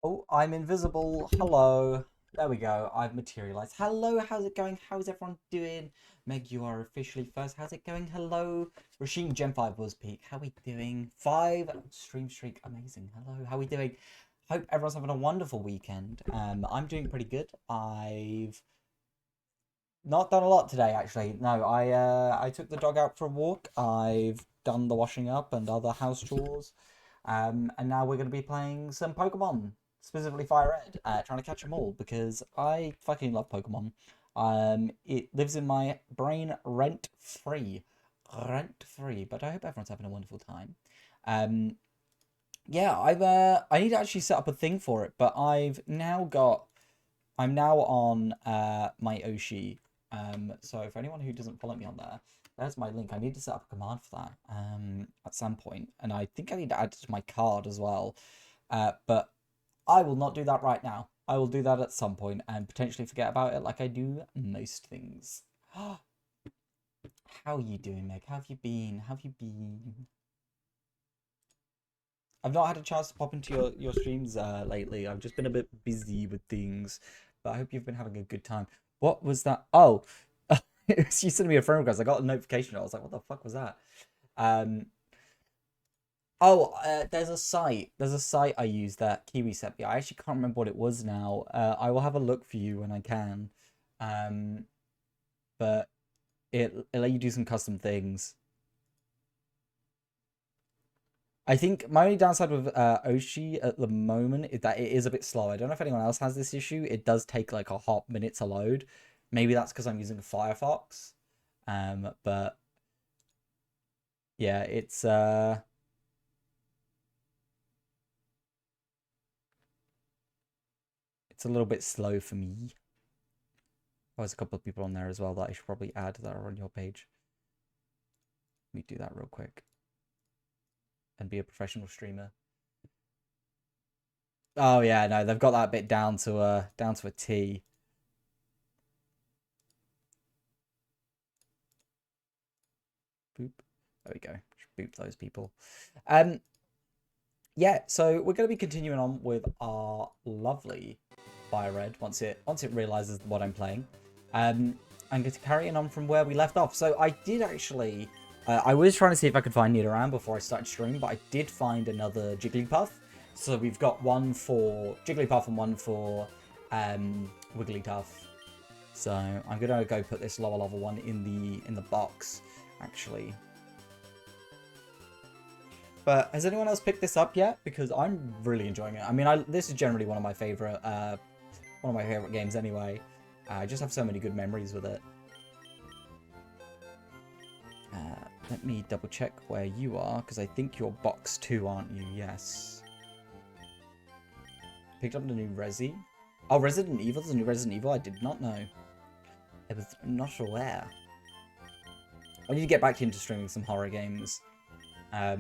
Oh, I'm invisible. Hello. There we go. I've materialized. Hello, how's it going? How's everyone doing? Meg, you are officially first. How's it going? Hello. Regime Gen 5 was peak. How we doing? 5 stream streak. Amazing. Hello. How we doing? Hope everyone's having a wonderful weekend. I'm doing pretty good. I've not done a lot today, actually. No, I took the dog out for a walk. I've done the washing up and other house chores. And now we're going to be playing some Pokemon, specifically Fire Red, trying to catch them all because I fucking love Pokemon. It lives in my brain rent free, rent free. But I hope everyone's having a wonderful time. Um, yeah, I need to actually set up a thing for it, but I'm now on my Oshi. So for anyone who doesn't follow me on there, there's my link. I need to set up a command for that at some point, and I think I need to add it to my card as well. But I will not do that right now. I will do that at some point and potentially forget about it, like I do most things. How are you doing, Meg? How have you been? How have you been? I've not had a chance to pop into your streams lately. I've just been a bit busy with things, but I hope you've been having a good time. What was that? Oh, you sent me a friend request. I got a notification. I was like, what the fuck was that? Um, there's a site. There's a site I use that Kiwi sent me. I actually can't remember what it was now. I will have a look for you when I can. Um, but it let you do some custom things. I think my only downside with Oshi at the moment is that it is a bit slow. I don't know if anyone else has this issue. It does take like a hot minute to load. Maybe that's because I'm using Firefox. But yeah, it's a little bit slow for me. Oh, there's a couple of people on there as well that I should probably add that are on your page. Let me do that real quick and be a professional streamer. Oh yeah, no, they've got that bit down to a T. Boop. There we go. Boop those people. Um, yeah, so we're going to be continuing on with our lovely Fire Red once it realizes what I'm playing. I'm going to carry on from where we left off. So I did actually, I was trying to see if I could find Nidoran before I started streaming, but I did find another Jigglypuff. So we've got one for Jigglypuff and one for Wigglytuff. So I'm gonna go put this lower level one in the box, actually. But has anyone else picked this up yet? Because I'm really enjoying it. I mean, this is generally one of my favorite games anyway. I just have so many good memories with it. Let me double check where you are, because I think you're box 2, aren't you? Yes. Picked up the new Resi. Oh, Resident Evil? There's a new Resident Evil? I did not know. I was not aware. I need to get back into streaming some horror games. I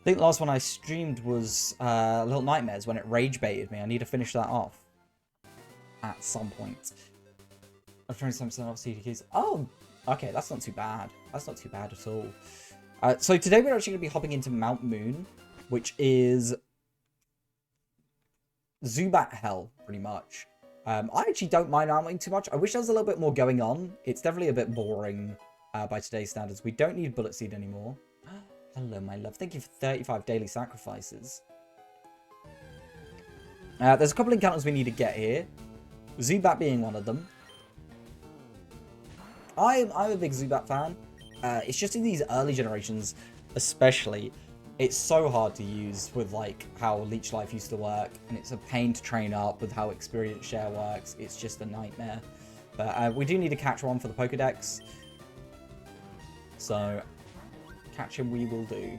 think the last one I streamed was Little Nightmares when it rage baited me. I need to finish that off at some point. I'm trying something off CDKs. Oh, okay, that's not too bad. That's not too bad at all. So today we're actually going to be hopping into Mount Moon, which is Zubat Hell, pretty much. I actually don't mind Mount Moon too much. I wish there was a little bit more going on. It's definitely a bit boring by today's standards. We don't need Bullet Seed anymore. Hello, my love. Thank you for 35 daily sacrifices. There's a couple of encounters we need to get here. Zubat being one of them. I'm a big Zubat fan. It's just in these early generations, especially, it's so hard to use with like how Leech Life used to work, and it's a pain to train up with how Experience Share works. It's just a nightmare. But we do need to catch one for the Pokedex. So catch him we will do.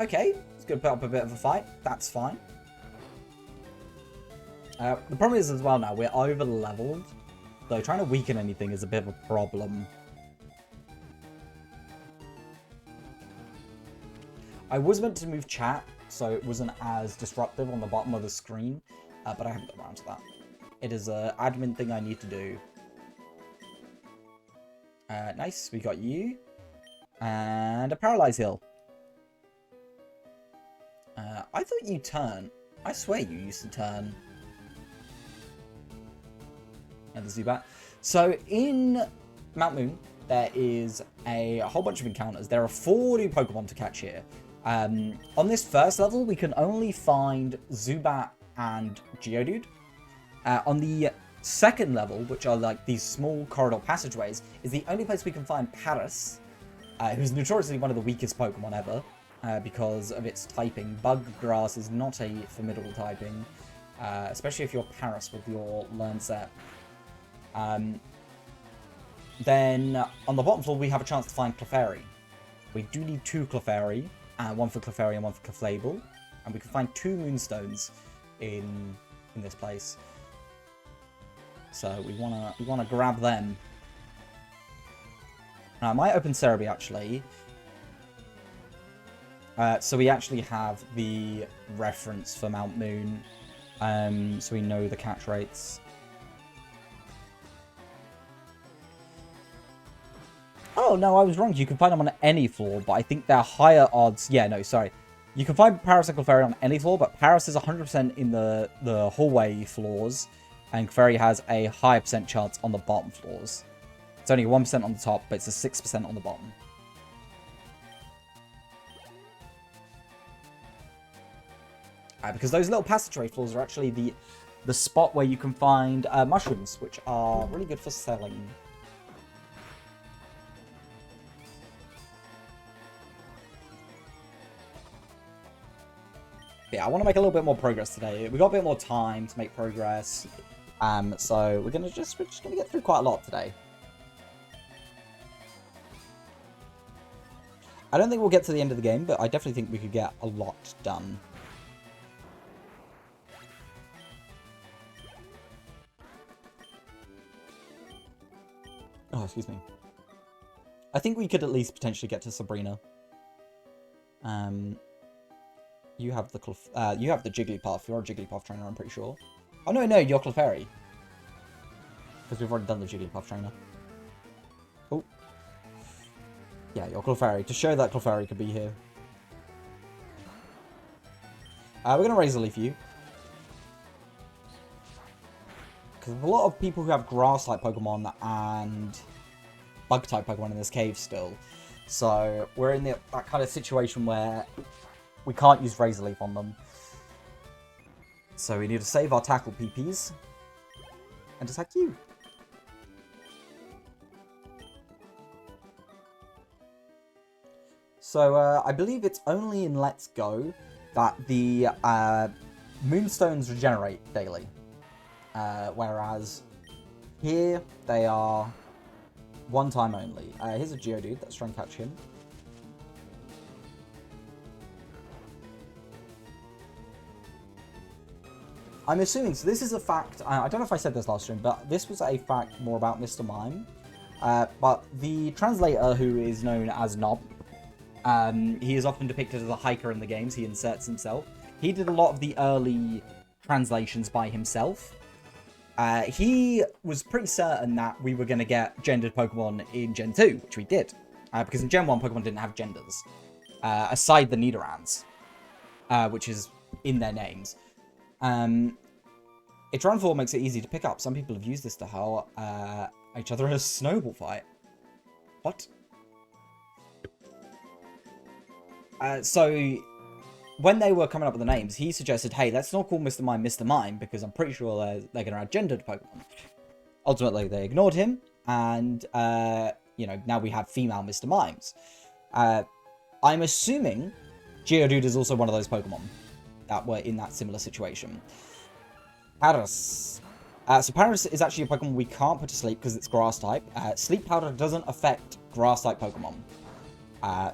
Okay, it's going to put up a bit of a fight. That's fine. The problem is as well now, we're over-leveled. So trying to weaken anything is a bit of a problem. I was meant to move chat, so it wasn't as disruptive on the bottom of the screen. But I haven't got around to that. It is an admin thing I need to do. Nice, we got you. And a Paralyze Heal. I thought you turn. I swear you used to turn. And the Zubat. So in Mount Moon, there is a whole bunch of encounters. There are 4 new Pokemon to catch here. On this first level, we can only find Zubat and Geodude. On the second level, which are like these small corridor passageways, is the only place we can find Paris, who's notoriously one of the weakest Pokemon ever, because of its typing. Bug Grass is not a formidable typing, especially if you're Paris with your Learn Set. Then on the bottom floor, we have a chance to find Clefairy. We do need 2 Clefairy, one for Clefairy and one for Clefable, and we can find 2 Moonstones in this place. So we wanna grab them. I might open Cerebi actually. So we actually have the reference for Mount Moon, so we know the catch rates. Oh no, I was wrong. You can find them on any floor, but I think they're higher odds. Yeah, no, sorry. You can find Paris and Clefairy on any floor, but Paris is 100% in the hallway floors, and Clefairy has a higher percent chance on the bottom floors. It's only 1% on the top, but it's a 6% on the bottom. Because those little passageway floors are actually the spot where you can find mushrooms, which are really good for selling. Yeah, I want to make a little bit more progress today. We got a bit more time to make progress, so we're just gonna get through quite a lot today. I don't think we'll get to the end of the game, but I definitely think we could get a lot done. Oh, excuse me. I think we could at least potentially get to Sabrina. You have the Jigglypuff. You're a Jigglypuff trainer, I'm pretty sure. Oh no, you're Clefairy. Because we've already done the Jigglypuff trainer. Oh. Yeah, you're Clefairy. To show that Clefairy could be here. We're going to Razor Leaf you. Because there's a lot of people who have Grass-type Pokemon and Bug-type Pokemon in this cave still. So we're in that kind of situation where we can't use Razor Leaf on them. So we need to save our tackle PPs and attack you. So I believe it's only in Let's Go that the Moonstones regenerate daily. Whereas here they are one time only. Here's a Geodude. Let's try and catch him. I'm assuming, so this is a fact, I don't know if I said this last stream, but this was a fact more about Mr. Mime. But the translator, who is known as Nob, he is often depicted as a hiker in the games. He inserts himself. He did a lot of the early translations by himself. He was pretty certain that we were going to get gendered Pokemon in Gen 2, which we did. Because in Gen 1, Pokemon didn't have genders. Aside the Nidorans, which is in their names. Its run form makes it easy to pick up. Some people have used this to hurl each other in a snowball fight. What? So, when they were coming up with the names, he suggested, hey, let's not call Mr. Mime, because I'm pretty sure they're going to add gendered Pokemon. Ultimately, they ignored him, and, you know, now we have female Mr. Mimes. I'm assuming Geodude is also one of those Pokemon that were in that similar situation. Paris. So Paris is actually a Pokemon we can't put to sleep because it's Grass type. Sleep Powder doesn't affect Grass type Pokemon.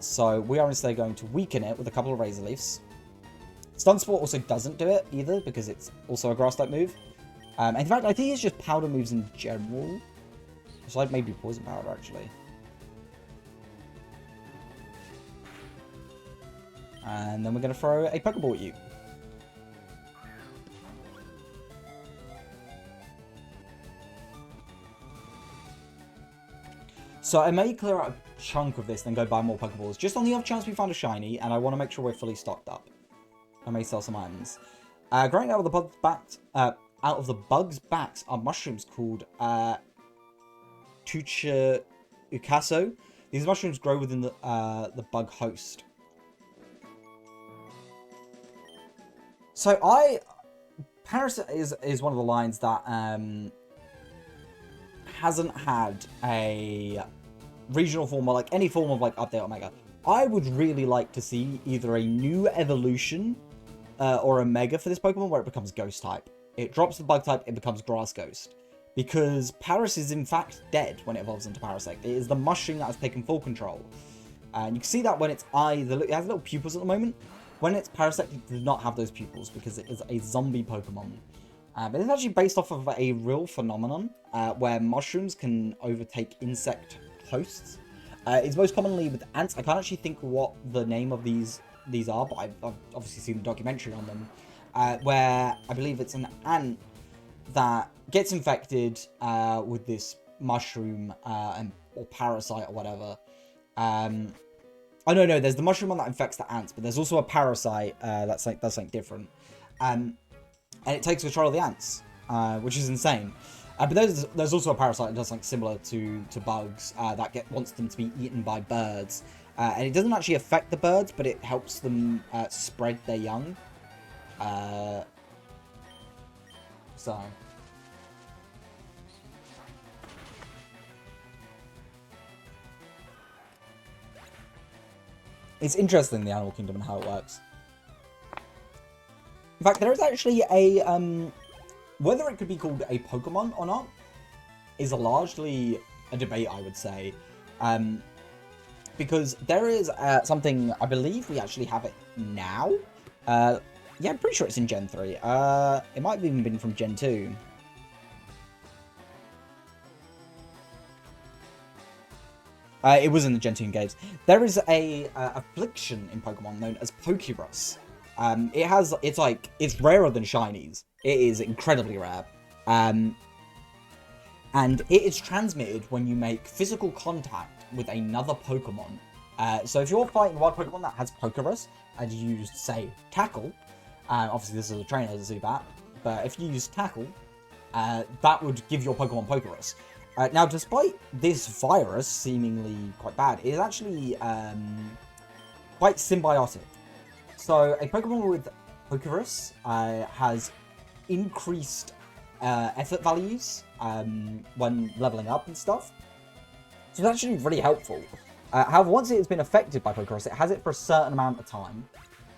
So we are instead going to weaken it with a couple of Razor Leafs. Stun Sport also doesn't do it either because it's also a Grass type move. In fact, I think it's just Powder moves in general. It's like maybe Poison Powder actually. And then we're going to throw a Pokeball at you. So I may clear out a chunk of this, then go buy more Pokeballs, just on the off chance we find a shiny, and I want to make sure we're fully stocked up. I may sell some items. Growing out of the bug's backs are mushrooms called Tucha Ukaso. These mushrooms grow within the bug host. So Parasite is one of the lines that hasn't had a regional form or like any form of like update or mega. I would really like to see either a new evolution or a mega for this Pokemon where it becomes Ghost type. It drops the Bug type, it becomes Grass Ghost. Because Paras is in fact dead when it evolves into Parasect. It is the mushroom that has taken full control. And you can see that when its eye, it has little pupils at the moment. When it's Parasect, it does not have those pupils because it is a zombie Pokemon. But it's actually based off of a real phenomenon where mushrooms can overtake insect hosts. It's most commonly with ants. I can't actually think what the name of these are, but I've obviously seen the documentary on them. Where I believe it's an ant that gets infected with this mushroom or parasite or whatever. Oh no, there's the mushroom one that infects the ants, but there's also a parasite that's something different. And it takes control of the ants, which is insane. But there's also a parasite that does something similar to bugs that wants them to be eaten by birds. And it doesn't actually affect the birds, but it helps them spread their young. So... It's interesting, the animal kingdom and how it works. In fact, there is actually a, whether it could be called a Pokemon or not, is largely a debate, I would say. Because there is something, I believe we actually have it now. Yeah, I'm pretty sure it's in Gen 3. It might have even been from Gen 2. It was in the Gen 2 games. There is a affliction in Pokemon known as Pokérus. It's rarer than shinies. It is incredibly rare. And it is transmitted when you make physical contact with another Pokemon. So if you're fighting one Pokemon that has Pokérus, and you use, say, Tackle, obviously this is a trainer to do that, but if you use Tackle, that would give your Pokemon Pokérus. Now, despite this virus seemingly quite bad, it is actually quite symbiotic. So, a Pokemon with Pokérus has increased effort values when leveling up and stuff. So, it's actually really helpful. However, once it has been affected by Pokérus, it has it for a certain amount of time.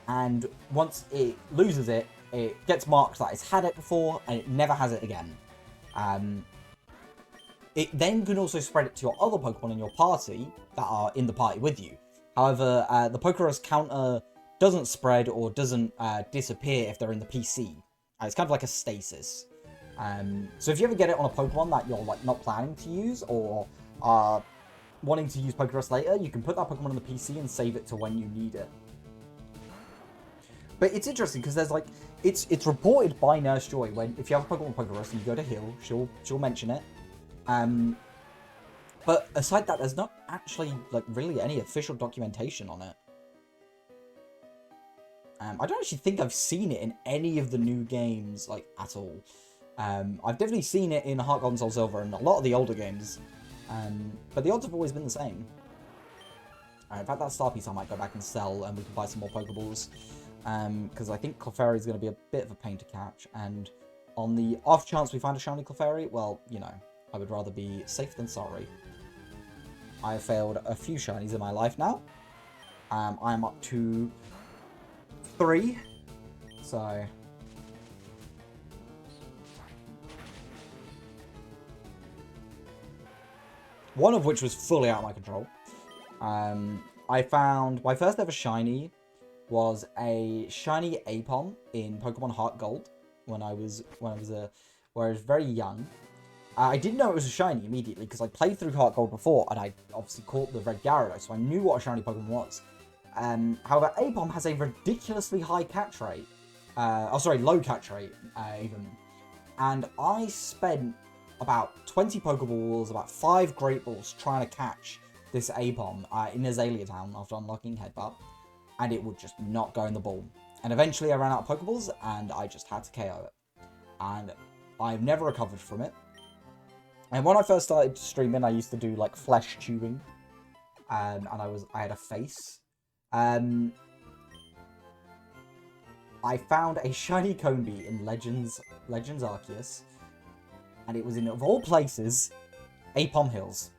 And once it loses it, it gets marked that it's had it before, and it never has it again. It then can also spread it to your other Pokemon in your party that are in the party with you. However, the Pokérus counter doesn't spread or doesn't disappear if they're in the PC. It's kind of like a stasis. So if you ever get it on a Pokemon that you're like not planning to use or are wanting to use Pokérus later, you can put that Pokemon on the PC and save it to when you need it. But it's interesting because there's like it's reported by Nurse Joy when if you have a Pokemon Pokérus and you go to heal, she'll mention it. But aside that, there's not actually like really any official documentation on it. I don't actually think I've seen it in any of the new games like at all. I've definitely seen it in Heart Gold and Soul Silver and a lot of the older games. But the odds have always been the same. In fact, that star piece I might go back and sell, and we can buy some more Pokeballs. Because I think Clefairy is going to be a bit of a pain to catch, and on the off chance we find a shiny Clefairy, well, you know, I would rather be safe than sorry. I have failed a few shinies in my life now. I'm up to 3, so... one of which was fully out of my control. I found my first ever shiny was a shiny Apom in Pokemon Heart Gold when I was very young. I didn't know it was a shiny immediately because I played through Heart Gold before and I obviously caught the red Gyarados, so I knew what a shiny Pokemon was. However, Apom has a ridiculously high catch rate. Low catch rate even. And I spent about 20 Pokeballs, about 5 Great Balls trying to catch this Apom in Azalea Town after unlocking Headbutt, and it would just not go in the ball. And eventually I ran out of Pokeballs, and I just had to KO it. And I've never recovered from it. And when I first started streaming, I used to do, like, flesh tubing. And I had a face. I found a shiny Combee in Legends Arceus. And it was in, of all places, Apom Hills.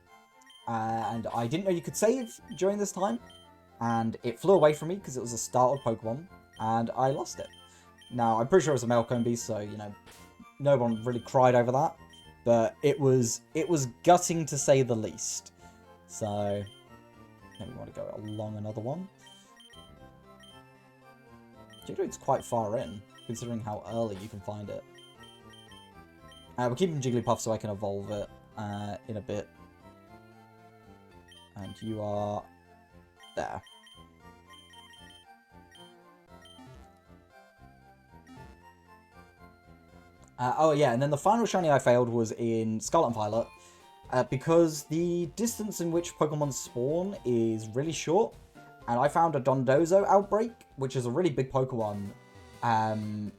And I didn't know you could save during this time. And it flew away from me because it was a startled Pokemon. And I lost it. Now, I'm pretty sure it was a male Combee, so, you know, no one really cried over that. But it was gutting to say the least. So, maybe we want to go along another one. It's quite far in, considering how early you can find it. We're keeping Jigglypuff so I can evolve it in a bit. And you are there. Oh yeah, and then the final shiny I failed was in Scarlet and Violet. Because the distance in which Pokemon spawn is really short. And I found a Dondozo outbreak, which is a really big Pokemon.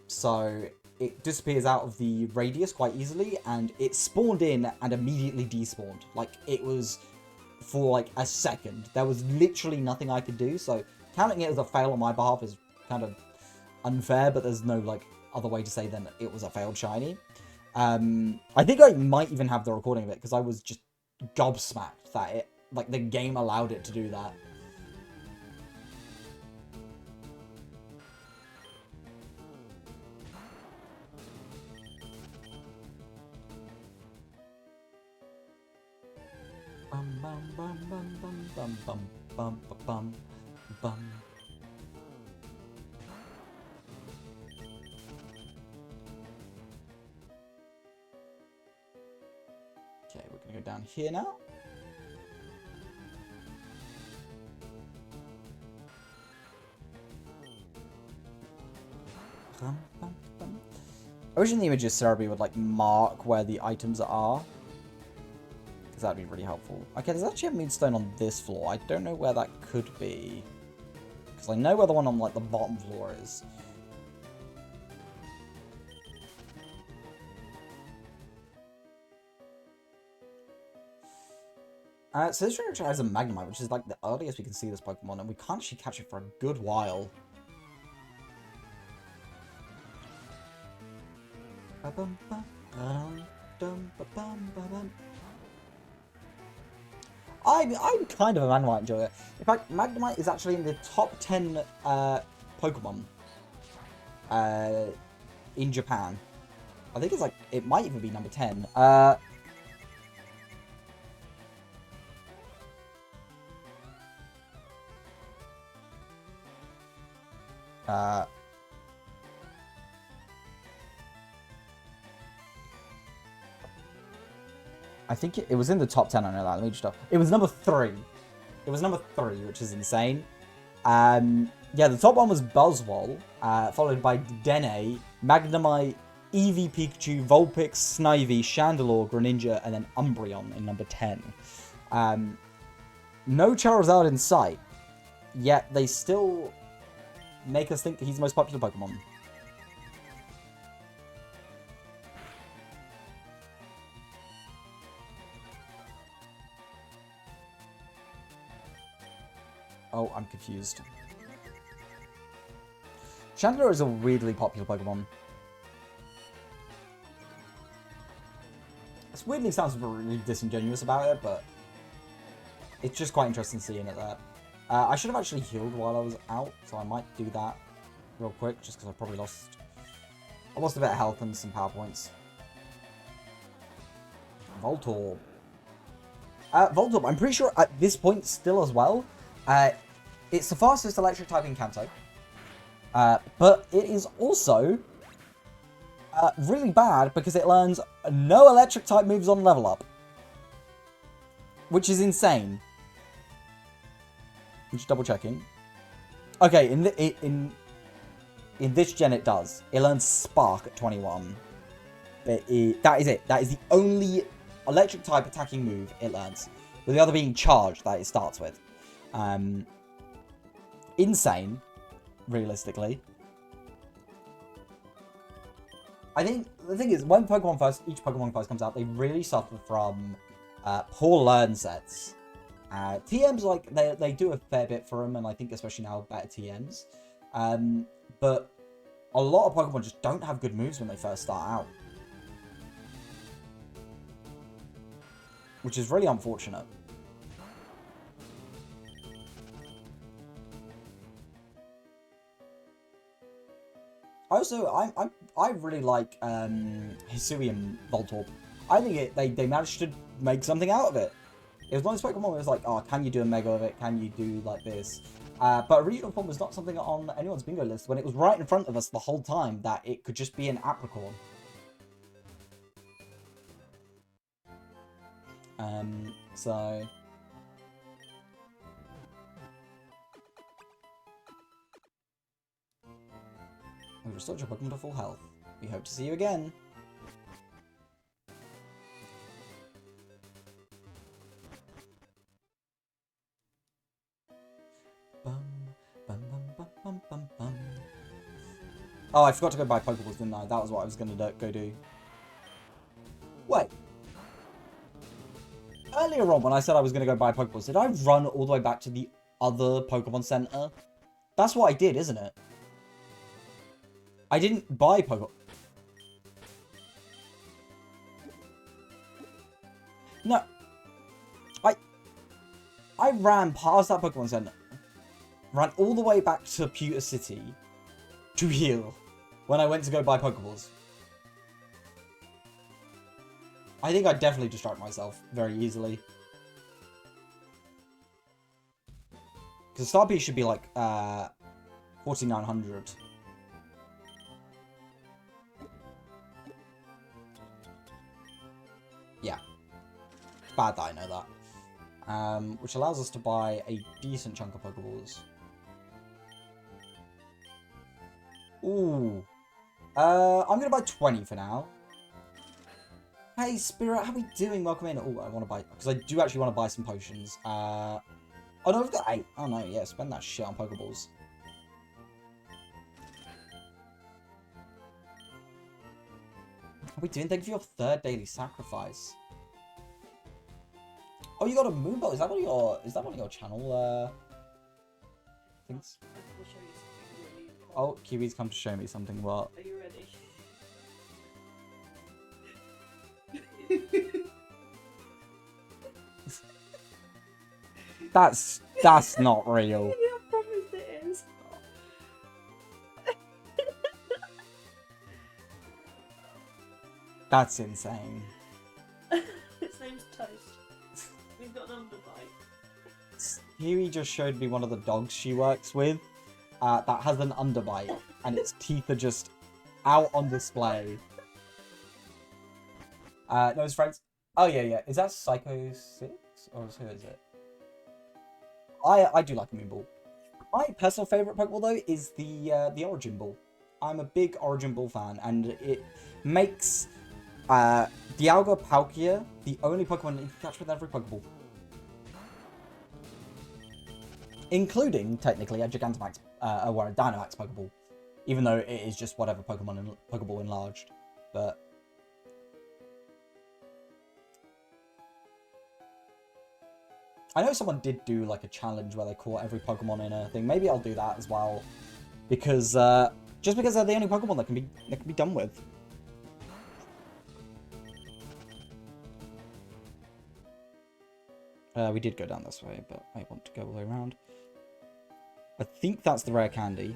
So it disappears out of the radius quite easily. And it spawned in and immediately despawned. Like, it was for like a second. There was literally nothing I could do. So counting it as a fail on my behalf is kind of unfair. But there's no, like, other way to say than it was a failed shiny. I think I might even have the recording of it because I was just gobsmacked that it, like, the game allowed it to do that. Bum bum bum bum bum bum bum bum bum bum. Okay, we're gonna go down here now. I wish in the images Cerebi would, like, mark where the items are. Because that would be really helpful. Okay, there's actually a Moonstone on this floor. I don't know where that could be. Because I know where the one on, like, the bottom floor is. So this actually has a Magnemite, which is, like, the earliest we can see this Pokemon. And we can't actually catch it for a good while. I'm kind of a Magnemite enjoyer. In fact, Magnemite is actually in the top 10 Pokemon in Japan. I think it's like, it might even be number 10. I think it was in the top 10, I know that. Let me just... It was number 3. It was number 3, which is insane. Yeah, the top one was Buzzwole, followed by Dene, Magnemite, Eevee, Pikachu, Vulpix, Snivy, Chandelure, Greninja, and then Umbreon in number 10. No Charizard in sight, yet they still make us think he's the most popular Pokemon. Oh, I'm confused. Chandelure is a weirdly popular Pokemon. This weirdly sounds really disingenuous about it, but it's just quite interesting seeing it there. I should have actually healed while I was out, so I might do that real quick, just because I probably lost... I lost a bit of health and some power points. Voltorb. Voltorb, I'm pretty sure at this point still as well. It's the fastest electric type in Kanto. But it is also really bad because it learns no electric type moves on level up. Which is insane. I'm just double checking. Okay, in this gen it does. It learns Spark at 21. But that is it. That is the only electric type attacking move it learns. With the other being Charge that it starts with. Insane, realistically. I think the thing is, when each Pokemon first comes out, they really suffer from poor learn sets. TMs, like, they do a fair bit for them, and I think especially now, better TMs. But a lot of Pokemon just don't have good moves when they first start out. Which is really unfortunate. Also, I really like Hisui and Voltorb. I think they managed to make something out of it. It was one of those Pokemon where it was like, oh, can you do a Mega of it? Can you do like this? But a regional form was not something on anyone's bingo list when it was right in front of us the whole time that it could just be an Apricorn. So... we restored your Pokemon to full health. We hope to see you again. Oh, I forgot to go buy Pokeballs, didn't I? That was what I was going to go do. Wait. Earlier on, when I said I was going to go buy Pokeballs, did I run all the way back to the other Pokemon Center? That's what I did, isn't it? I didn't buy Pokemon. No. I ran past that Pokemon Center. Ran all the way back to Pewter City to heal when I went to go buy Pokeballs. I think I definitely distract myself very easily. Because Star Piece should be like 4,900. Yeah. Bad that I know that. Which allows us to buy a decent chunk of Pokeballs. Ooh. I'm gonna buy 20 for now. Hey, Spirit, how are we doing? Welcome in. Oh, I want to buy... because I do actually want to buy some potions. Oh, no, we've got 8. Oh, no, yeah, spend that shit on Pokeballs. How are we doing? Thank you for your 3rd daily sacrifice. Oh, you got a Moonbolt. Is that one of your channel things? Oh, Kiwi's come to show me something. What? Are you ready? That's not real. I promise it is. That's insane. Its name's Toast. We've got an underbite. Kiwi just showed me one of the dogs she works with that has an underbite, and its teeth are just out on display. No, his friends. Oh yeah. Is that Psycho 6 or who is it? I do like a Moon Ball. My personal favorite Pokeball though is the Origin Ball. I'm a big Origin Ball fan, and it makes Dialga Palkia the only Pokemon you can catch with every Pokeball. Including, technically, a Gigantamax, or a Dynamax Pokeball. Even though it is just whatever Pokeball enlarged. But... I know someone did do, like, a challenge where they caught every Pokemon in a thing. Maybe I'll do that as well. Because, just because they're the only Pokemon that can be done with. We did go down this way, but I want to go all the way around. I think that's the rare candy.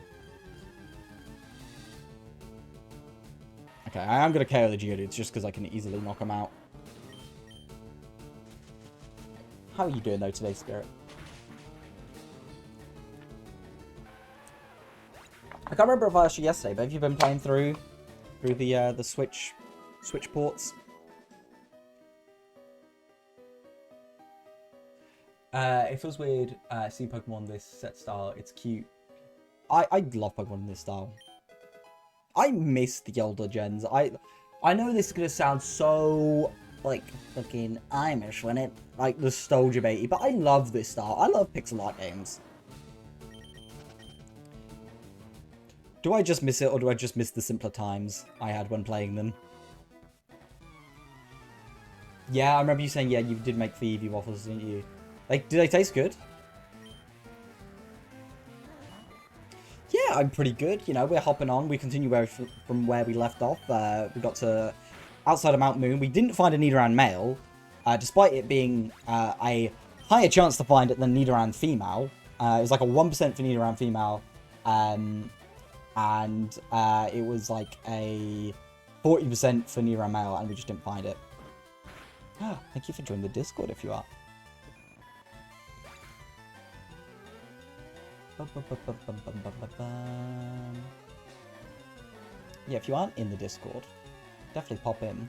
Okay, I am going to KO the Geodudes just because I can easily knock them out. How are you doing though today, Spirit? I can't remember if I asked you yesterday, but have you been playing through the Switch ports? It feels weird seeing Pokemon this set style. It's cute. I love Pokemon in this style. I miss the older gens. I know this is gonna sound so like fucking Irish when it like nostalgia baity, but I love this style. I love pixel art games. Do I just miss it, or do I just miss the simpler times I had when playing them? Yeah, I remember you saying, yeah, you did make the Eevee waffles, didn't you? Like, do they taste good? Yeah, I'm pretty good. You know, we're hopping on. We continue from where we left off. We got to outside of Mount Moon. We didn't find a Nidoran male, despite it being a higher chance to find it than Nidoran female. It was like a 1% for Nidoran female, and it was like a 40% for Nidoran male, and we just didn't find it. Thank you for joining the Discord if you are. Yeah, if you aren't in the Discord, definitely pop in.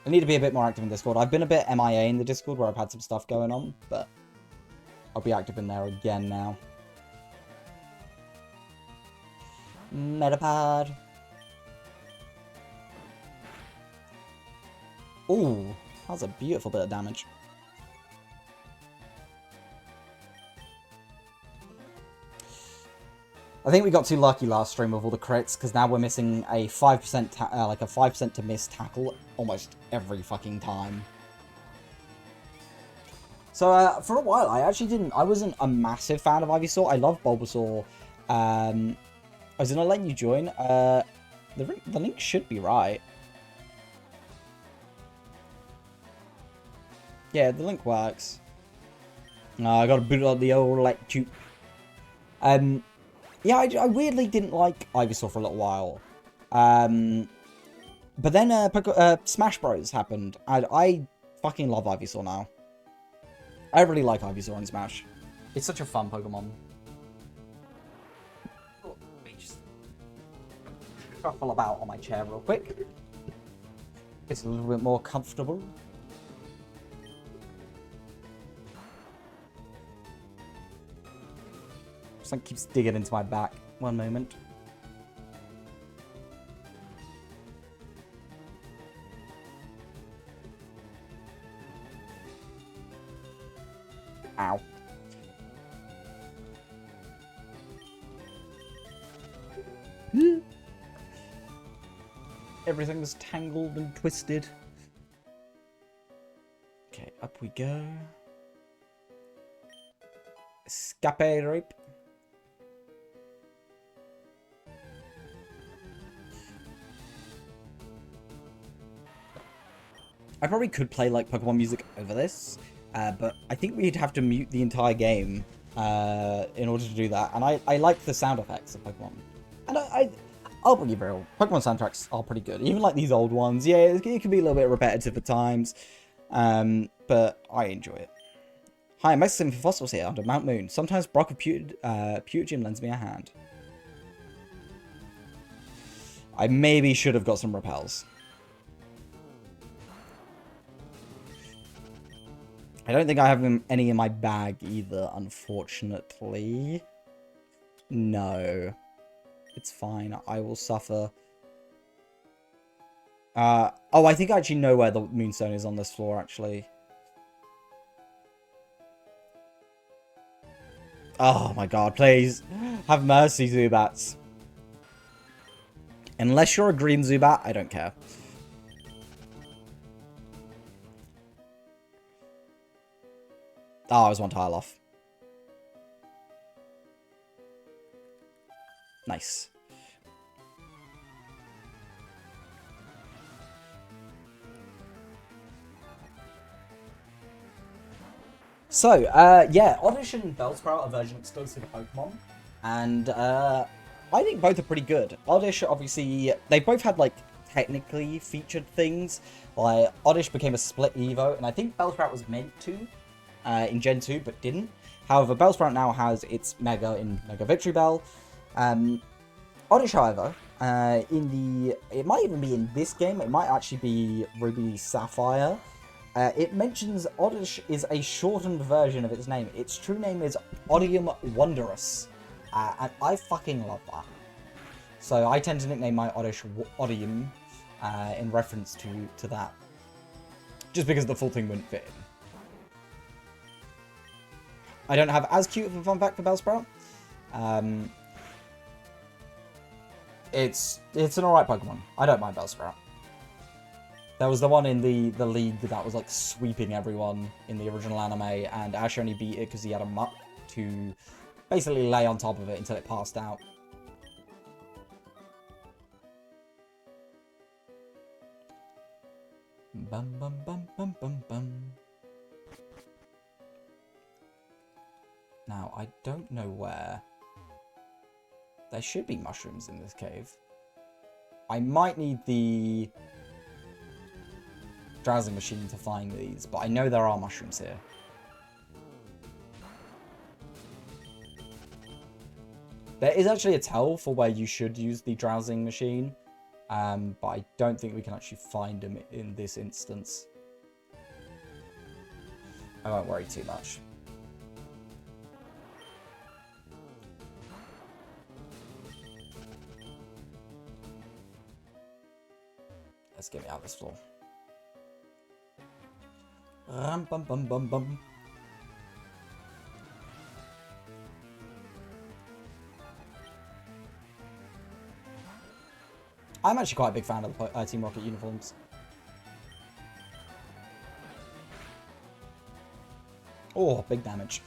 I need to be a bit more active in Discord. I've been a bit MIA in the Discord where I've had some stuff going on, but I'll be active in there again now. Metapod. Ooh, that's a beautiful bit of damage. I think we got too lucky last stream with all the crits, because now we're missing a 5% like a 5% to miss tackle almost every fucking time. So for a while, I wasn't a massive fan of Ivysaur. I love Bulbasaur. I was gonna let you join. The link should be right. Yeah, the link works. I gotta boot up the old electric. Yeah, I weirdly didn't like Ivysaur for a little while. But then Smash Bros. Happened, and I fucking love Ivysaur now. I really like Ivysaur in Smash. It's such a fun Pokemon. Oh, let me just shuffle about on my chair real quick. It's a little bit more comfortable. Something keeps digging into my back. One moment. Ow. Everything's tangled and twisted. Okay, up we go. Escape rope. I probably could play like Pokemon music over this, but I think we'd have to mute the entire game in order to do that. And I like the sound effects of Pokemon. And I'll be real, Pokemon soundtracks are pretty good. Even like these old ones, yeah, it can be a little bit repetitive at times, but I enjoy it. Hi, I'm Mexican for Fossils here under Mount Moon. Sometimes Brock of Pewter lends me a hand. I maybe should have got some repels. I don't think I have any in my bag either, unfortunately. No. It's fine. I will suffer. Oh, I think I actually know where the Moonstone is on this floor, actually. Oh my god, please. Have mercy, Zubats. Unless you're a green Zubat, I don't care. Oh, I was one tile off. Nice. So, yeah, Oddish and Bellsprout are version exclusive Pokemon, and I think both are pretty good. Oddish, obviously, they both had, like, technically featured things. Like, Oddish became a split Evo, and I think Bellsprout was meant to in Gen 2, but didn't. However, Bellsprout now has its Mega in Mega Victory Bell. Oddish, however, it might even be in this game, it might actually be Ruby Sapphire. It mentions Oddish is a shortened version of its name. Its true name is Odium Wondrous, and I fucking love that. So I tend to nickname my Oddish Odium in reference to that. just because the full thing wouldn't fit in. I don't have as cute of a fun fact for Bellsprout. It's an alright Pokemon. I don't mind Bellsprout. There was the one in the league that was like sweeping everyone in the original anime, and Ash only beat it because he had a muck to basically lay on top of it until it passed out. Bum bum bum bum bum bum. Now, I don't know where. There should be mushrooms in this cave. I might need the drowsing machine to find these, but I know there are mushrooms here. There is actually a tell for where you should use the drowsing machine, but I don't think we can actually find them in this instance. I won't worry too much. Let's get me out of this floor. Rum bum bum bum bum. I'm actually quite a big fan of the Team Rocket uniforms. Oh, big damage.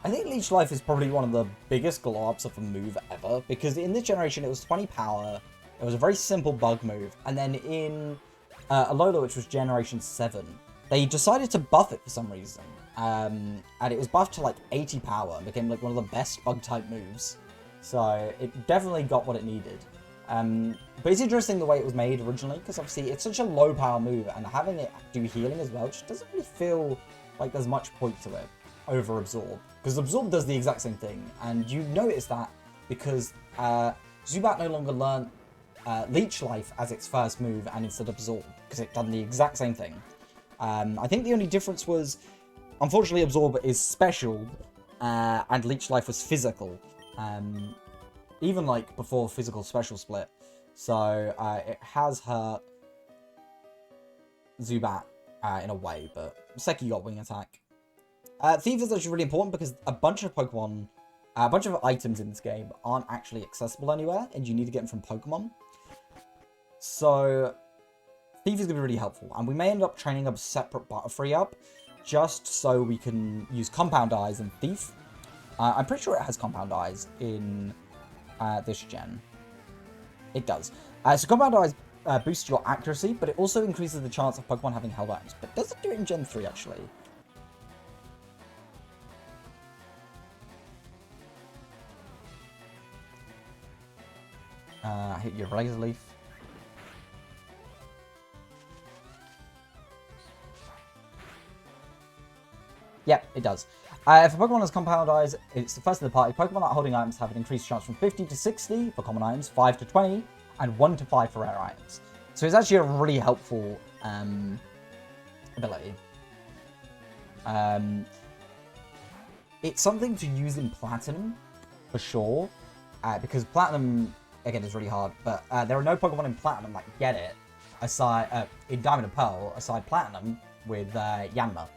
I think Leech Life is probably one of the biggest glow-ups of a move ever, because in this generation it was 20 power, it was a very simple bug move, and then in Alola, which was Generation 7, they decided to buff it for some reason, and it was buffed to like 80 power and became like one of the best bug-type moves. So it definitely got what it needed. But it's interesting the way it was made originally, because obviously it's such a low power move, and having it do healing as well just doesn't really feel like there's much point to it over Absorb. Because Absorb does the exact same thing, and you notice that because Zubat no longer learned Leech Life as its first move and instead Absorb, because it done the exact same thing. I think the only difference was, unfortunately, Absorb is special, and Leech Life was physical. Even like before physical special split, so it has hurt Zubat in a way, but Seki got Wing Attack. Thief is actually really important because a bunch of Pokemon, a bunch of items in this game aren't actually accessible anywhere, and you need to get them from Pokemon. So Thief is going to be really helpful, and we may end up training a separate Butterfree up, just so we can use Compound Eyes and Thief. I'm pretty sure it has Compound Eyes in this gen. It does. So Compound Eyes boosts your accuracy, but it also increases the chance of Pokemon having held items. But does it do it in Gen 3, actually? Hit your Razor Leaf. Yep, it does. If a Pokemon has Compound Eyes, it's the first in the party. Pokemon that are holding items have an increased chance from 50 to 60 for common items, 5 to 20, and 1 to 5 for rare items. So it's actually a really helpful ability. It's something to use in Platinum, for sure, because Platinum, again, is really hard, but there are no Pokemon in Platinum that get it, aside in Diamond and Pearl, aside Platinum, with Yanma.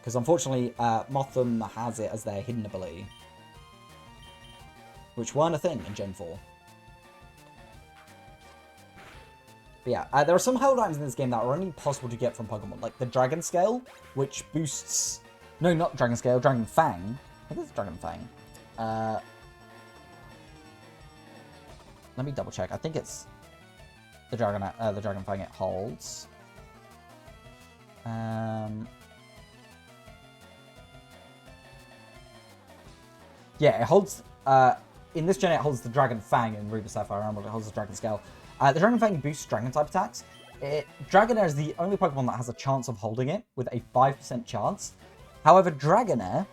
Because unfortunately, Motham has it as their hidden ability, which weren't a thing in Gen 4. But yeah, there are some held items in this game that are only possible to get from Pokemon, like the Dragon Scale, which boosts... No, not Dragon Scale, Dragon Fang. I think it's Dragon Fang. Let me double check. I think it's the Dragon Fang it holds. Yeah, it holds, in this gen it holds the Dragon Fang, and Ruby Sapphire Emerald it holds the Dragon Scale. The Dragon Fang boosts Dragon-type attacks. Dragonair is the only Pokemon that has a chance of holding it, with a 5% chance. However, Dragonair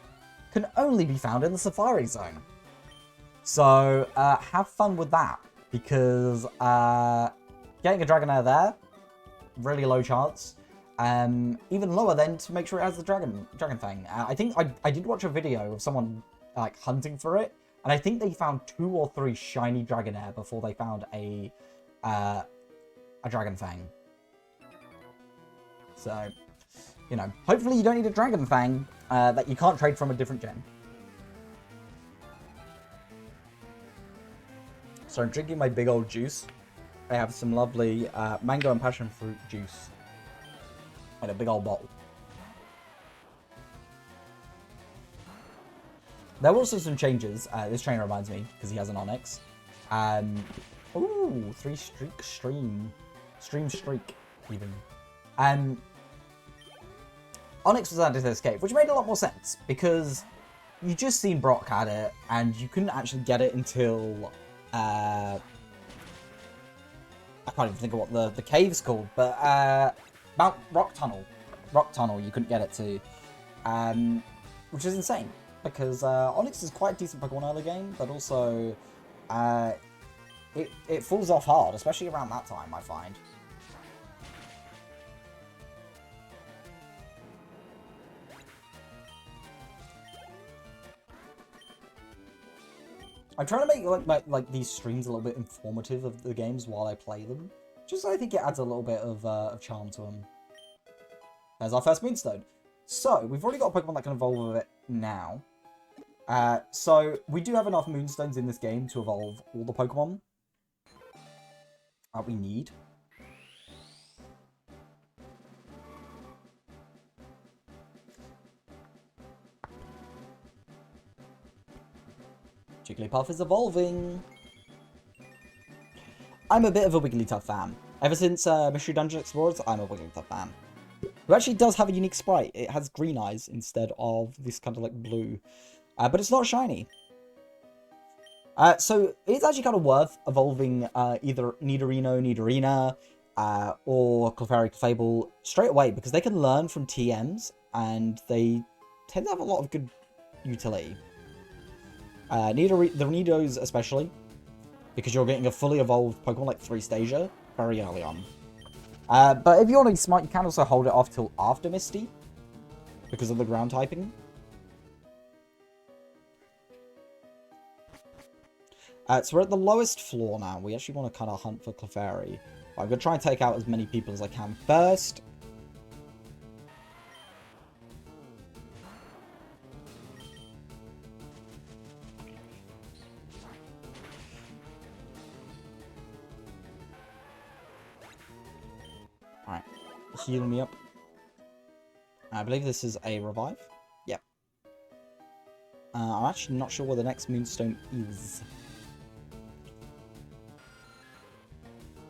can only be found in the Safari Zone. So, have fun with that, because getting a Dragonair there, really low chance. Even lower then to make sure it has the Dragon Fang. I think I did watch a video of someone like hunting for it, And I think they found 2 or 3 shiny Dragonair before they found a Dragon Fang. So, you know, hopefully you don't need a Dragon Fang that you can't trade from a different gen. So I'm drinking my big old juice. I have some lovely mango and passion fruit juice in a big old bottle. There were also some changes. This trainer reminds me, because he has an Onyx. Ooh, 3 streak stream. Stream streak, even. Onyx was added to this cave, which made a lot more sense, because you just seen Brock had it, and you couldn't actually get it until... I can't even think of what the cave's called, but Mount Rock Tunnel. Rock Tunnel, you couldn't get it to. Which is insane, because Onyx is quite a decent Pokemon early game, but also it falls off hard, especially around that time, I find. I'm trying to make like these streams a little bit informative of the games while I play them. Just so I think it adds a little bit of charm to them. There's our first Moonstone. So, we've already got a Pokemon that can evolve with it now. So, we do have enough Moonstones in this game to evolve all the Pokemon that we need. Jigglypuff is evolving. I'm a bit of a Wigglytuff fan. Ever since Mystery Dungeon Explorers, I'm a Wigglytuff fan. Who actually does have a unique sprite. It has green eyes instead of this kind of like blue. But it's not shiny. So it's actually kind of worth evolving either Nidorino, or Clefairy Clefable straight away, because they can learn from TMs and they tend to have a lot of good utility. The Nidos especially, because you're getting a fully evolved Pokemon like 3 Stasia very early on. But if you want to be smart, you can also hold it off till after Misty, because of the ground typing. So we're at the lowest floor now. We actually want to kind of hunt for Clefairy. I'm going to try and take out as many people as I can first. Alright, heal me up. I believe this is a revive. Yep. I'm actually not sure where the next Moonstone is.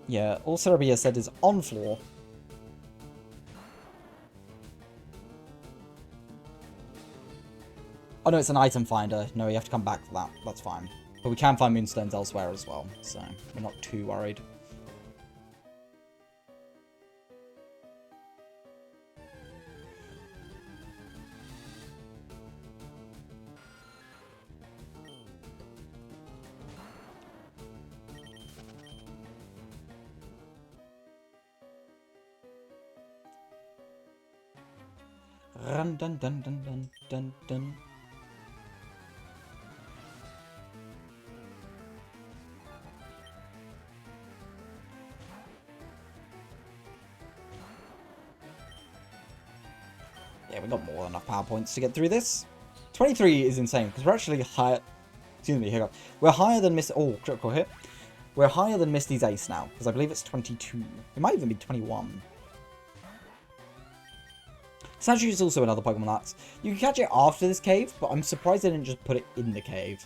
Yeah, all Cerebria said is on floor. Oh no, it's an item finder. No, you have to come back for that. That's fine. But we can find Moonstones elsewhere as well, so we're not too worried. Run dun dun dun dun dun dun. Yeah, we got more than enough power points to get through this. 23 is insane, because we're actually higher... Excuse me, hiccup. We're higher than Misty... Oh, critical hit. We're higher than Misty's ace now, because I believe it's 22. It might even be 21. Sandshrew is also another Pokemon that's... You can catch it after this cave, but I'm surprised they didn't just put it in the cave.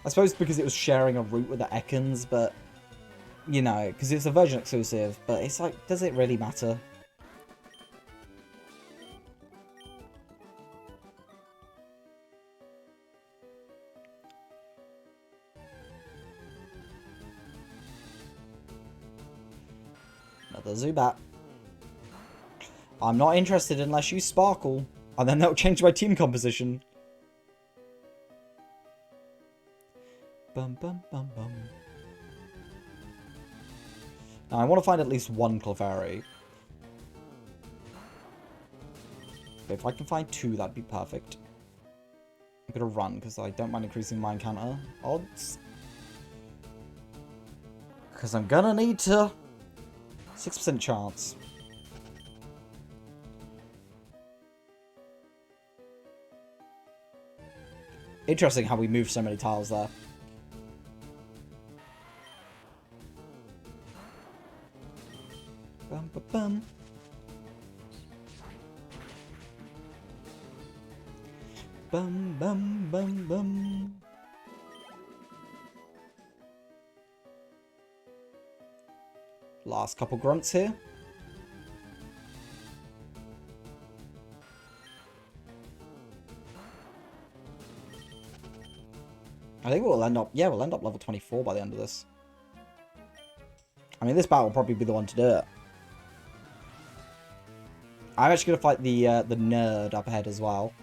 I suppose because it was sharing a route with the Ekans, but... You know, because it's a version exclusive, but it's like, does it really matter? Another Zubat. I'm not interested unless you Sparkle, and then that'll change my team composition. Bum bum bum bum. Now I want to find at least one Clefairy. If I can find 2, that'd be perfect. I'm gonna run because I don't mind increasing my encounter odds. Because I'm gonna need to. 6% chance. Interesting how we moved so many tiles there. Bum, ba, bum. Bum, bum, bum, bum. Last couple grunts here. I think we'll end up, yeah, we'll end up level 24 by the end of this. I mean, this battle will probably be the one to do it. I'm actually going to fight the nerd up ahead as well.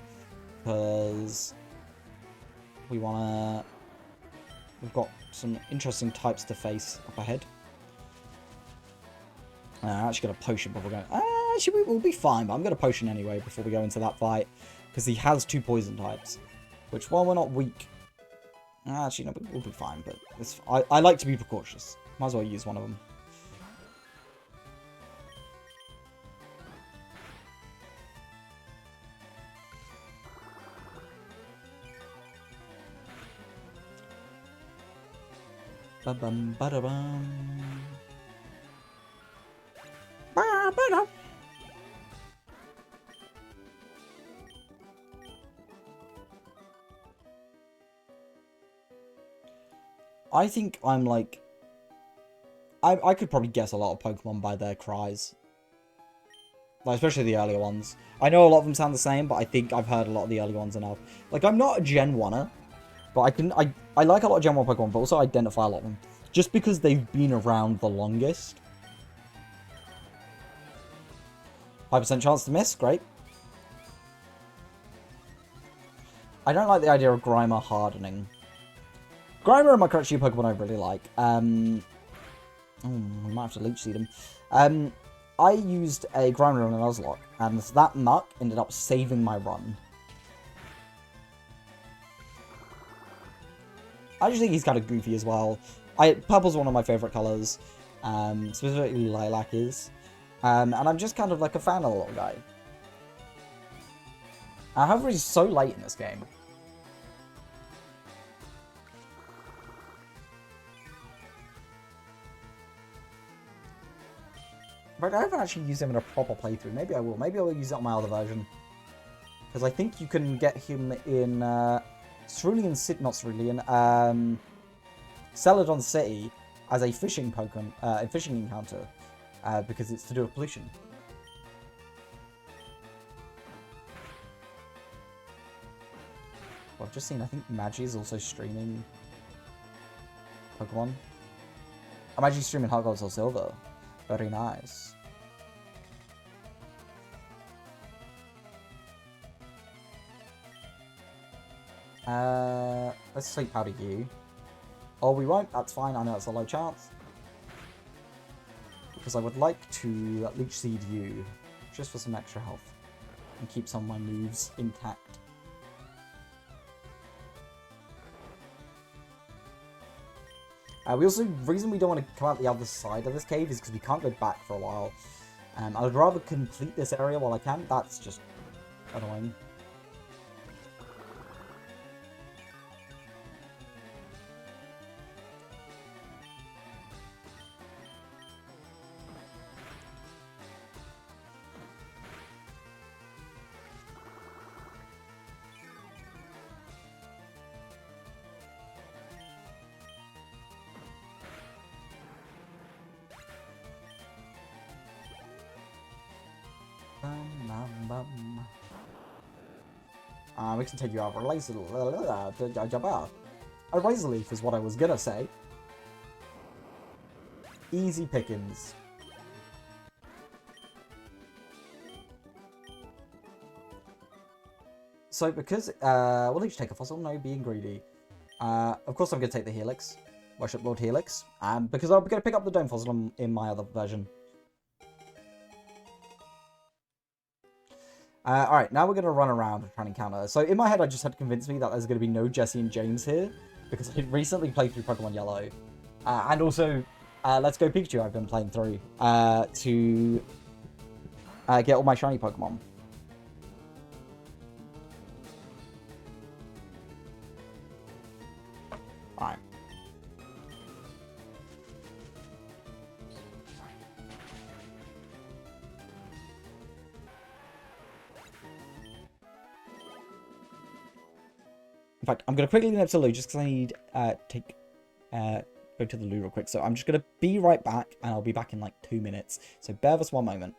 Because we want to... We've got some interesting types to face up ahead. I'm actually going to potion before going... Actually, we'll be fine, but I'm going to potion anyway before we go into that fight. Because he has 2 poison types. Which, while we're not weak... Actually, no, we'll be fine, but it's, I like to be precautious. Might as well use one of them. Ba-bum, ba-da-bum. Ba-ba-da. I think I'm like... I could probably guess a lot of Pokemon by their cries. Like, especially the earlier ones. I know a lot of them sound the same, but I think I've heard a lot of the early ones enough. Like, I'm not a Gen 1er, but I like a lot of Gen 1 Pokemon, but also identify a lot of them. Just because they've been around the longest. 5% chance to miss, great. I don't like the idea of Grimer hardening. Grimer and my Crutchy Pokemon I really like. We might have to leech seed him. I used a Grimer and a Nuzlocke, and that muck ended up saving my run. I just think he's kind of goofy as well. Purple's one of my favourite colours, specifically Lilac is. And I'm just kind of like a fan of the little guy. However, he's so late in this game. But I haven't actually used him in a proper playthrough. Maybe I will. Maybe I'll use it on my other version. Because I think you can get him in Cerulean City, not Cerulean, Celadon City as a fishing Pokemon, a fishing encounter. Because it's to do with pollution. Well, I've just seen, I think Magi is also streaming Pokemon. Oh, Magi's streaming Heart Gold Soul Silver. Very nice. Let's sleep powder you. Oh, we won't. That's fine. I know it's a low chance. Because I would like to leech seed you, just for some extra health, and keep some of my moves intact. The reason we don't want to come out the other side of this cave is because we can't go back for a while. I would rather complete this area while I can. That's just annoying. We can take you out. A Razor Leaf is what I was gonna say. Easy pickings. So because, we'll each take a fossil, no being greedy. Of course I'm gonna take the Helix. Worship Lord Helix. Because I'm gonna pick up the Dome Fossil in my other version. Alright, now we're going to run around and try and encounter. So in my head, I just had to convince me that there's going to be no Jesse and James here. Because I recently played through Pokemon Yellow. And also, Let's Go Pikachu I've been playing through. To get all my shiny Pokemon. Alright. In fact, I'm going to quickly nip to Lou just because I need go to the loo real quick. So I'm just going to be right back and I'll be back in like 2 minutes. So bear with us one moment.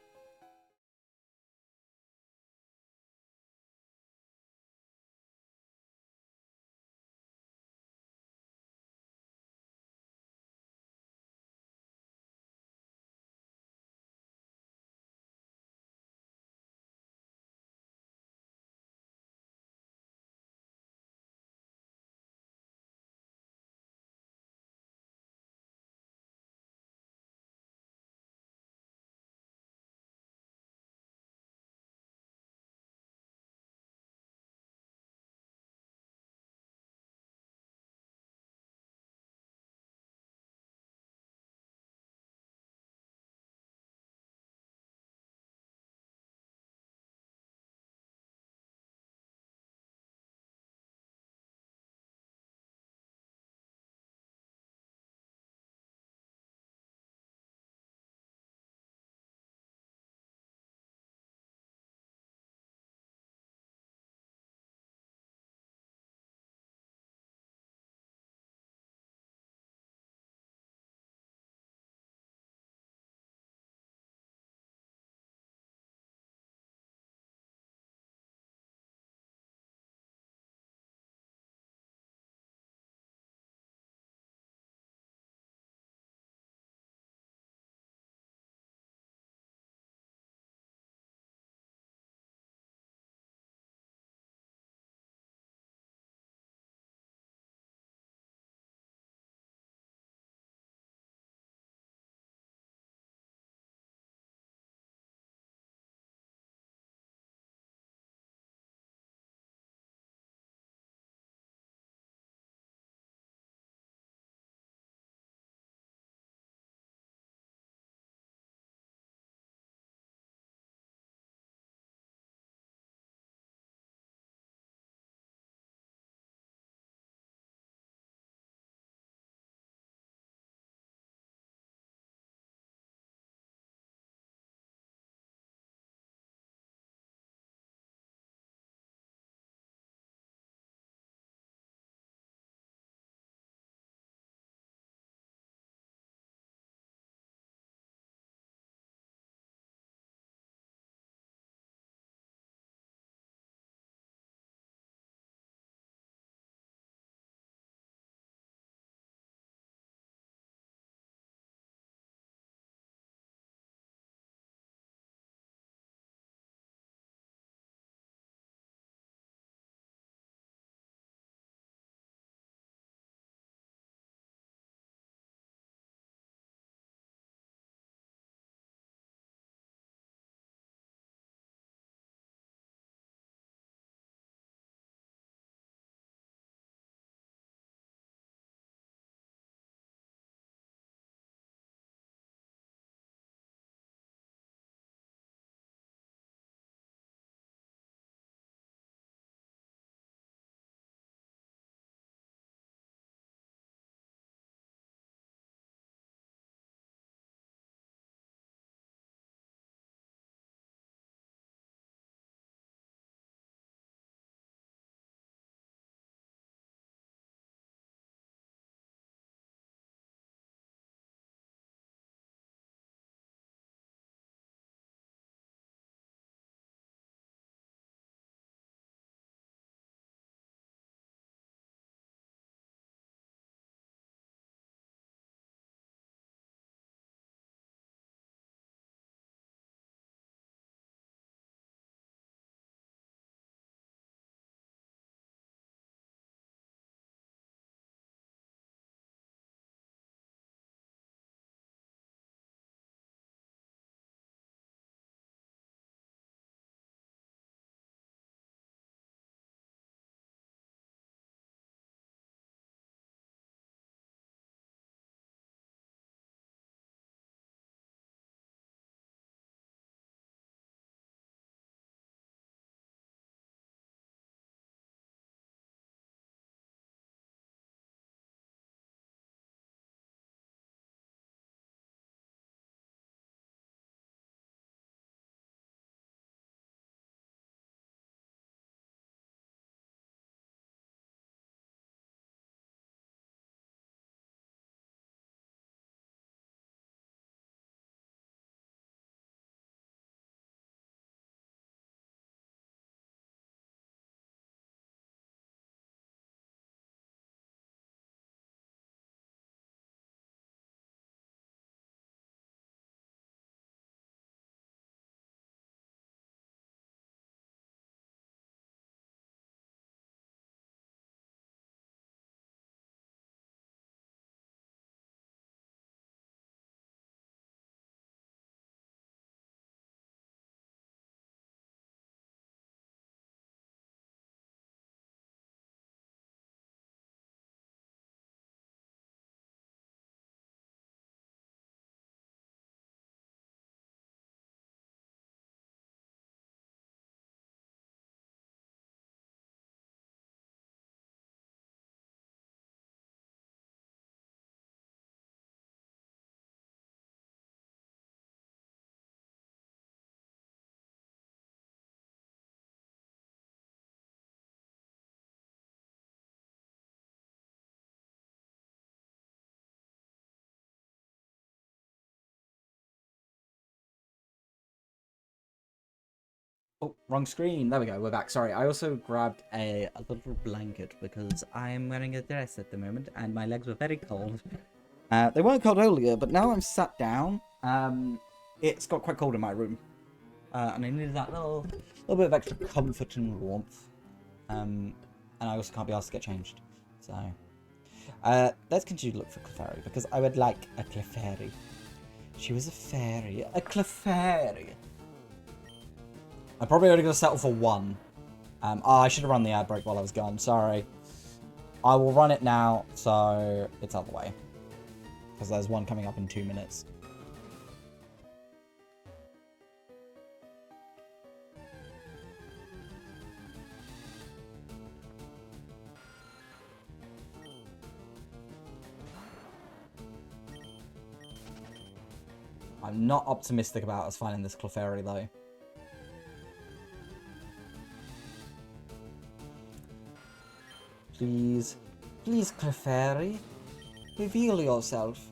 Oh, wrong screen. There we go. We're back. Sorry. I also grabbed a little blanket because I'm wearing a dress at the moment and my legs were very cold. They weren't cold earlier, but now I'm sat down. It's got quite cold in my room. And I needed that little bit of extra comfort and warmth. And I also can't be asked to get changed. So, let's continue to look for Clefairy because I would like a Clefairy. She was a fairy. A Clefairy. I'm probably only going to settle for one. I should have run the ad break while I was gone. Sorry. I will run it now, so it's out of the way. Because there's one coming up in 2 minutes. I'm not optimistic about us finding this Clefairy, though. Please, please, Clefairy, reveal yourself.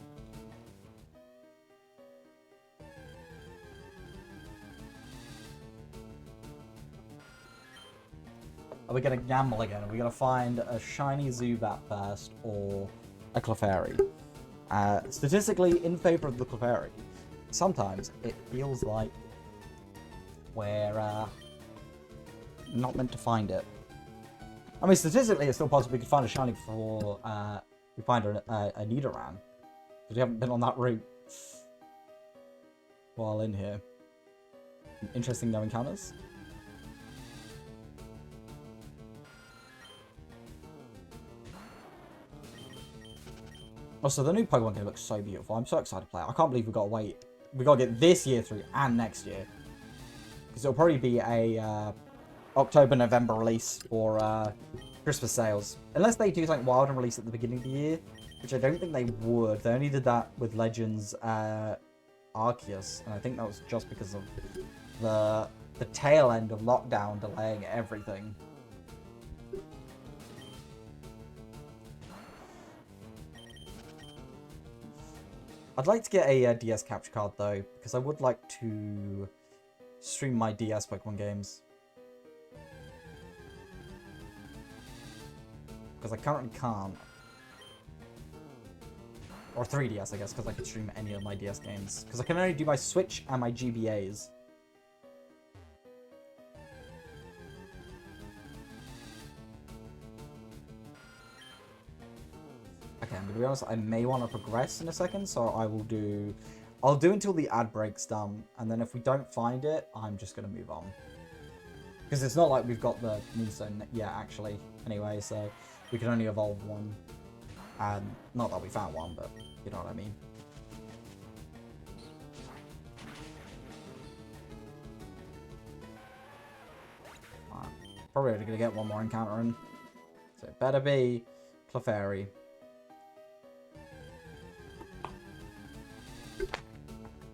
Are we going to gamble again? Are we going to find a shiny Zubat first or a Clefairy? Statistically, in favor of the Clefairy, sometimes it feels like we're not meant to find it. I mean, statistically, it's still possible we could find a shiny before we find a Nidoran. Because we haven't been on that route while in here. Interesting no encounters. Also, the new Pokemon game looks so beautiful. I'm so excited to play it. I can't believe we've got to wait. We've got to get this year through and next year. Because it'll probably be a October, November release for Christmas sales. Unless they do something wild and release at the beginning of the year. Which I don't think they would. They only did that with Legends Arceus. And I think that was just because of the tail end of lockdown delaying everything. I'd like to get a DS capture card though, because I would like to stream my DS Pokemon games. Because I currently can't. Or 3DS, I guess, because I could stream any of my DS games. Because I can only do my Switch and my GBAs. Okay, I'm gonna be honest, I may want to progress in a second, so I'll do until the ad break's done, and then if we don't find it, I'm just gonna move on. Because it's not like we've got the Moonstone yet, actually, anyway, so we can only evolve one. And not that we found one, but you know what I mean. Probably only gonna get one more encounter in. So it better be Clefairy.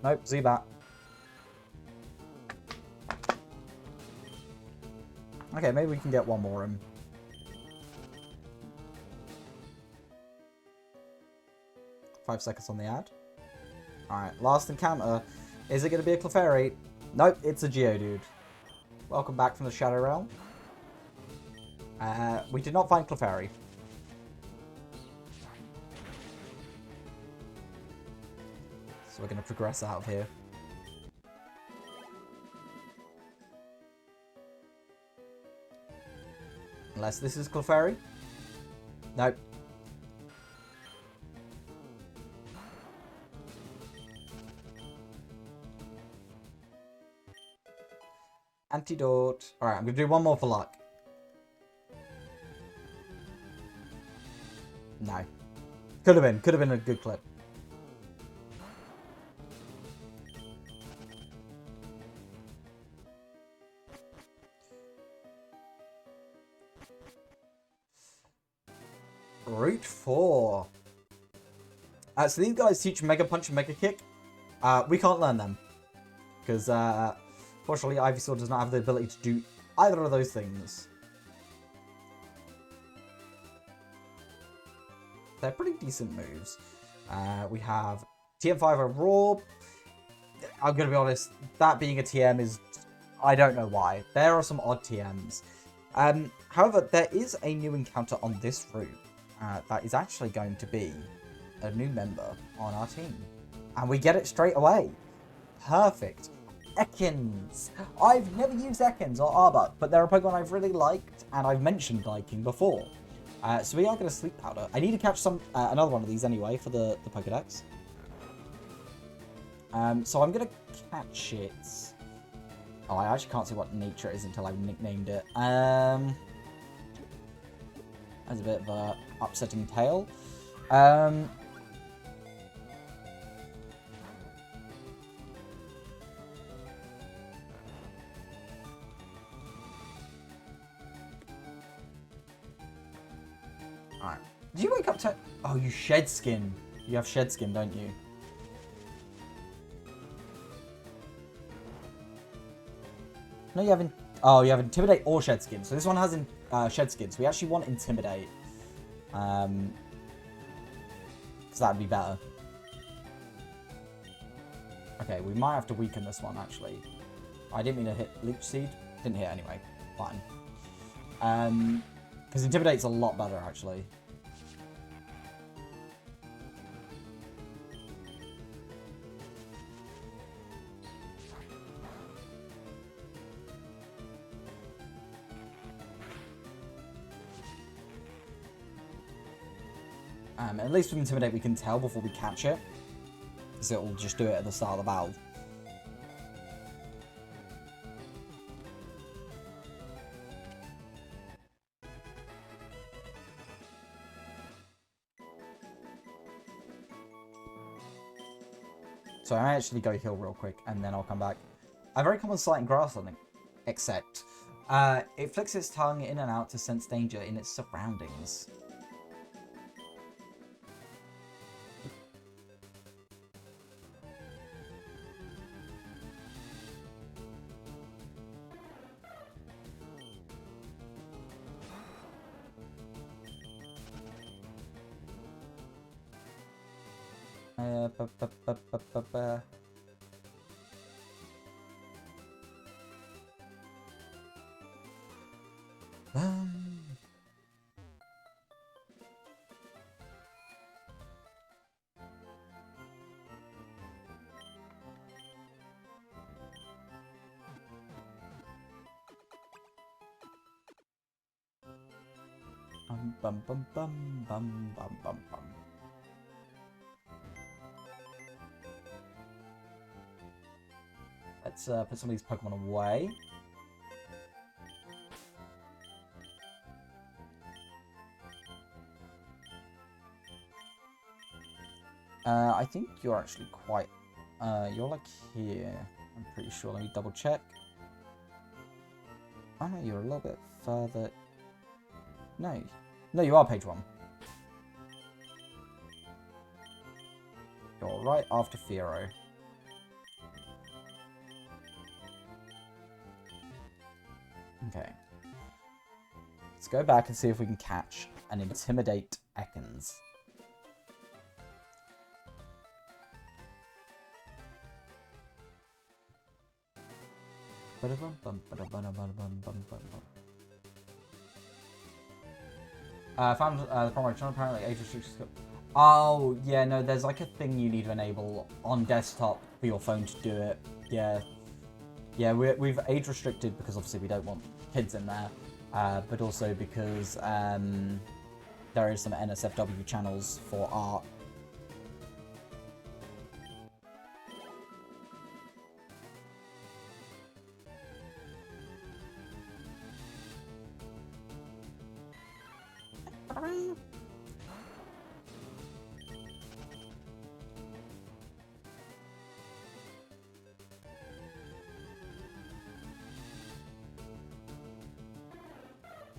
Nope, Zubat. Okay, maybe we can get one more in. Five seconds on the ad. Alright, last encounter. Is it going to be a Clefairy? Nope, it's a Geodude. Welcome back from the Shadow Realm. We did not find Clefairy. So we're going to progress out of here. Unless this is Clefairy. Nope. Antidote. Alright, I'm going to do one more for luck. No. Could have been a good clip. Route 4. So these guys teach Mega Punch and Mega Kick. We can't learn them. Because, fortunately, Ivysaur does not have the ability to do either of those things. They're pretty decent moves. We have TM5 Roar. I'm going to be honest, that being a TM is I don't know why. There are some odd TMs. However, there is a new encounter on this route that is actually going to be a new member on our team. And we get it straight away. Perfect. Ekans. I've never used Ekans or Arbok, but they're a Pokemon I've really liked and I've mentioned liking before. So we are going to Sleep Powder. I need to catch another one of these anyway for the Pokedex. So I'm going to catch it. Oh, I actually can't see what nature it is until I've nicknamed it. That's a bit of a upsetting tale. Alright. Do you wake up to... Oh, you shed skin. You have shed skin, don't you? No, you haven't. Oh, you have Intimidate or Shed Skin. So this one has Shed Skin. So we actually want Intimidate. Because that'd be better. Okay, we might have to weaken this one, actually. I didn't mean to hit Leech Seed. Didn't hit anyway. Fine. Because Intimidate's a lot better, actually. At least with Intimidate we can tell before we catch it. Because it will just do it at the start of the battle. So I actually go heal real quick and then I'll come back. A very common sight in grassland, except it flicks its tongue in and out to sense danger in its surroundings. Bum bum bum bum bum bum bum. Let's put some of these Pokemon away. I think you're actually quite... you're like here. I'm pretty sure. Let me double check. Oh no, you're a little bit further... No. No, you are page 1. You're right after Fearow. Okay. Let's go back and see if we can catch and intimidate Ekans. Found the primary channel, apparently age restrictions. Oh, yeah, no, there's like a thing you need to enable on desktop for your phone to do it. Yeah. Yeah, we've age restricted because obviously we don't want kids in there, but also because there is some NSFW channels for art.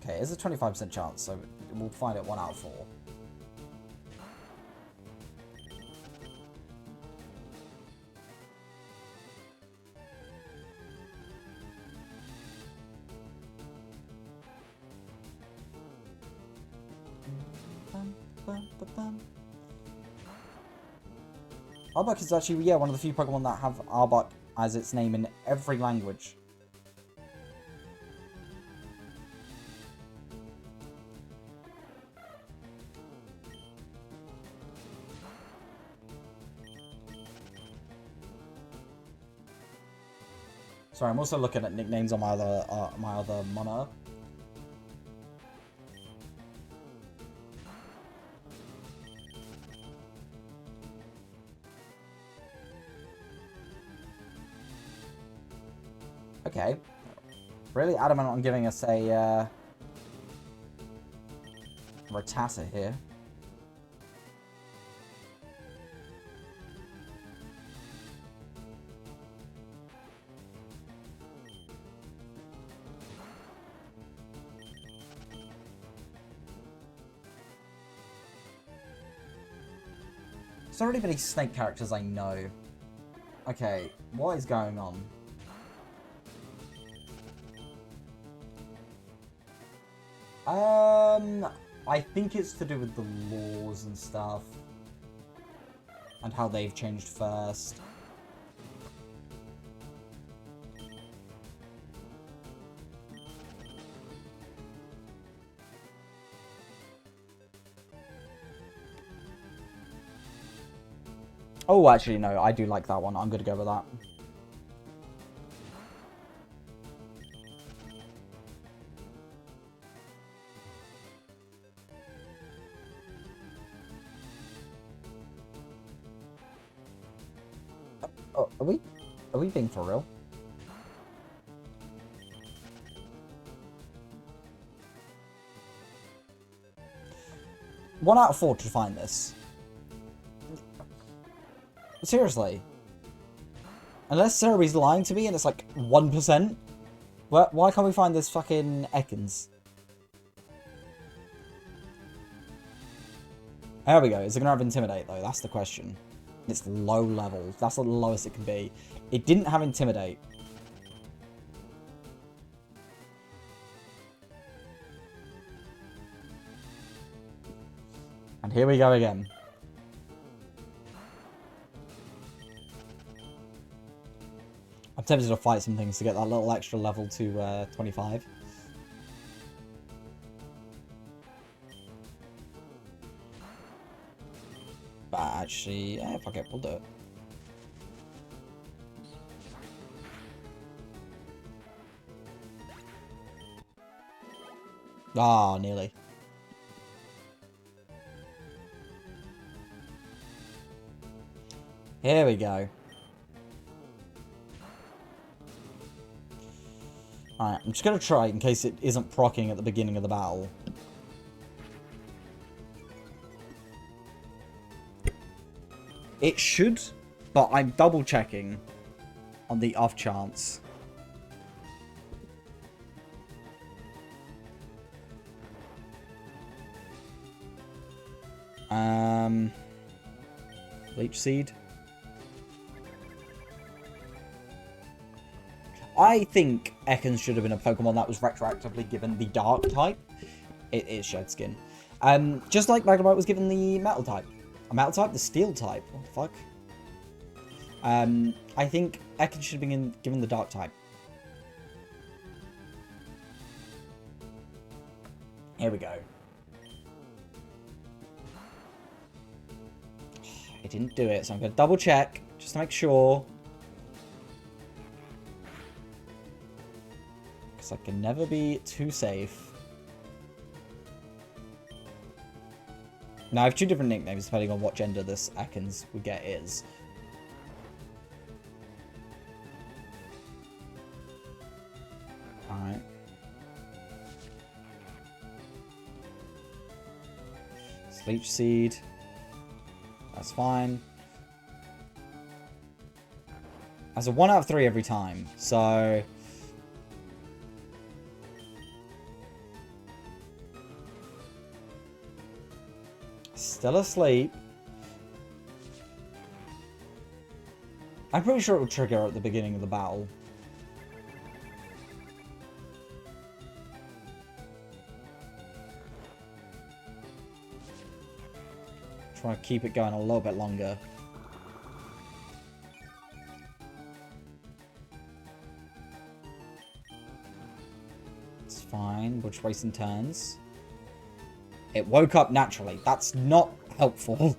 Okay, it's a 25% chance, so we'll find it 1 out of 4. Arbok is actually, yeah, one of the few Pokemon that have Arbok as its name in every language. Sorry, I'm also looking at nicknames on my other monitor. Okay. Really adamant on giving us a Rattata here. There's not really many snake characters I know. Okay, what is going on? I think it's to do with the laws and stuff. And how they've changed first. Oh, actually, no, I do like that one. I'm going to go with that. Oh, are we being for real? One out of 4 to find this. Seriously. Unless Cerebe's lying to me and it's like 1%. Why can't we find this fucking Ekans? There we go. Is it going to have Intimidate, though? That's the question. It's low level. That's the lowest it can be. It didn't have Intimidate. And here we go again. I'm tempted to fight some things to get that little extra level to 25. But actually, fuck it, we'll do it. Ah, nearly. Here we go. Alright, I'm just going to try in case it isn't proccing at the beginning of the battle. It should, but I'm double checking on the off chance. Leech Seed. I think Ekans should have been a Pokemon that was retroactively given the Dark type. It is Shed Skin. Just like Magnemite was given the Metal type. A Metal type? The Steel type. What the fuck? I think Ekans should have been given the Dark type. Here we go. I didn't do it, so I'm going to double check, just to make sure. Because I can never be too safe. Now, I have 2 different nicknames, depending on what gender this Ekans we get is. Alright. Leech Seed. That's fine. That's a 1 out of 3 every time, so... Still asleep. I'm pretty sure it will trigger at the beginning of the battle. Try to keep it going a little bit longer. It's fine. We're just wasting turns. It woke up naturally. That's not helpful.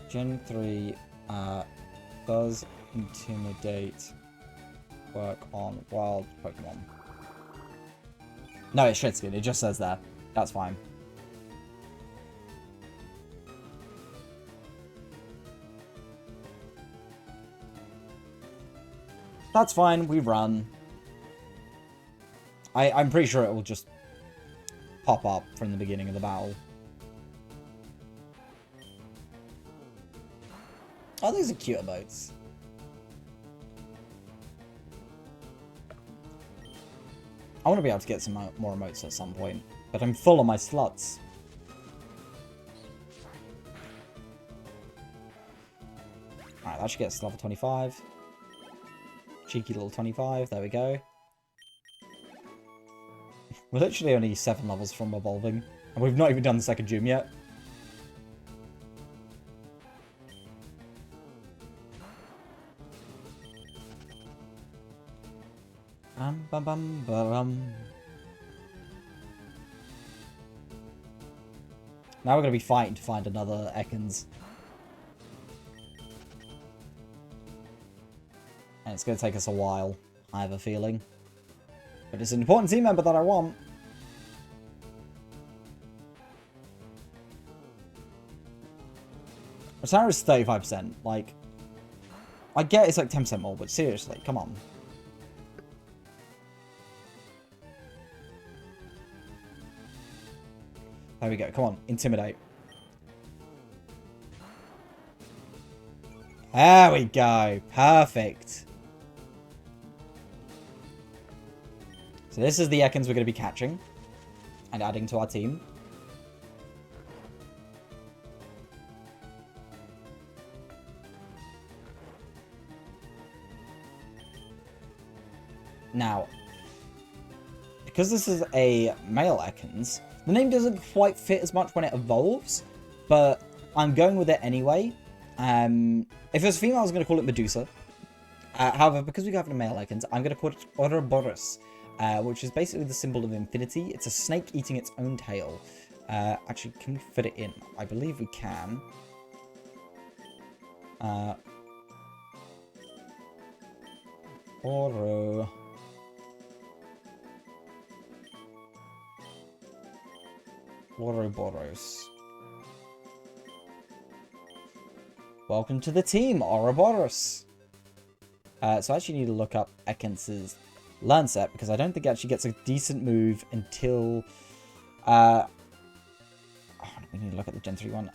Gen 3 does intimidate work on wild Pokemon. No, it should skin. It just says there. That's fine. That's fine. We run. I'm pretty sure it will just pop up from the beginning of the battle. Oh, these are cute emotes. I want to be able to get some more emotes at some point, but I'm full on my slots. Alright, that should get us to level 25. Cheeky little 25, there we go. We're literally only 7 levels from evolving, and we've not even done the second gym yet. Bum bum bum. Now we're going to be fighting to find another Ekans. And it's going to take us a while, I have a feeling. But it's an important team member that I want. Rotara is 35%. Like, I get it's like 10% more, but seriously, come on. There we go. Come on. Intimidate. There we go. Perfect. So this is the Ekans we're going to be catching and adding to our team. Now, because this is a male Ekans, the name doesn't quite fit as much when it evolves, but I'm going with it anyway. If it was female, I was going to call it Medusa. However, because we have a male Ekans, I'm going to call it Ouroboros, which is basically the symbol of infinity. It's a snake eating its own tail. Actually, can we fit it in? I believe we can. Ouroboros. Welcome to the team, Ouroboros. So I actually need to look up Ekans' learn set, because I don't think it actually gets a decent move until... we need to look at the Gen 3 one.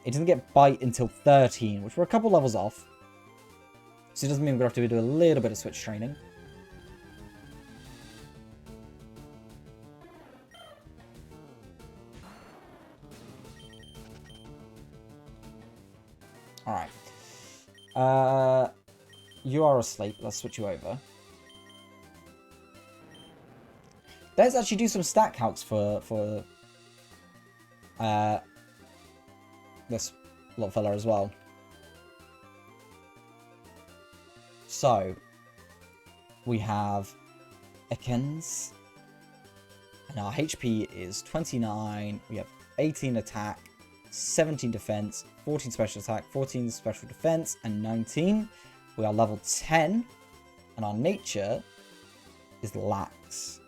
It doesn't get Bite until 13, which we're a couple levels off. So it doesn't mean we're going to have to do a little bit of switch training. Alright. You are asleep. Let's switch you over. Let's actually do some stat counts for this little fella as well. So, we have Ekans, and our HP is 29. We have 18 attack, 17 defense, 14 special attack, 14 special defense, and 19. We are level 10, and our nature is lax.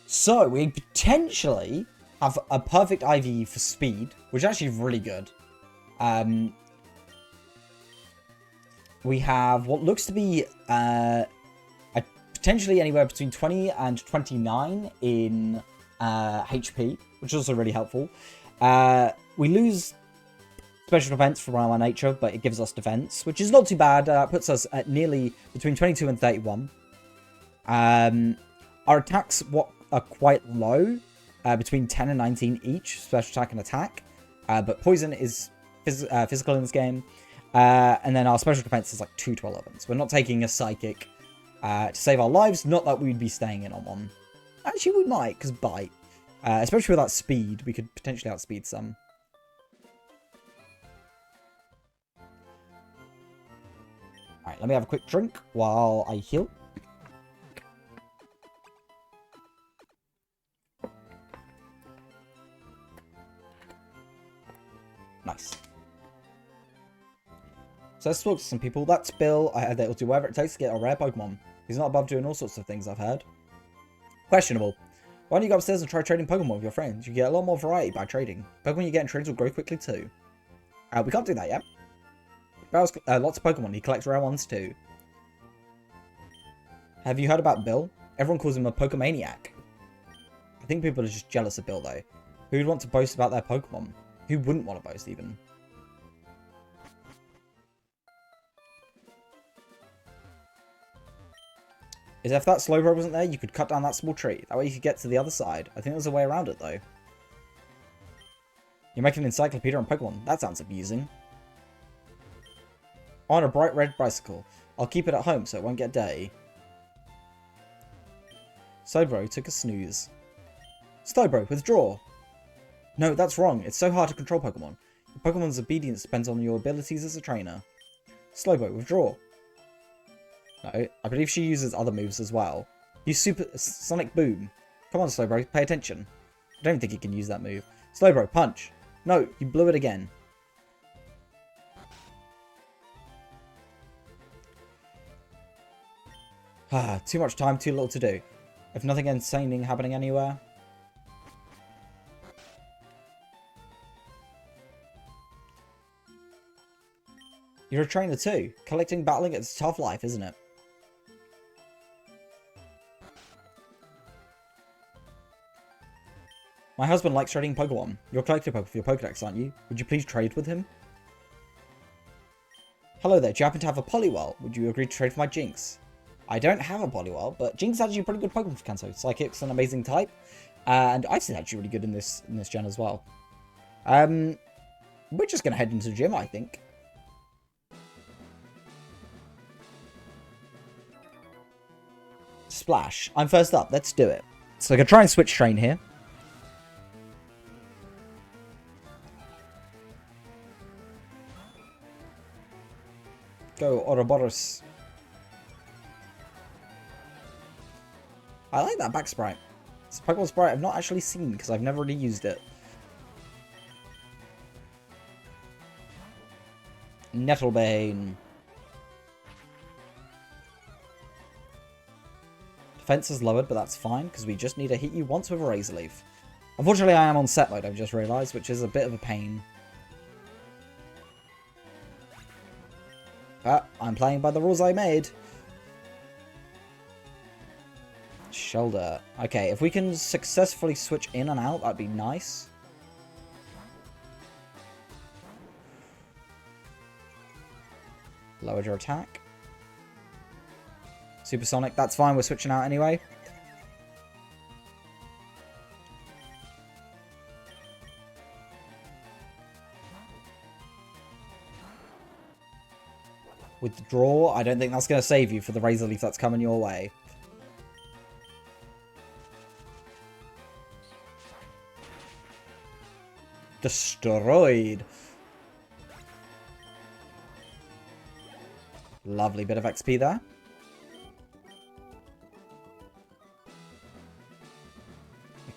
So, we potentially have a perfect IV for speed, which is actually really good. We have what looks to be potentially anywhere between 20 and 29 in HP, which is also really helpful. We lose special defense from our nature, but it gives us defense, which is not too bad. Puts us at nearly between 22 and 31. Our attacks are quite low, between 10 and 19 each, special attack and attack. But poison is physical in this game. And then our special defense is like 2 to 11. So we're not taking a psychic to save our lives. Not that we'd be staying in on one. Actually, we might, because bite. Especially with that speed, we could potentially outspeed some. Alright, let me have a quick drink while I heal. So let's talk to some people. That's Bill. I heard that he'll do whatever it takes to get a rare Pokemon. He's not above doing all sorts of things, I've heard. Questionable. Why don't you go upstairs and try trading Pokemon with your friends? You get a lot more variety by trading. Pokemon you get in trades will grow quickly too. We can't do that yet. Bow's lots of Pokemon. He collects rare ones too. Have you heard about Bill? Everyone calls him a Pokemaniac. I think people are just jealous of Bill though. Who would want to boast about their Pokemon? Who wouldn't want to boast even? Is if that Slowbro wasn't there, you could cut down that small tree. That way you could get to the other side. I think there's a way around it though. You're making an encyclopedia on Pokemon. That sounds amusing. On a bright red bicycle. I'll keep it at home so it won't get dirty. Slowbro took a snooze. Slowbro, withdraw! No, that's wrong. It's so hard to control Pokemon. Your Pokemon's obedience depends on your abilities as a trainer. Slowbro, withdraw. No, I believe she uses other moves as well. Use Super Sonic Boom. Come on, Slowbro, pay attention. I don't think you can use that move. Slowbro, punch. No, you blew it again. Too much time, too little to do. If nothing entertaining happening anywhere. You're a trainer too. Collecting, battling, it's a tough life, isn't it? My husband likes trading Pokemon. You're a collector Pokemon for your Pokedex, aren't you? Would you please trade with him? Hello there, do you happen to have a Poliwhirl? Would you agree to trade for my Jinx? I don't have a Poliwhirl, but Jinx is actually a pretty good Pokemon for Kanto. Psychic's an amazing type. And Ice is actually really good in this gen as well. We're just going to head into the gym, I think. Splash. I'm first up. Let's do it. So I can try and switch train here. Go, Ouroboros. I like that back sprite. It's a Pokemon sprite I've not actually seen because I've never really used it. Nettlebane. Defense is lowered, but that's fine because we just need to hit you once with a Razor Leaf. Unfortunately, I am on set mode, I've just realised, which is a bit of a pain. But I'm playing by the rules I made. Shoulder. Okay, if we can successfully switch in and out, that'd be nice. Lowered your attack. Supersonic, that's fine, we're switching out anyway. Withdraw, I don't think that's going to save you for the Razor Leaf that's coming your way. Destroyed. Lovely bit of XP there.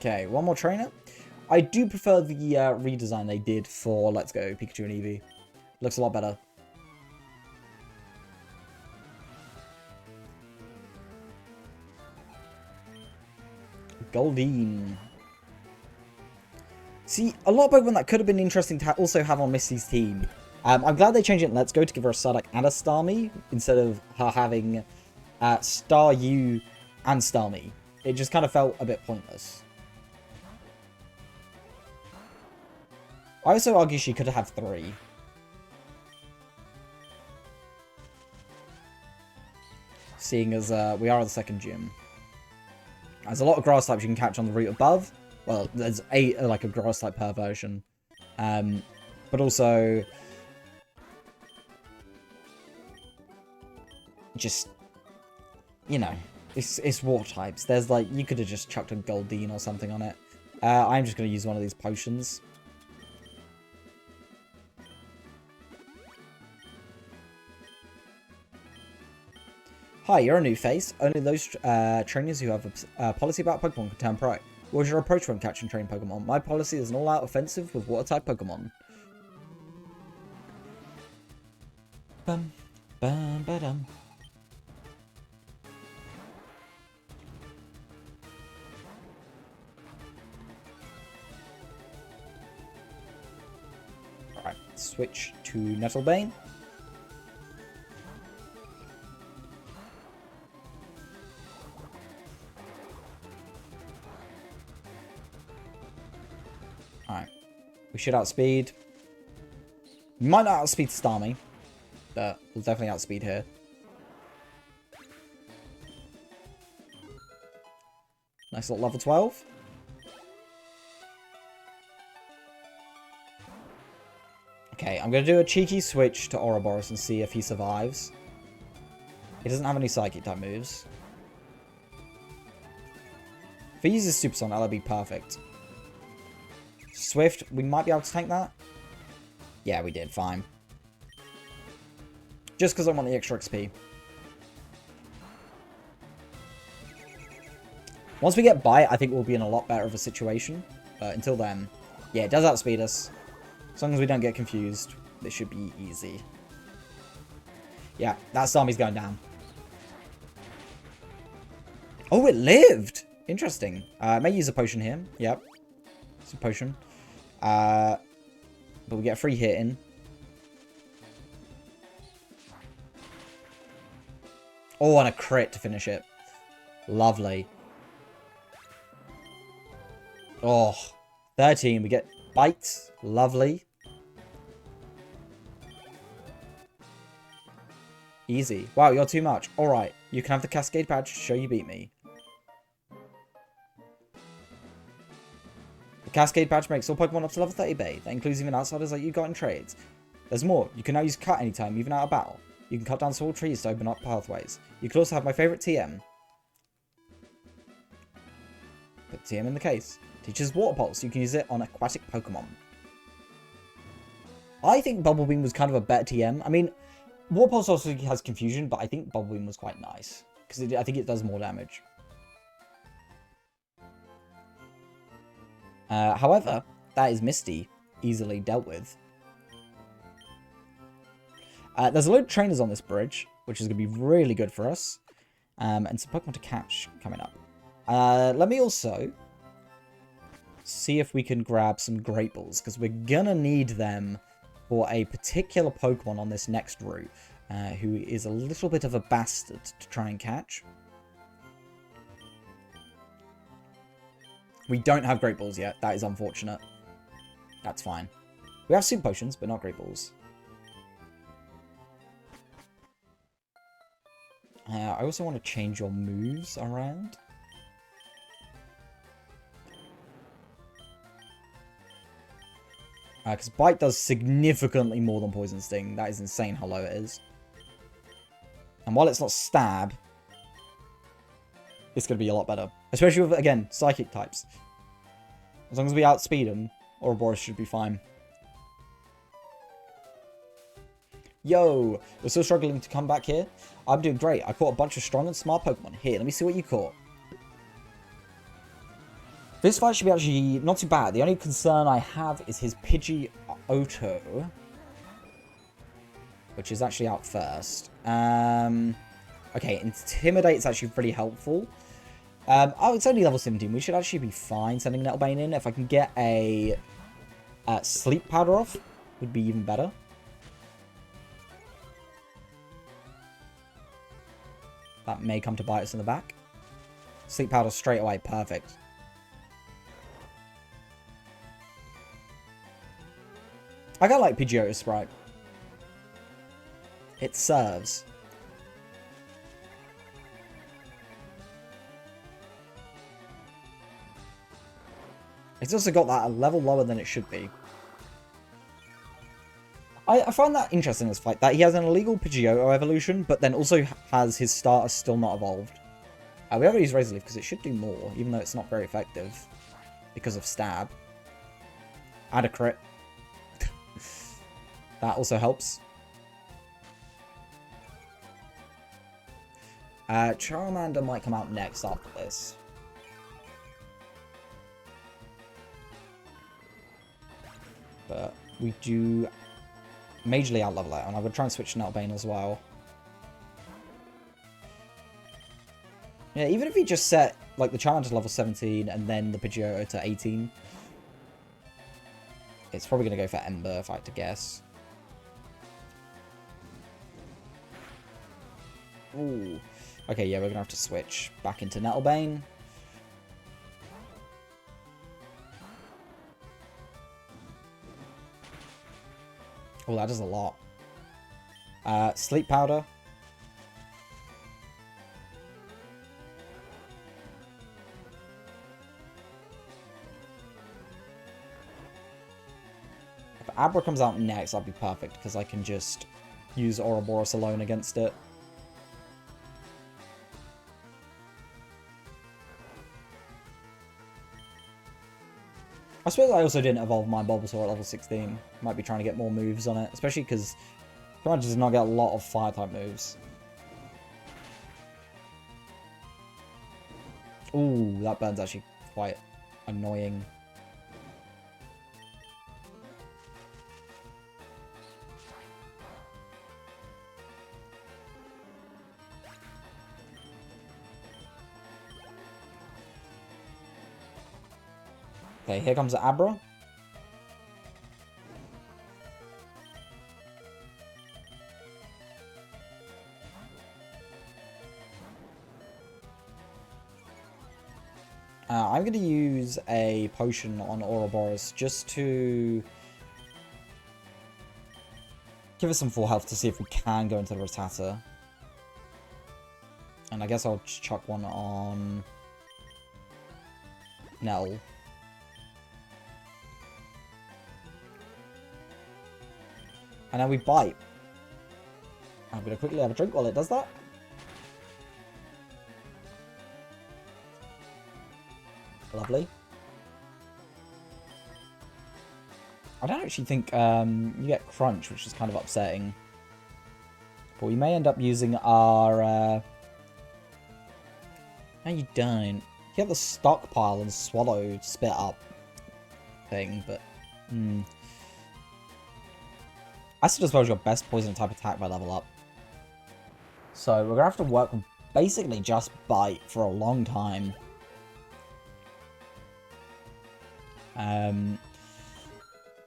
Okay, one more trainer. I do prefer the redesign they did for Let's Go Pikachu and Eevee. Looks a lot better. Goldeen. See, a lot of Pokemon that could have been interesting to also have on Misty's team. I'm glad they changed it in Let's Go to give her a Psyduck and a Starmie, instead of her having Staryu and Starmie. It just kind of felt a bit pointless. I also argue she could have 3. Seeing as we are at the second gym. There's a lot of grass types you can catch on the route above. Well, there's like a grass type per version. But also just, you know, it's water types. There's like, you could have just chucked a Goldeen or something on it. I'm just going to use one of these potions. Hi, you're a new face. Only those trainers who have a policy about Pokemon can turn pro. What is your approach when catching trained Pokemon? My policy is an all-out offensive with water-type Pokemon. Bum, bum, ba-dum. Alright, switch to Nettlebane. Alright. We should outspeed. We might not outspeed Starmie, but we'll definitely outspeed here. Nice little level 12. Okay, I'm going to do a cheeky switch to Ouroboros and see if he survives. He doesn't have any Psychic type moves. If he uses Super Sonic, that'll be perfect. Swift, we might be able to tank that. Yeah, we did. Fine. Just because I want the extra XP. Once we get Bite, I think we'll be in a lot better of a situation. But until then, yeah, it does outspeed us. As long as we don't get confused, this should be easy. Yeah, that Starmie's going down. Oh, it lived! Interesting. May use a potion here. Yep. It's a potion. But we get a free hit in. Oh, and a crit to finish it. Lovely. Oh, 13. We get Bite. Lovely. Easy. Wow, you're too much. Alright, you can have the Cascade Badge to show you beat me. The Cascade Badge makes all Pokemon up to level 30 bay. That includes even outsiders like you got in trades. There's more. You can now use Cut anytime, even out of battle. You can cut down small trees to open up pathways. You can also have my favourite TM. Put TM in the case. Teaches Water Pulse. You can use it on aquatic Pokemon. I think Bubble Beam was kind of a better TM. I mean, Water Pulse also has Confusion, but I think Bubble Beam was quite nice. Because I think it does more damage. However, that is Misty. Easily dealt with. There's a load of trainers on this bridge, which is going to be really good for us. And some Pokemon to catch coming up. Let me also see if we can grab some Great Balls, because we're going to need them for a particular Pokemon on this next route, who is a little bit of a bastard to try and catch. We don't have Great Balls yet. That is unfortunate. That's fine. We have Super Potions, but not Great Balls. I also want to change your moves around. Because Bite does significantly more than Poison Sting. That is insane how low it is. And while it's not Stab, it's going to be a lot better. Especially with, again, Psychic types. As long as we outspeed them, Ouroboros should be fine. Yo, we're still struggling to come back here. I'm doing great. I caught a bunch of strong and smart Pokemon. Here, let me see what you caught. This fight should be actually not too bad. The only concern I have is his Pidgeotto, which is actually out first. Okay, Intimidate's actually pretty helpful. Oh, it's only level 17. We should actually be fine sending Nettlebane in. If I can get a Sleep Powder off, would be even better. That may come to bite us in the back. Sleep Powder straight away. Perfect. I got like Pidgeotto Sprite. It serves. It's also got that a level lower than it should be. I find that interesting in this fight, that he has an illegal Pidgeotto evolution, but then also has his starter still not evolved. We haven't used Razor Leaf because it should do more, even though it's not very effective because of Stab. Add a crit. That also helps. Charmander might come out next after this. But we do majorly out level it, and I would try and switch to Nettlebane as well. Yeah, even if you just set like the challenge to level 17 and then the Pidgeotto to 18, it's probably going to go for Ember if I had to guess. Ooh. Okay, yeah, we're going to have to switch back into Nettlebane. Oh, that does a lot. Sleep Powder. If Abra comes out next, that'd be perfect, because I can just use Ouroboros alone against it. I suppose I also didn't evolve my Bulbasaur at level 16. Might be trying to get more moves on it, especially because Command does not get a lot of Fire-type moves. Ooh, that burn's actually quite annoying. Okay, here comes Abra. I'm going to use a potion on Ouroboros just to give us some full health to see if we can go into the Rattata. And I guess I'll just chuck one on Nell. And now we bite. I'm going to quickly have a drink while it does that. Lovely. I don't actually think you get Crunch, which is kind of upsetting. But we may end up using our... No, you don't. You get the Stockpile and Swallow Spit Up thing, but... Acid as well is your best poison type attack by level up. So we're going to have to work with basically just Bite for a long time.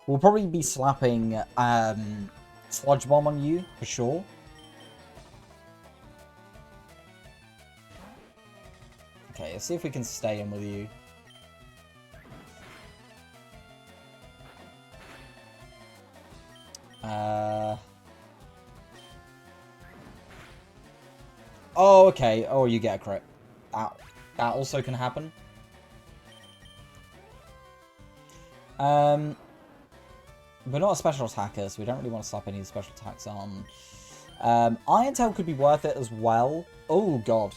We'll probably be slapping Sludge Bomb on you, for sure. Okay, let's see if we can stay in with you. Oh, okay. Oh, you get a crit. That also can happen. We're not a special attacker, so we don't really want to slap any special attacks on. Iron Tail could be worth it as well. Oh, God.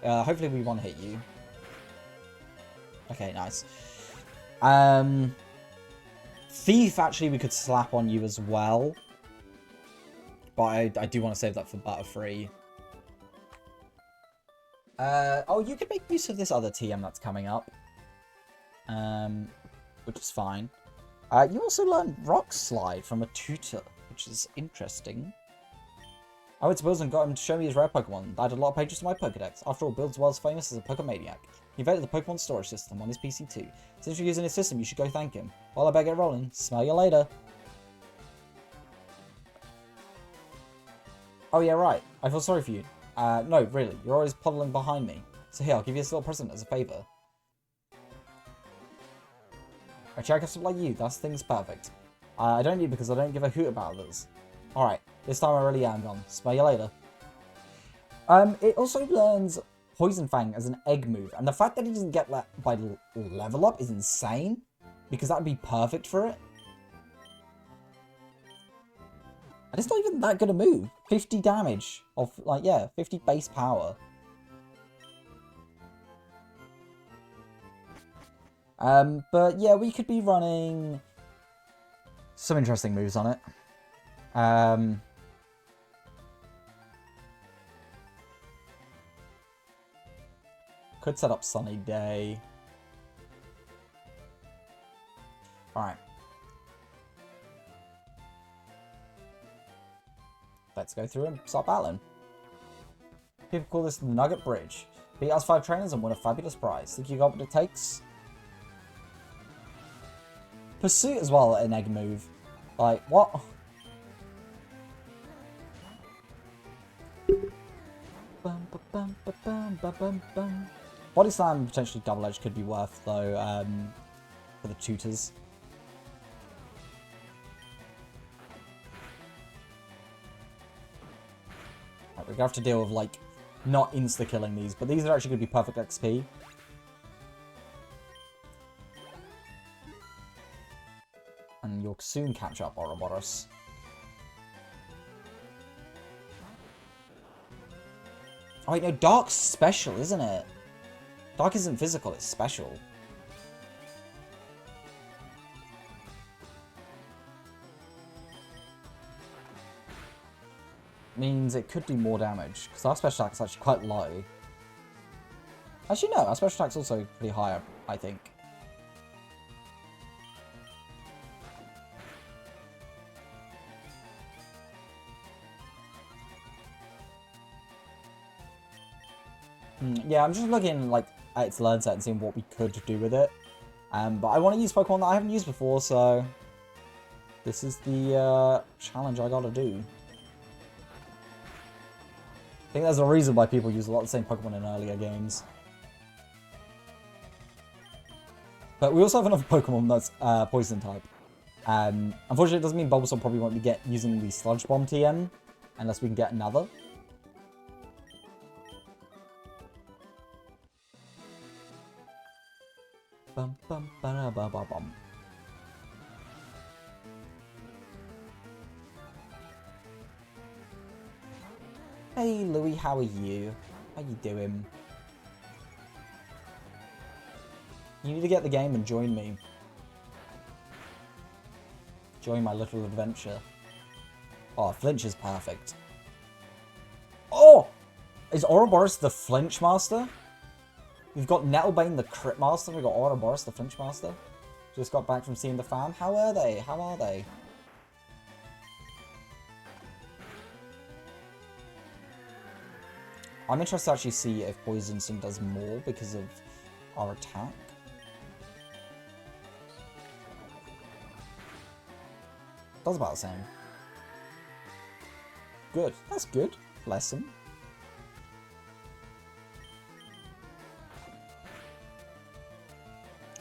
Hopefully we won't hit you. Okay, nice. Thief, actually, we could slap on you as well. But I do want to save that for Butterfree. Oh, you could make use of this other TM that's coming up. Which is fine. You also learn Rock Slide from a tutor, which is interesting. I went to Bills and got him to show me his rare Pokemon. I added a lot of pages to my Pokedex. After all, Bills was famous as a Pokemaniac. He invented the Pokemon storage system on his PC too. Since you're using his system, you should go thank him. Well, I better get rolling. Smell you later. Oh yeah, right. I feel sorry for you. No, really. You're always puddling behind me. So here, I'll give you this little present as a favour. I check stuff like you. That thing's perfect. I don't need it because I don't give a hoot about others. Alright, this time I really am gone. Smell you later. It also learns Poison Fang as an egg move. And the fact that it doesn't get that by level up is insane. Because that would be perfect for it. And it's not even that good a move. 50 damage. Of, like, yeah, 50 base power. But yeah, we could be running some interesting moves on it. Could set up Sunny Day. Alright. let's go through and start battling. People call this the Nugget Bridge. Beat us 5 trainers and win a fabulous prize. Think you got what it takes? Pursuit as well, an egg move. Like, what? Body Slam, potentially Double Edge, could be worth, though, for the tutors. Right, we're gonna have to deal with, like, not insta-killing these, but these are actually gonna be perfect XP. And you'll soon catch up, Ouroboros. Oh wait, no, Dark's special, isn't it? Dark isn't physical, it's special. Means it could do more damage, because our special attack's actually quite low. Actually, no, our special attack's also pretty high, I think. Yeah, I'm just looking like at its learn set and seeing what we could do with it. But I want to use Pokemon that I haven't used before, so this is the challenge I gotta do. I think there's a reason why people use a lot of the same Pokemon in earlier games. But we also have another Pokemon that's Poison type. Unfortunately, it doesn't mean Bulbasaur probably won't be using the Sludge Bomb TM unless we can get another. Bum bum ba ba ba bum. Hey Louie, how are you? How you doing? You need to get the game and join me. Join my little adventure. Oh, Flinch is perfect. Oh! Is Ouroboros the Flinch Master? We've got Nettlebane the Crit Master. We've got Ouroboros the Flinch Master. Just got back from seeing the fam. How are they? How are they? I'm interested to actually see if Poison Sting does more because of our attack. Does about the same. Good. That's good. Bless him.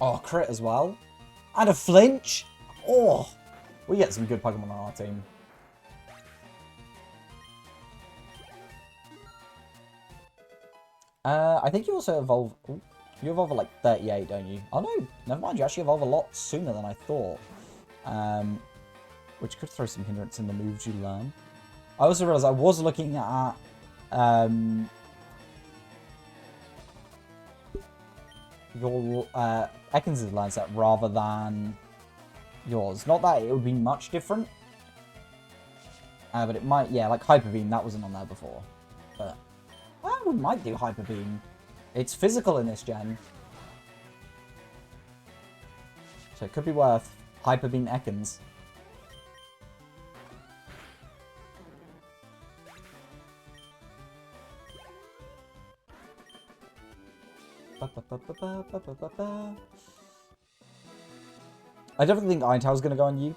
Oh, crit as well. And a flinch. Oh, we get some good Pokemon on our team. I think you also evolve... Ooh, you evolve at like 38, don't you? Oh no, never mind. You actually evolve a lot sooner than I thought. Which could throw some hindrance in the moves you learn. I also realized I was looking at... your Ekans' line set rather than yours. Not that it would be much different. But it might, yeah, like Hyper Beam, that wasn't on there before. But we might do Hyper Beam. It's physical in this gen. So it could be worth Hyper Beam Ekans. I definitely think Iron Tail's going to go on you.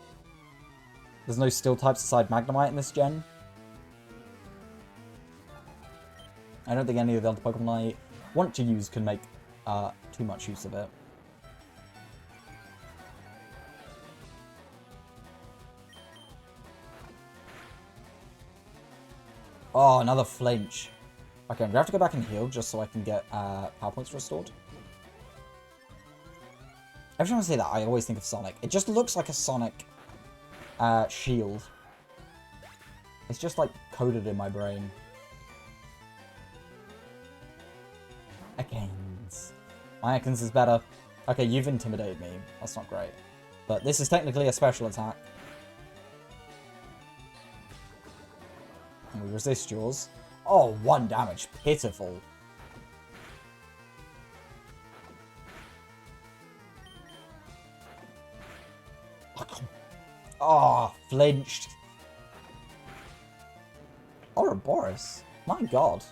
There's no Steel types aside Magnemite in this gen. I don't think any of the other Pokemon I want to use can make too much use of it. Oh, another flinch. Okay, I'm going to have to go back and heal just so I can get power points restored. Every time I say that, I always think of Sonic. It just looks like a Sonic shield. It's just like coded in my brain. Ekans. My Ekans is better. Okay, you've intimidated me. That's not great. But this is technically a special attack. And we resist yours. Oh, 1 damage. Pitiful. Oh, flinched. Ouroboros. My god.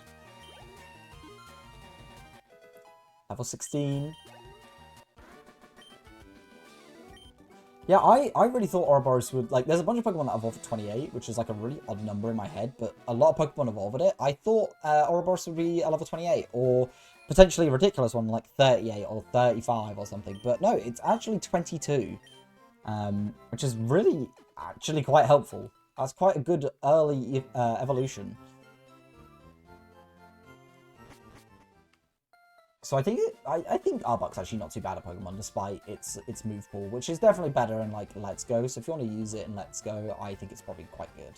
Level 16. Yeah, I really thought Ouroboros would, like, there's a bunch of Pokemon that evolve at 28, which is like a really odd number in my head, but a lot of Pokemon evolve at it. I thought Ouroboros would be a level 28, or potentially a ridiculous one like 38 or 35 or something, but no, it's actually 22, which is really actually quite helpful. That's quite a good early evolution. So I think I think Arbok's actually not too bad at Pokemon, despite its move pool, which is definitely better in like Let's Go. So if you want to use it in Let's Go, I think it's probably quite good.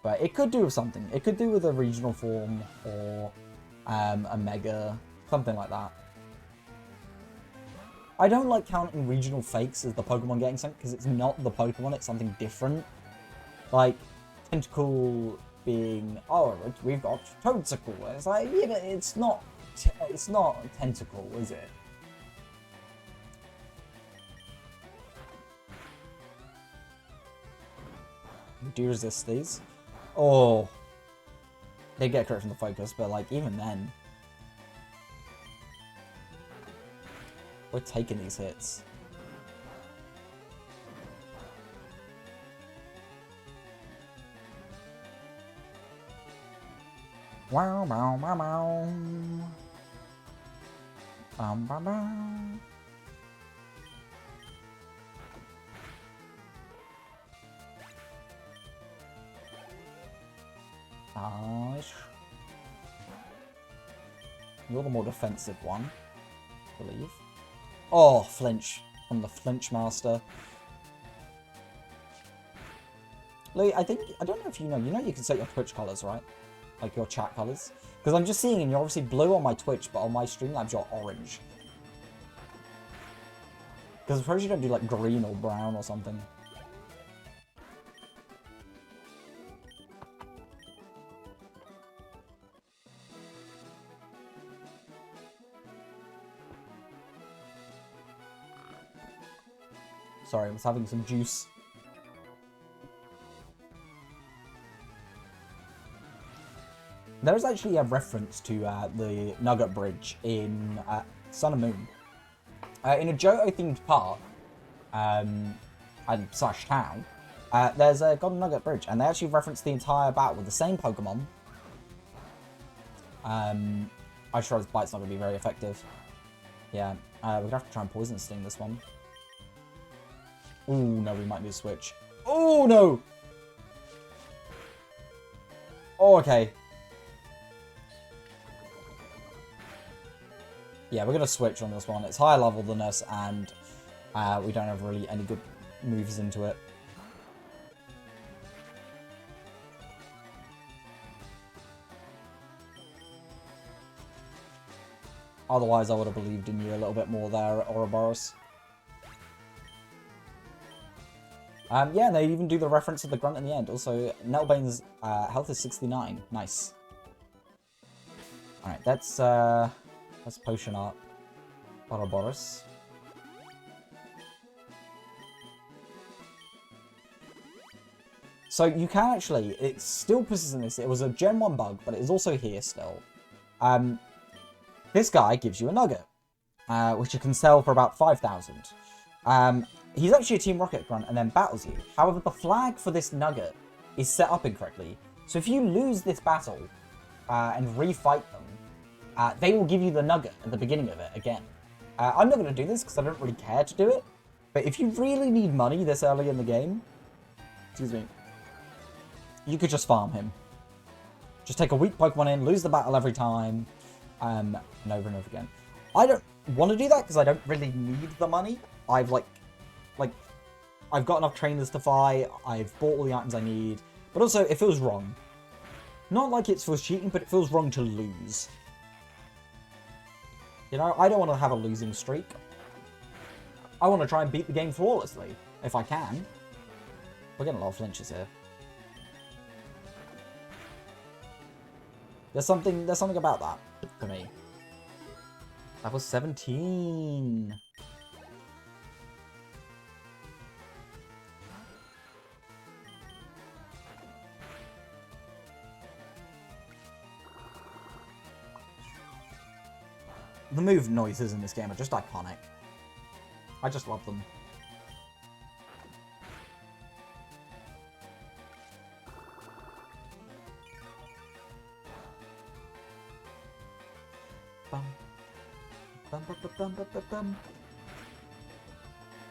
But it could do with something. It could do with a regional form or a Mega, something like that. I don't like counting regional fakes as the Pokemon getting sent because it's not the Pokemon; it's something different. Like Tentacle being, oh, we've got Toadsicle. It's like, yeah, but it's not Tentacle, is it? Do you resist these? Oh, they get crit from the focus, but like even then, we're taking these hits. Wow, wow, wow, wow. Ba, ba. Nice. You're the more defensive one, I believe. Oh, flinch from the Flinch Master. Louis, I don't know if you know you can set your Twitch colors, right? Like your chat colors. Because I'm just seeing, and you're obviously blue on my Twitch, but on my Streamlabs you're orange. Because I suppose you don't do like green or brown or something. Sorry, I was having some juice. There's actually a reference to the Nugget Bridge in Sun and Moon. In a Johto-themed park, and slash town, there's a Golden Nugget Bridge, and they actually reference the entire battle with the same Pokemon. I'm sure his bite's not going to be very effective. Yeah, we're going to have to try and Poison Sting this one. Ooh, no, we might need to switch. Oh, no! Oh, okay. Yeah, we're going to switch on this one. It's higher level than us, and we don't have really any good moves into it. Otherwise, I would have believed in you a little bit more there, Ouroboros. Yeah, and they even do the reference to the grunt in the end. Also, Nettlebane's health is 69. Nice. Alright, let's potion up Ouroboros. So you can actually, it still persists in this. It was a Gen 1 bug, but it is also here still. This guy gives you a nugget, which you can sell for about 5,000. He's actually a Team Rocket grunt and then battles you. However, the flag for this nugget is set up incorrectly. So if you lose this battle and refight them, they will give you the nugget at the beginning of it again. I'm not going to do this because I don't really care to do it. But if you really need money this early in the game, excuse me, you could just farm him. Just take a weak Pokemon in, lose the battle every time, and over and over again. I don't want to do that because I don't really need the money. I've I've got enough trainers to fight, I've bought all the items I need, but also it feels wrong. Not like it feels cheating, but it feels wrong to lose. You know, I don't want to have a losing streak. I want to try and beat the game flawlessly, if I can. We're getting a lot of flinches here. There's something about that for me. That was 17. The move noises in this game are just iconic. I just love them. Bum. Bum, bum, bum, bum, bum, bum.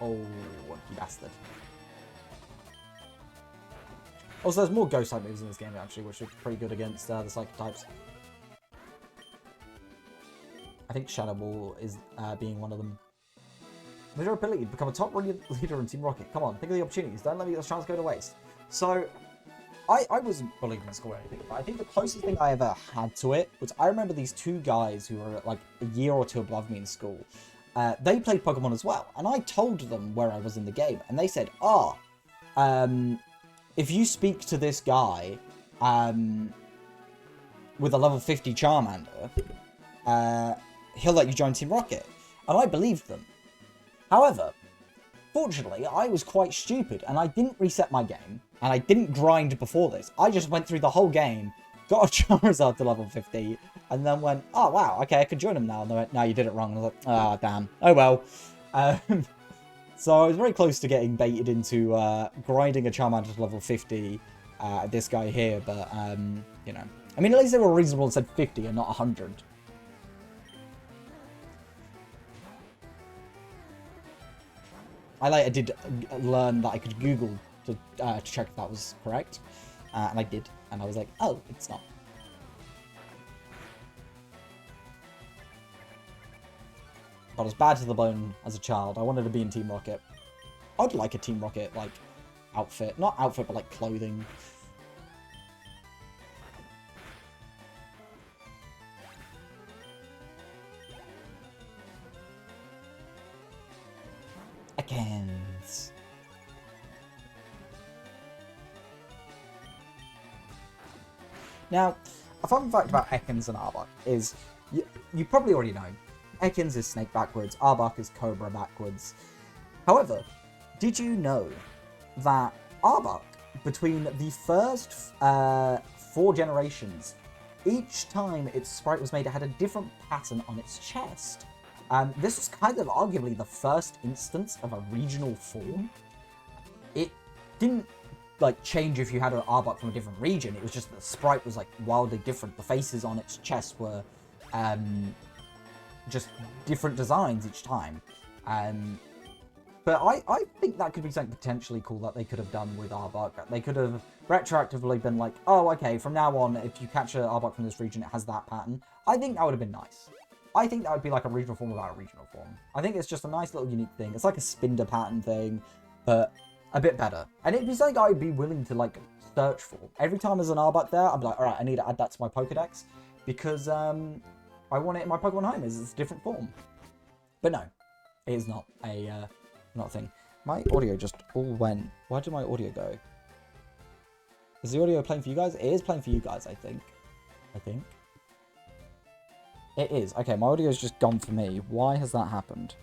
Oh, you bastard. Also, there's more ghost type moves in this game, actually, which are pretty good against the psychic types. I think Shadow Ball is being one of them. With your ability to become a top leader in Team Rocket. Come on, think of the opportunities. Don't let this chance go to waste. So, I wasn't bullied in school or anything, but I think the closest thing I ever had to it was I remember these two guys who were like a year or two above me in school. They played Pokemon as well, and I told them where I was in the game, and they said, if you speak to this guy with a level 50 Charmander, he'll let you join Team Rocket. And I believed them. However, fortunately, I was quite stupid, and I didn't reset my game, and I didn't grind before this. I just went through the whole game, got a Charizard to level 50, and then went, oh, wow, okay, I can join him now. And they went, no, you did it wrong. And I was like, oh, damn. Oh, well. So I was very close to getting baited into grinding a Charmander to level 50, this guy here, but, you know. I mean, at least they were reasonable and said 50 and not 100. I later did learn that I could Google to check if that was correct, and I did, and I was like, oh, it's not. I was bad to the bone as a child. I wanted to be in Team Rocket. I'd like a Team Rocket, like, outfit. Not outfit, but, like, clothing. Ekans. Now, a fun fact about Ekans and Arbok is, you probably already know, Ekans is snake backwards, Arbok is cobra backwards. However, did you know that Arbok, between the first 4 generations, each time its sprite was made, it had a different pattern on its chest? This was kind of arguably the first instance of a regional form. It didn't like change if you had an Arbok from a different region. It was just that the sprite was like wildly different. The faces on its chest were just different designs each time. But I think that could be something potentially cool that they could have done with Arbok. They could have retroactively been like, oh, okay, from now on, if you catch an Arbok from this region, it has that pattern. I think that would have been nice. I think that would be like a regional form without a regional form. I think it's just a nice little unique thing. It's like a Spinder pattern thing, but a bit better. And it'd be something I'd be willing to like search for. Every time there's an Arbok there, I'm like, alright, I need to add that to my Pokedex, because I want it in my Pokemon home as it's a different form. But no, it is not a thing. My audio just all went. Where did my audio go? Is the audio playing for you guys? It is playing for you guys, I think. It is. Okay, my audio's just gone for me. Why has that happened?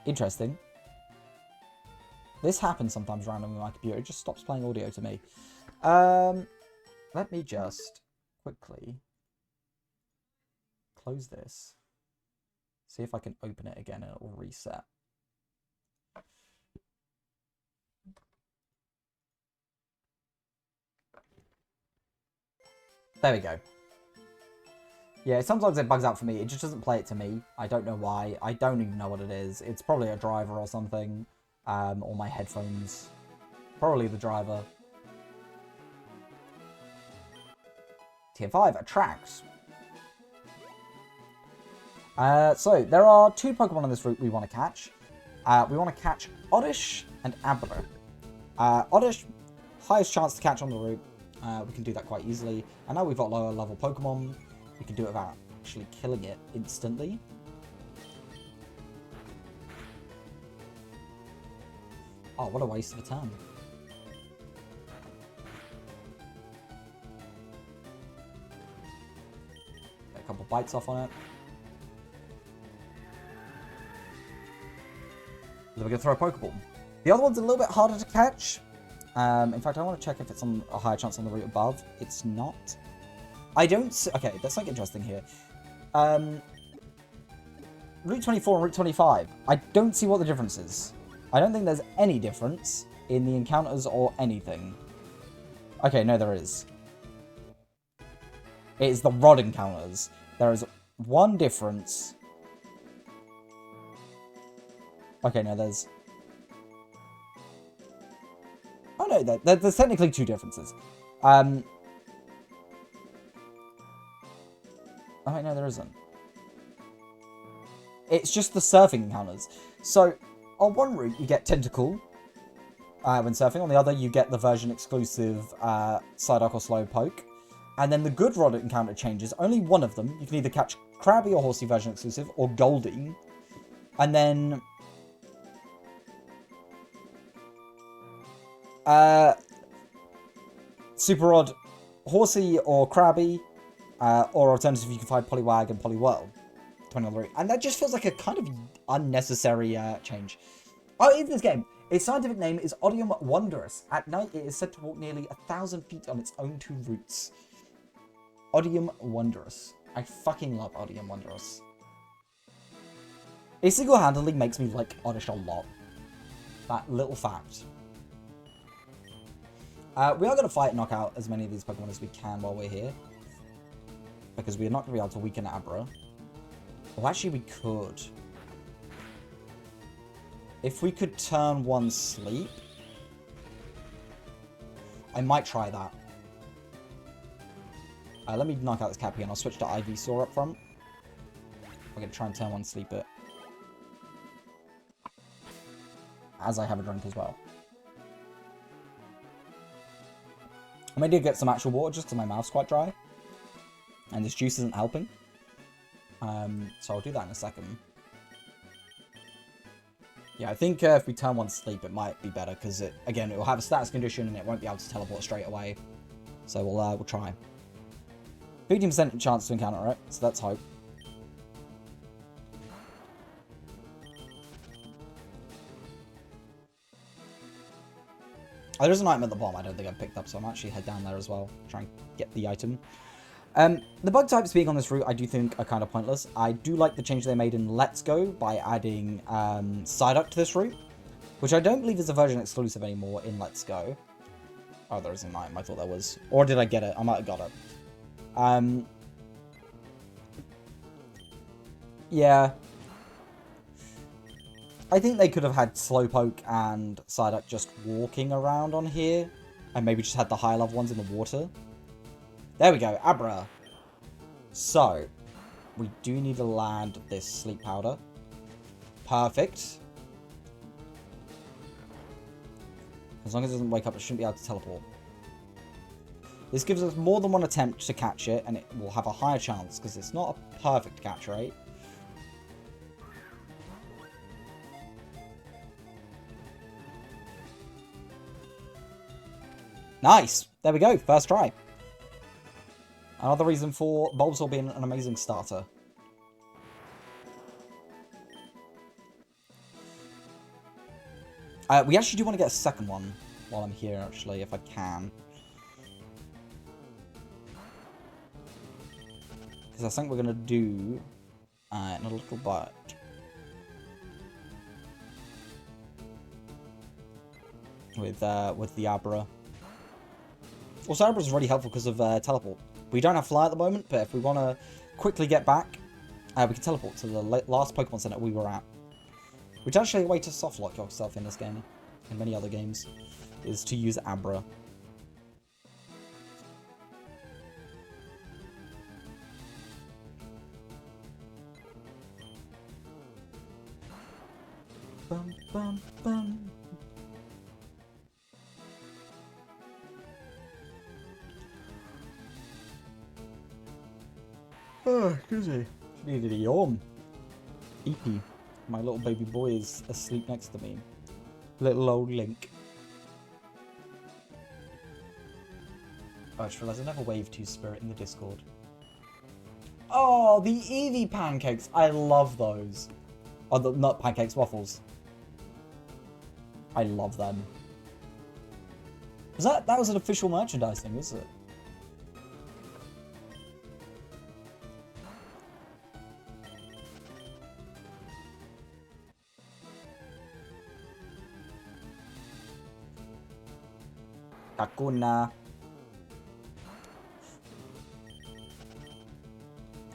Interesting. This happens sometimes randomly on my computer. It just stops playing audio to me. Let me just quickly close this. See if I can open it again and it will reset. There we go. Yeah, sometimes it bugs out for me. It just doesn't play it to me. I don't know why. I don't even know what it is. It's probably a driver or something. Or my headphones. Probably the driver. Tier 5 attracts. So, there are 2 Pokemon on this route we want to catch. We want to catch Oddish and Abra. Oddish, highest chance to catch on the route. We can do that quite easily. And now we've got lower level Pokemon. We can do it without actually killing it instantly. Oh, what a waste of a turn. Get a couple bites off on it. Then we're going to throw a Pokeball. The other one's a little bit harder to catch. In fact, I want to check if it's on a higher chance on the route above. It's not. I don't see... Okay, that's like interesting here. Route 24 and Route 25. I don't see what the difference is. I don't think there's any difference in the encounters or anything. Okay, no, there is. It is the rod encounters. There is one difference. Okay, no, there's... Oh, no, there's technically two differences. Oh, wait, no, there isn't. It's just the surfing encounters. So, on one route, you get Tentacle when surfing. On the other, you get the version-exclusive Psyduck or Slowpoke. And then the good rod encounter changes. Only one of them. You can either catch Krabby or Horsey version-exclusive, or Goldie. And then... Super Rod, Horsey or Krabby, or alternatively you can find Poliwag and Poliwhirl, depending on the route. And that just feels like a kind of unnecessary change. Oh, in this game, its scientific name is Odium Wondrous. At night, it is said to walk nearly 1,000 feet on its own two roots. Odium Wondrous. I fucking love Odium Wondrous. It single-handedly makes me like Oddish a lot. That little fact. We are going to fight and knock out as many of these Pokemon as we can while we're here. Because we're not going to be able to weaken Abra. Well, actually, we could. If we could turn one sleep, I might try that. Let me knock out this Cappy and I'll switch to Ivysaur up front. We're going to try and turn one sleep it. As I have a drink as well. I may do get some actual water just because my mouth's quite dry. And this juice isn't helping. So I'll do that in a second. Yeah, I think if we turn one sleep, it might be better. Because, again, it will have a status condition and it won't be able to teleport straight away. So we'll try. 15% chance to encounter it. So let's hope. Oh, there's an item at the bottom I don't think I've picked up, so I'm actually head down there as well, try and get the item. The bug types being on this route I do think are kind of pointless. I do like the change they made in Let's Go by adding Psyduck to this route, which I don't believe is a version exclusive anymore in Let's Go. Oh, there is an item, I thought there was. Or did I get it? I might have got it. Yeah. I think they could have had Slowpoke and Psyduck just walking around on here. And maybe just had the higher level ones in the water. There we go, Abra. So, we do need to land this sleep powder. Perfect. As long as it doesn't wake up, it shouldn't be able to teleport. This gives us more than one attempt to catch it, and it will have a higher chance, because it's not a perfect catch rate. Nice! There we go, first try. Another reason for Bulbasaur being an amazing starter. We actually do want to get a second one while I'm here, actually, if I can. Because I think we're going to do in a little bit. With the Abra. Also, Abra is really helpful because of teleport. We don't have Fly at the moment, but if we want to quickly get back, we can teleport to the last Pokemon Center we were at. Which actually a way to softlock yourself in this game, and many other games, is to use Abra. Bum, bum, bum. Oh, excuse me. Needed a yawn. Eepy. My little baby boy is asleep next to me. Little old Link. Oh, I just realised I never waved to Spirit in the Discord. Oh, the Eevee pancakes. I love those. Oh, the nut pancakes, waffles. I love them. That was an official merchandise thing, was it? Kakuna.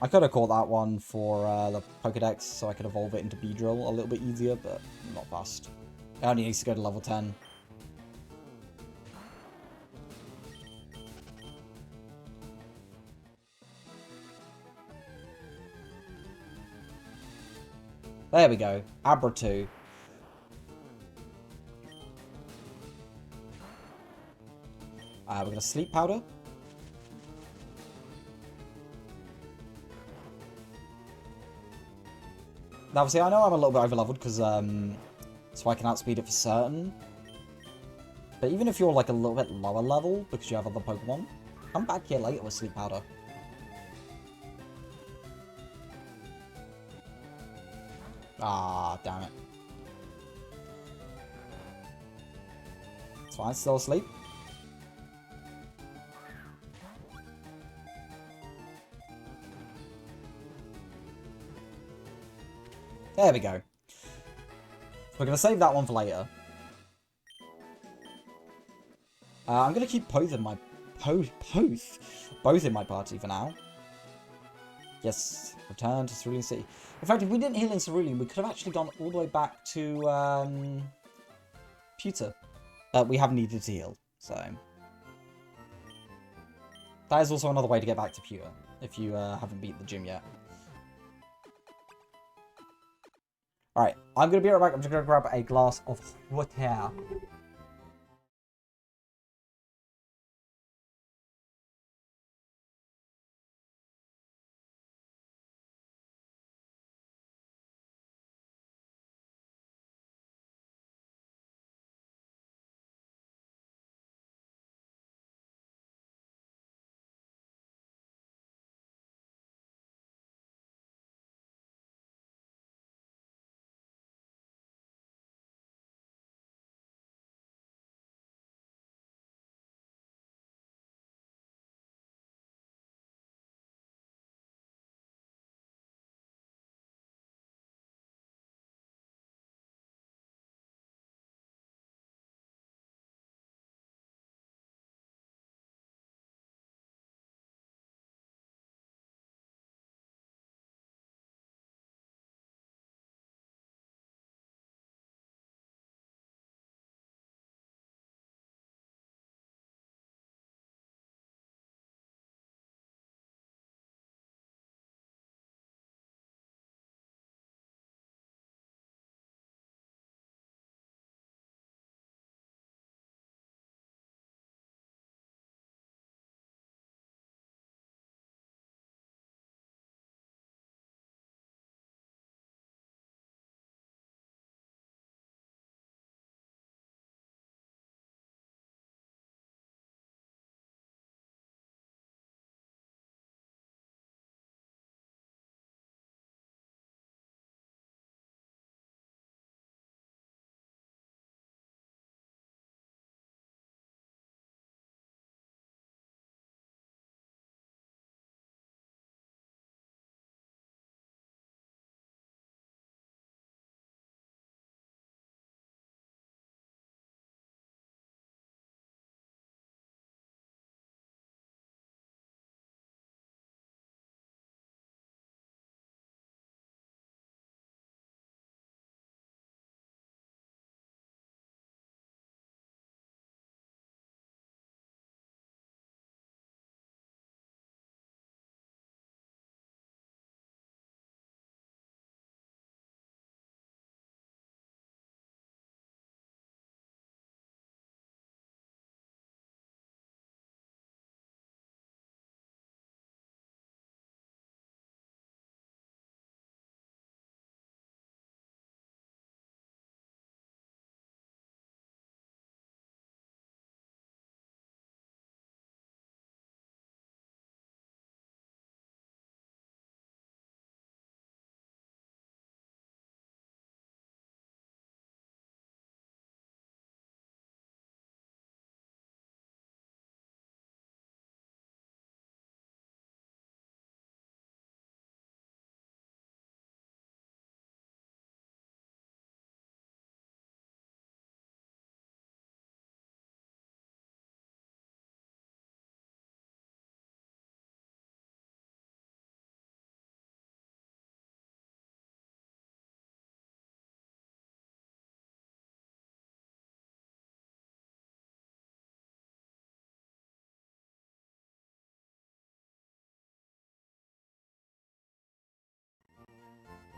I could have caught that one for the Pokedex, so I could evolve it into Beedrill a little bit easier, but not fast. It only needs to go to level 10. There we go. Abra 2. We're going to Sleep Powder. Now, obviously, I know I'm a little bit over-leveled because so I can outspeed it for certain. But even if you're like a little bit lower level because you have other Pokemon, come back here later with Sleep Powder. Ah, damn it. It's fine, still asleep. There we go. We're going to save that one for later. I'm going to keep both in my both in my party for now. Yes, return to Cerulean City. In fact, if we didn't heal in Cerulean, we could have actually gone all the way back to Pewter. We have needed to heal, so that is also another way to get back to Pewter if you haven't beat the gym yet. Alright, I'm going to be right back. I'm just going to grab a glass of water.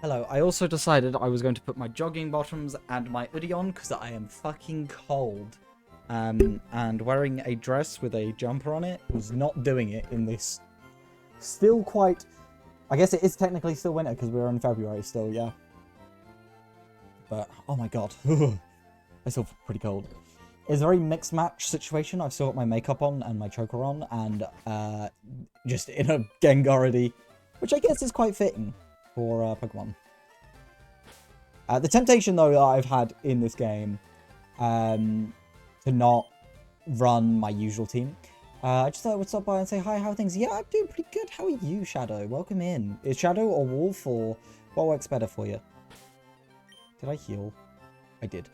Hello, I also decided I was going to put my jogging bottoms and my hoodie on because I am fucking cold. And wearing a dress with a jumper on it was not doing it in this still quite... I guess it is technically still winter because we're in February still, yeah. But, oh my god. I still feel pretty cold. It's a very mixed match situation. I've still got my makeup on and my choker on and just in a Gengar hoodie, which I guess is quite fitting for Pokemon. The temptation, though, that I've had in this game to not run my usual team. I just thought I would stop by and say, hi, how are things? Yeah, I'm doing pretty good. How are you, Shadow? Welcome in. Is Shadow or Wolf or what works better for you? Did I heal? I did.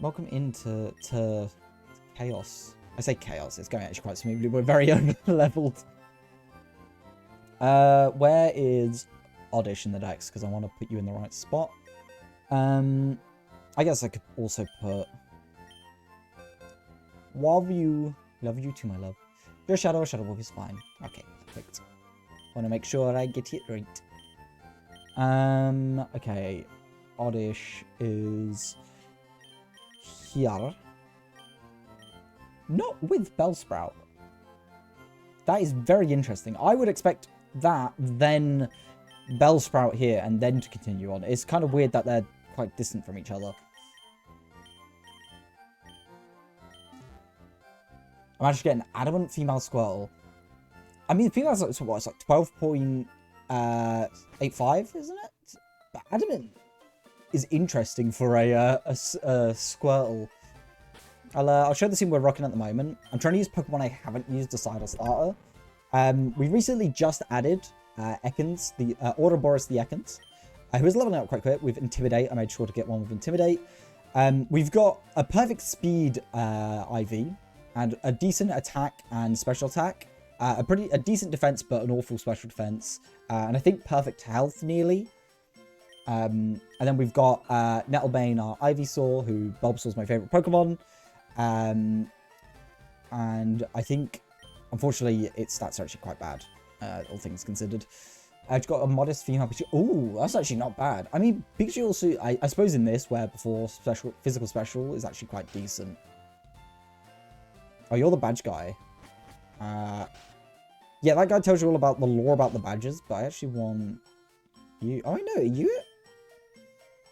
Welcome into Chaos. I say Chaos. It's going actually quite smoothly. We're very over-leveled. Where is Oddish in the decks? Because I want to put you in the right spot. I guess I could also put Wavyu. Love you too, my love. Your Shadow Wolf is fine. Okay, perfect. Want to make sure I get it right. Okay. Oddish is here. Not with Bellsprout. That is very interesting. I would expect that, then Bellsprout here, and then to continue on. It's kind of weird that they're quite distant from each other. I'm actually getting Adamant Female Squirtle. I mean, female's like, what, it's like 12.85, isn't it? But Adamant is interesting for a Squirtle. I'll show the scene we're rocking at the moment. I'm trying to use Pokemon I haven't used aside a starter. We recently just added Ekans, the Ouroboros the Ekans, who is leveling up quite quick with Intimidate. I made sure to get one with Intimidate. We've got a perfect speed IV and a decent attack and special attack. A decent defense, but an awful special defense. And I think perfect health nearly. And then we've got Nettlebane, our Ivysaur, who Bulbasaur's my favorite Pokemon. And I think, unfortunately, its stats are actually quite bad, all things considered. I've got a modest female Pikachu. Ooh, that's actually not bad. I mean, Pikachu also, I suppose in this, where before physical special is actually quite decent. Oh, you're the badge guy. Yeah, that guy tells you all about the lore about the badges, but I actually want you. Oh, I know, are you it?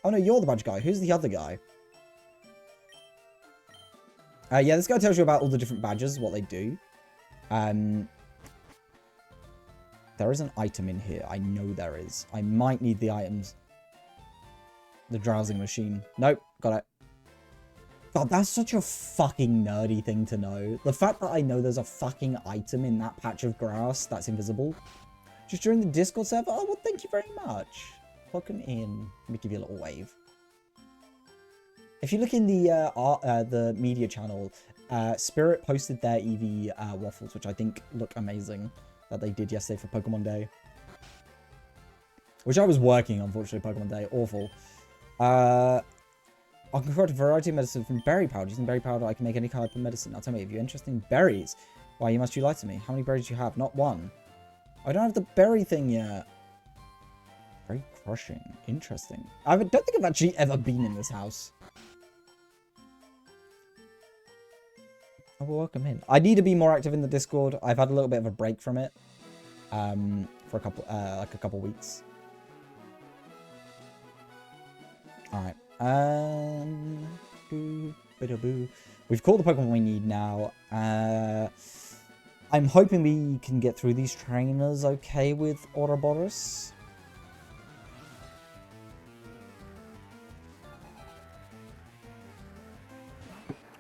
Oh, no, you're the badge guy. Who's the other guy? Yeah, this guy tells you about all the different badges, what they do. There is an item in here. I know there is. I might need the items. The drowsing machine. Nope, got it. God, that's such a fucking nerdy thing to know. The fact that I know there's a fucking item in that patch of grass that's invisible. Just during the Discord server? Oh, well, thank you very much. Welcome in. Let me give you a little wave. If you look in the media channel, Spirit posted their Eevee waffles, which I think look amazing, that they did yesterday for Pokemon Day. Which I was working, unfortunately, Pokemon Day. Awful. I can create a variety of medicine from berry powder. Using berry powder, I can make any kind of medicine. Now tell me, if you're interested in berries, why you lie to me? How many berries do you have? Not one. I don't have the berry thing yet. Very crushing. Interesting. I don't think I've actually ever been in this house. Oh, well, welcome in. I need to be more active in the Discord. I've had a little bit of a break from it. For a couple weeks. Alright. We've caught the Pokemon we need now. I'm hoping we can get through these trainers okay with Ouroboros.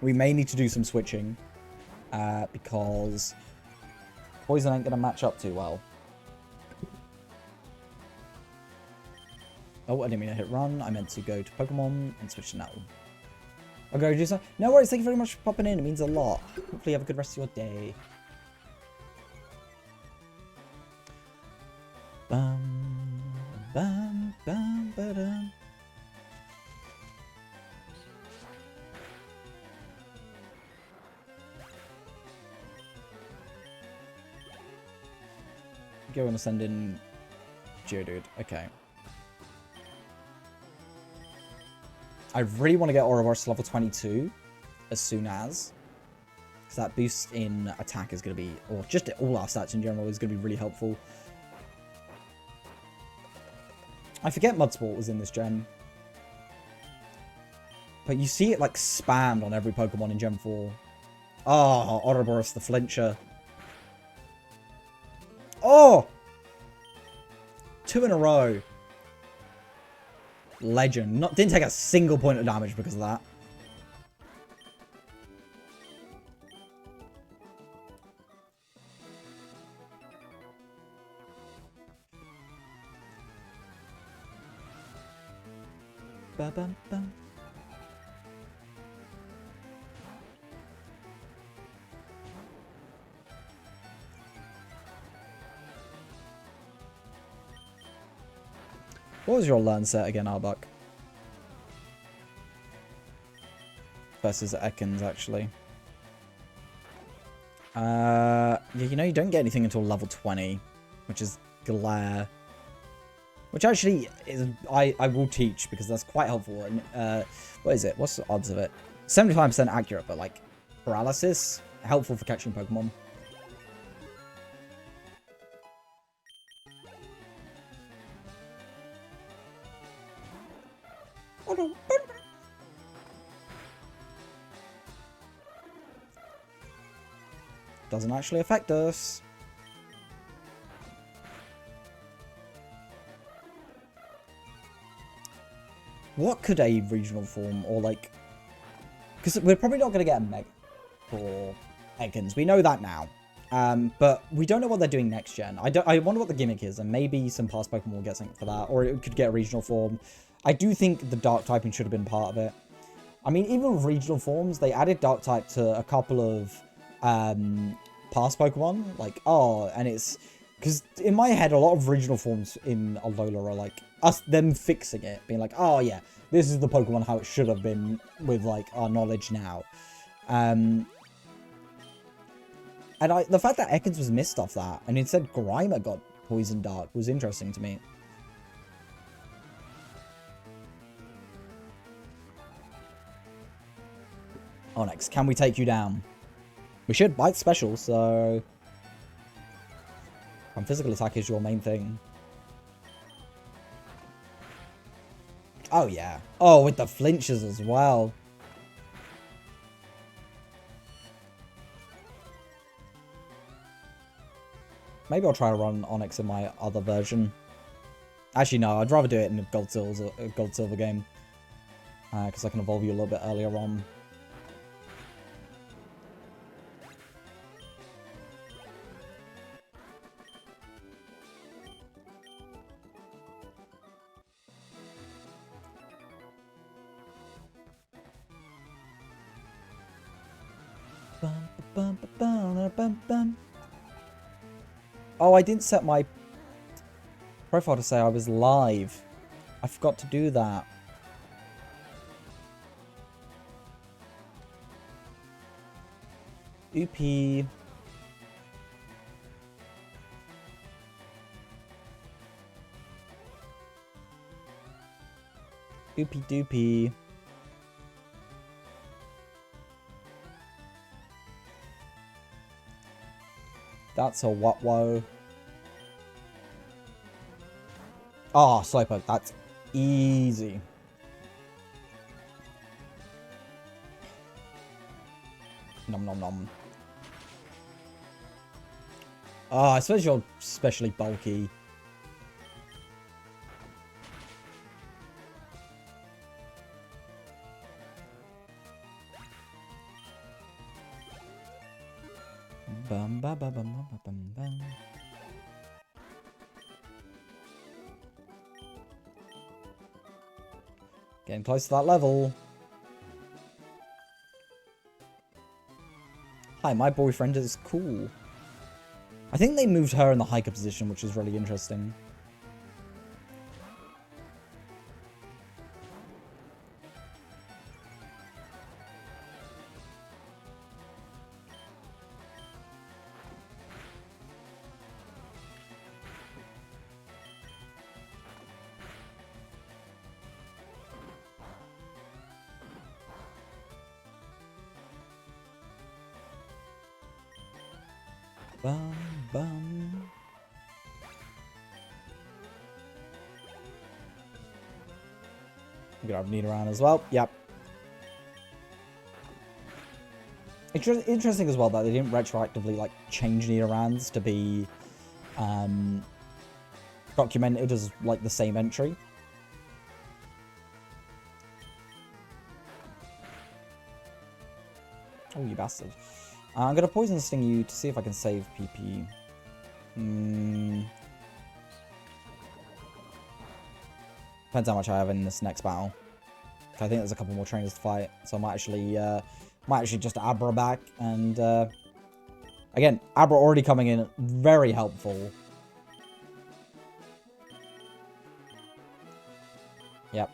We may need to do some switching. Because Poison ain't going to match up too well. Oh, I didn't mean to hit run. I meant to go to Pokemon and switch to Nettle. I'll go do so. No worries. Thank you very much for popping in. It means a lot. Hopefully you have a good rest of your day. Bum, bum, bum, ba-dum. Go and send in Geodude. Okay. I really want to get Ouroboros to level 22 as soon as. Because that boost in attack is going to be, or just all our stats in general, is going to be really helpful. I forget Mudsport was in this gen. But you see it like spammed on every Pokemon in Gen 4. Oh, Ouroboros the flincher. Oh! 2 in a row. Legend. Didn't take a single point of damage because of that. Ba-bum-bum. What was your learn set again, Arbok? Versus Ekans, actually. Yeah, you know, you don't get anything until level 20, which is Glare. Which actually is, I will teach because that's quite helpful. And what is it? What's the odds of it? 75% accurate, but like paralysis, helpful for catching Pokemon. Doesn't actually affect us. What could a regional form, or like... Because we're probably not going to get a Mega for Ekans. We know that now. But we don't know what they're doing next gen. I wonder what the gimmick is, and maybe some past Pokemon will get something for that, or it could get a regional form. I do think the Dark typing should have been part of it. I mean, even with regional forms, they added Dark type to a couple of past Pokemon. Like, oh, and it's... Because in my head, a lot of regional forms in Alola are like, them fixing it, being like, oh yeah, this is the Pokemon how it should have been with like our knowledge now. And the fact that Ekans was missed off that, and instead Grimer got Poison Dark, was interesting to me. Onyx, can we take you down? We should. Bite special, so... And physical attack is your main thing. Oh, yeah. Oh, with the flinches as well. Maybe I'll try to run Onyx in my other version. Actually, no. I'd rather do it in a Gold Silver game. Because I can evolve you a little bit earlier on. Oh, I didn't set my profile to say I was live. I forgot to do that. Oopie. Oopie doopie. That's a what-wo. Oh, Slowpoke, that's easy. Nom nom nom. Oh, I suppose you're especially bulky. Bum ba ba bum ba bum bum. Getting close to that level. Hi, my boyfriend is cool. I think they moved her in the hiker position, which is really interesting. Bum, bum. We're gonna have Nita around as well. Yep. Interesting as well that they didn't retroactively like change Nidorands to be documented as like the same entry. Oh, you bastard. I'm gonna poison sting you to see if I can save PP. Depends how much I have in this next battle. I think there's a couple more trainers to fight, so I might actually just Abra back, and again, Abra already coming in very helpful. Yep.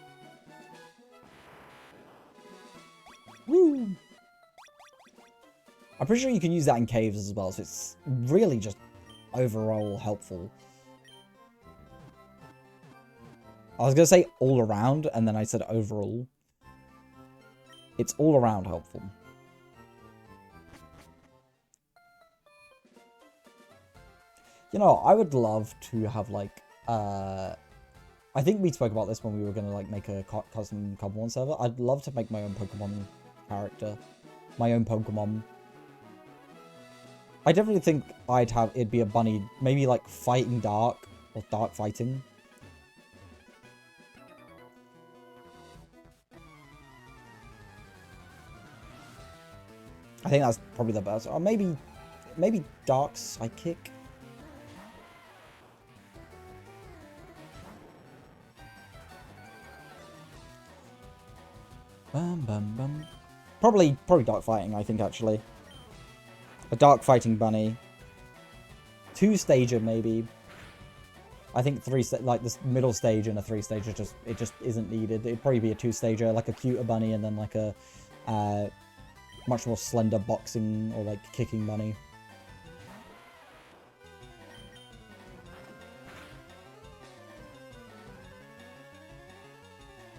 Woo! I'm pretty sure you can use that in caves as well, so it's really just overall helpful. I was going to say all around, and then I said overall. It's all around helpful. You know, I would love to have, like, I think we spoke about this when we were going to, like, make a custom Pokemon server. I'd love to make my own Pokemon character. My own Pokemon. I definitely think it'd be a bunny, maybe, like, fighting dark, or dark fighting. I think that's probably the best. Or maybe Dark Psychic. Bum bum bum. Probably Dark Fighting, I think, actually. A Dark Fighting bunny. 2-stager, maybe. I think like this middle stage and a 3-stager just isn't needed. It'd probably be a 2-stager, like a cuter bunny, and then like a much more slender boxing or like kicking bunny.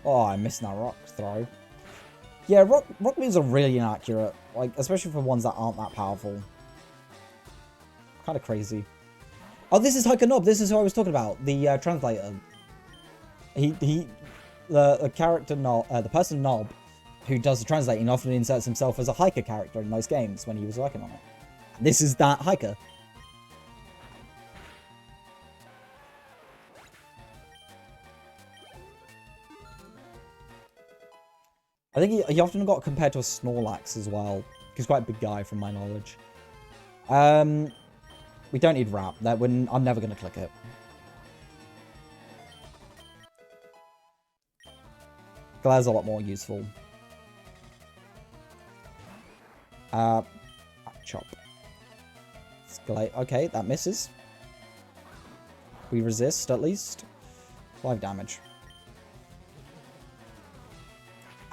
Oh, I missed that rock throw. Yeah, rock moves are really inaccurate, like especially for ones that aren't that powerful. Kind of crazy. Oh, this is Hykernob. This is who I was talking about. The translator. The character Nob, the person Nob, who does the translating, often inserts himself as a hiker character in most games when he was working on it. This is that hiker. I think he often got compared to a Snorlax as well. He's quite a big guy from my knowledge. We don't need Wrap. I'm never going to click it. Glare's a lot more useful. Chop. Okay, that misses. We resist, at least. 5 damage.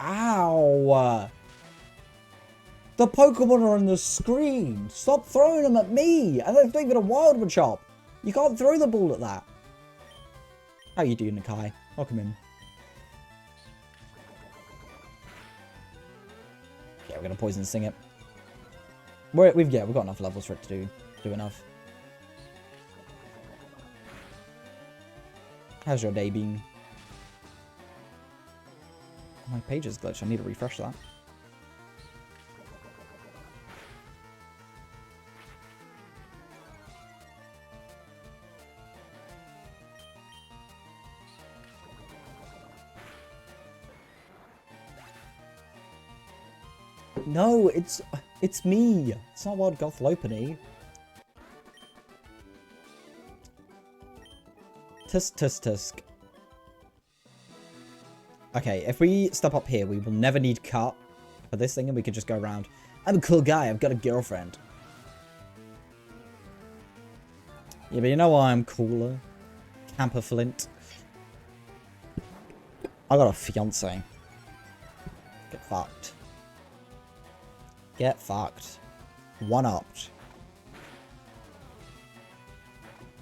Ow! The Pokemon are on the screen! Stop throwing them at me! And it's not even a wild Machop! You can't throw the ball at that! How you doing, Nakai? Welcome in. Yeah, we're gonna poison sting it. We've got enough levels for it to do enough. How's your day been? My page is glitched. I need to refresh that. No, it's me. It's not Wild Goth Lopunny. Tusk. Okay, if we step up here, we will never need cut for this thing, and we can just go around. I'm a cool guy. I've got a girlfriend. Yeah, but you know why I'm cooler? Camper Flint. I got a fiance. Get fucked. Get fucked. One-upped.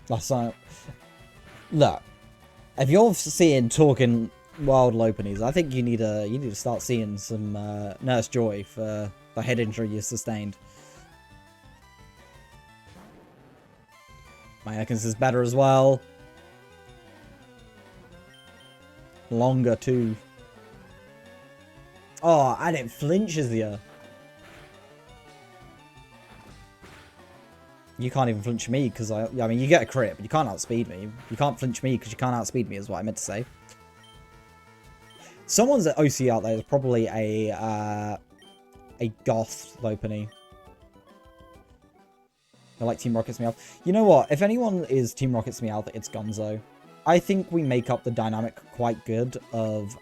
That's not... Look, if you're talking wild Lopunnies, I think you need to start seeing some Nurse Joy for the head injury you sustained. My Ekans is better as well. Longer too. Oh, and it flinches you. You can't even flinch me because I mean, you get a crit, but you can't outspeed me. You can't flinch me because you can't outspeed me is what I meant to say. Someone's at OC out there is probably a goth Lopunny. I like Team Rocket's Meowth. You know what? If anyone is Team Rocket's Meowth, it's Gonzo. I think we make up the dynamic quite good of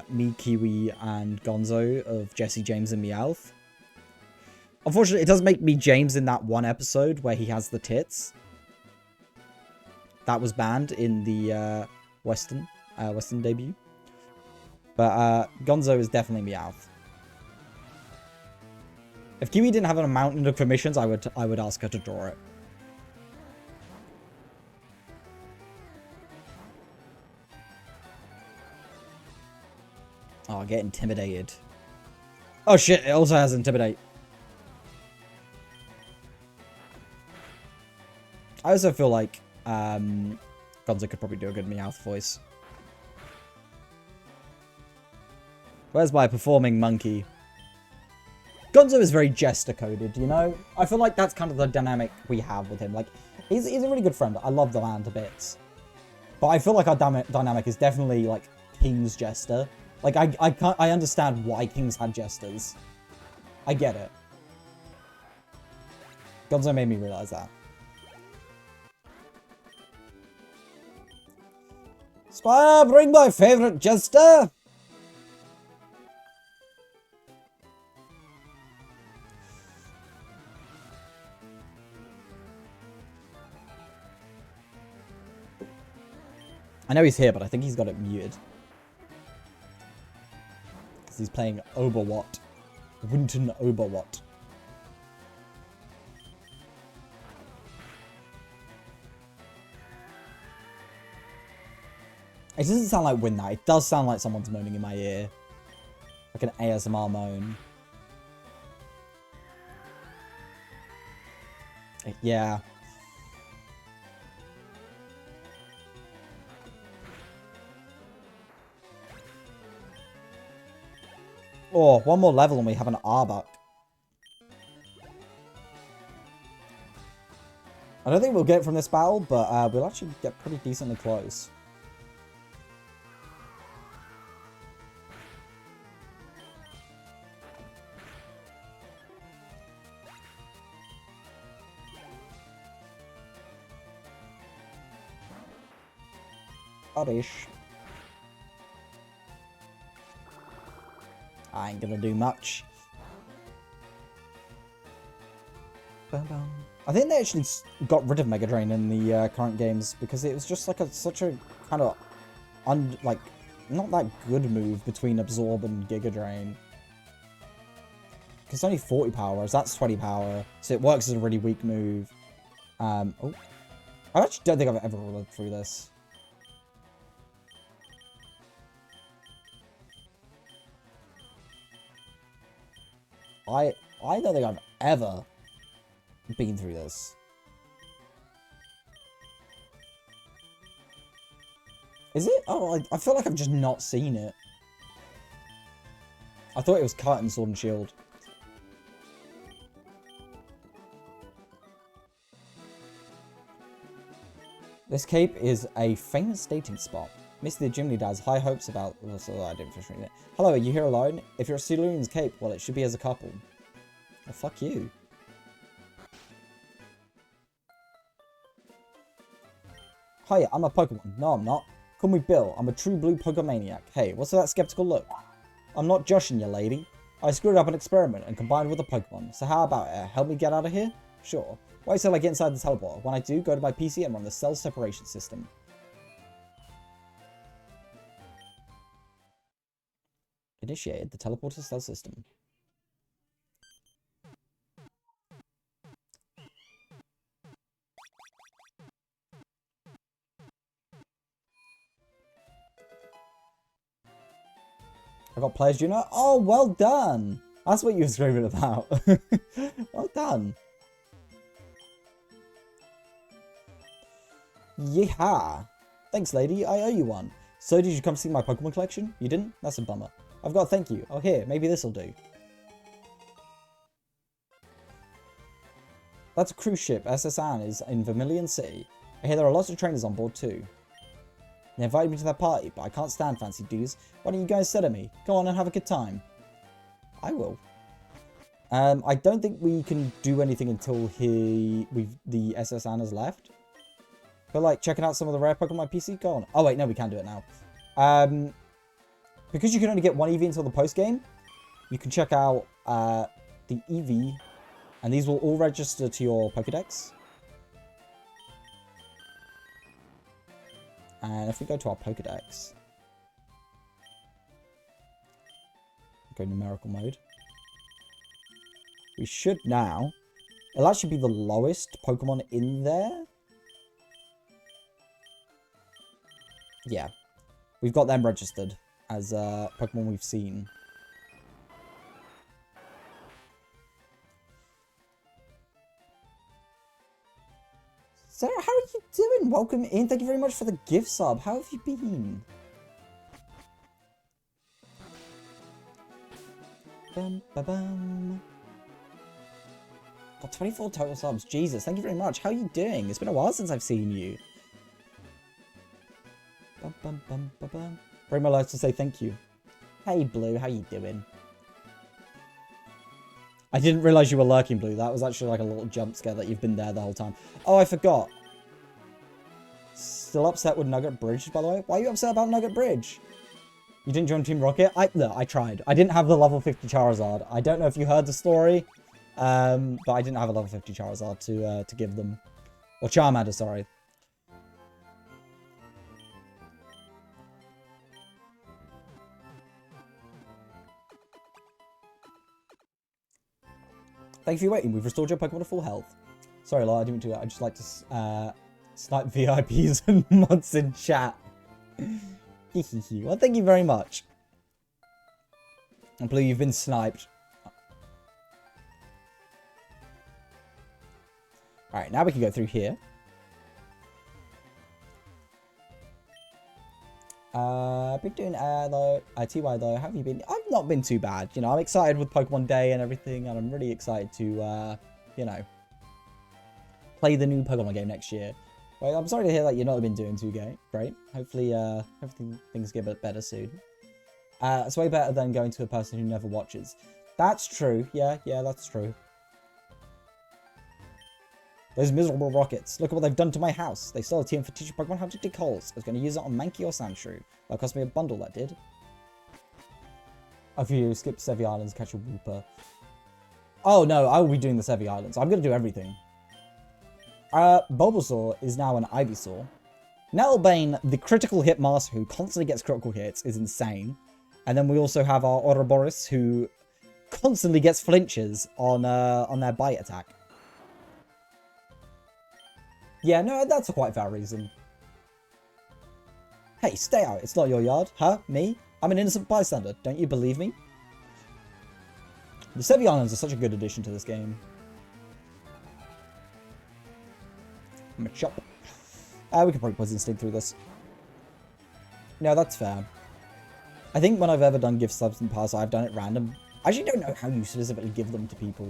me, Kiwi, and Gonzo, of Jesse, James, and Meowth. Unfortunately, it does make me James in that one episode where he has the tits. That was banned in the Western debut. But Gonzo is definitely Meowth. If Kiwi didn't have a mountain of permissions, I would ask her to draw it. Oh, get intimidated. Oh shit, it also has intimidate. I also feel like Gonzo could probably do a good Meowth voice. Where's my performing monkey? Gonzo is very jester-coded, you know? I feel like that's kind of the dynamic we have with him. Like, he's a really good friend. I love the man to bits. But I feel like our dynamic is definitely, like, King's jester. Like, I understand why Kings had jesters. I get it. Gonzo made me realize that. Spire, bring my favorite jester! I know he's here, but I think he's got it muted. Because he's playing Oberwatt. Winton Oberwatt. It doesn't sound like Win that. It does sound like someone's moaning in my ear. Like an ASMR moan. Yeah. Oh, one more level and we have an Arbok. I don't think we'll get it from this battle, but we'll actually get pretty decently close. Oddish. I ain't gonna do much. I think they actually got rid of Mega Drain in the current games because it was just like such a kind of not that good move between Absorb and Giga Drain. It's only 40 power, whereas that's 20 power, so it works as a really weak move. Oh, I actually don't think I've ever lived through this. I don't think I've ever been through this. Is it? Oh, I feel like I've just not seen it. I thought it was cut in Sword and Shield. This cape is a famous dating spot. Mr. the Gym Leader has high hopes about... Well, so I didn't finish reading it. Hello, are you here alone? If you're a Cerulean's cape, well, it should be as a couple. Well, fuck you. Hi, I'm a Pokemon. No, I'm not. Call me Bill. I'm a true blue Pokemaniac. Hey, what's that skeptical look? I'm not joshing you, lady. I screwed up an experiment and combined with a Pokemon. So how about it? Help me get out of here? Sure. Why till I get inside the teleporter? When I do, go to my PC and run the cell separation system. Initiated the teleporter cell system. I got Players Junior. Oh, well done. That's what you were screaming about. Well done. Yeehaw! Thanks, lady. I owe you one. So did you come see my Pokemon collection? You didn't? That's a bummer. I've got to thank you. Oh, here. Maybe this'll do. That's a cruise ship. SS Anne is in Vermilion City. I hear there are lots of trainers on board too. They invited me to their party, but I can't stand fancy dudes. Why don't you guys instead of me? Go on and have a good time. I will. I don't think we can do anything until the SS Anne has left. But like checking out some of the rare Pokemon on my PC, go on. Oh wait, no, we can do it now. Because you can only get one EV until the post game, you can check out the EV, and these will all register to your Pokedex. And if we go to our Pokedex, go numerical mode, we should now, it'll actually be the lowest Pokemon in there. Yeah, we've got them registered as Pokemon we've seen. Sarah, how are you doing? Welcome in. Thank you very much for the gift sub. How have you been? Bum, ba, bum. Got 24 total subs. Jesus, thank you very much. How are you doing? It's been a while since I've seen you. Bum, bum, bum, ba, bum. Very much like to say thank you. Hey, Blue. How you doing? I didn't realise you were lurking, Blue. That was actually like a little jump scare that you've been there the whole time. Oh, I forgot. Still upset with Nugget Bridge, by the way? Why are you upset about Nugget Bridge? You didn't join Team Rocket? Look, I tried. I didn't have the level 50 Charizard. I don't know if you heard the story, but I didn't have a level 50 Charizard to give them. Or Charmander, sorry. Thank you for waiting. We've restored your Pokemon to full health. Sorry, Laura, I didn't do that. I just like to snipe VIPs and mods in chat. Well, thank you very much. And Blue, you've been sniped. Alright, now we can go through here. I've been doing though. TY though, how have you been? I've not been too bad. You know, I'm excited with Pokemon Day and everything, and I'm really excited to, you know, play the new Pokemon game next year. Well, I'm sorry to hear that you've not been doing too great. Hopefully, things get a bit better soon. It's way better than going to a person who never watches. That's true. Yeah, that's true. Those miserable rockets. Look at what they've done to my house. They stole a TM for teaching Pokemon how to dig holes. I was going to use it on Mankey or Sandshrew. That cost me a bundle, that did. If you skip Sevi Islands, catch a Wooper. Oh no, I will be doing the Sevi Islands. I'm going to do everything. Bulbasaur is now an Ivysaur. Nettlebane, the critical hit master who constantly gets critical hits, is insane. And then we also have our Ouroboros who constantly gets flinches on their bite attack. Yeah, no, that's a quite fair reason. Hey, stay out. It's not your yard. Huh? Me? I'm an innocent bystander. Don't you believe me? The Sevi Islands are such a good addition to this game. I'm a chop. We can probably Poison Sting through this. No, that's fair. I think when I've ever done gift subs in the past, I've done it random. I actually don't know how you specifically give them to people.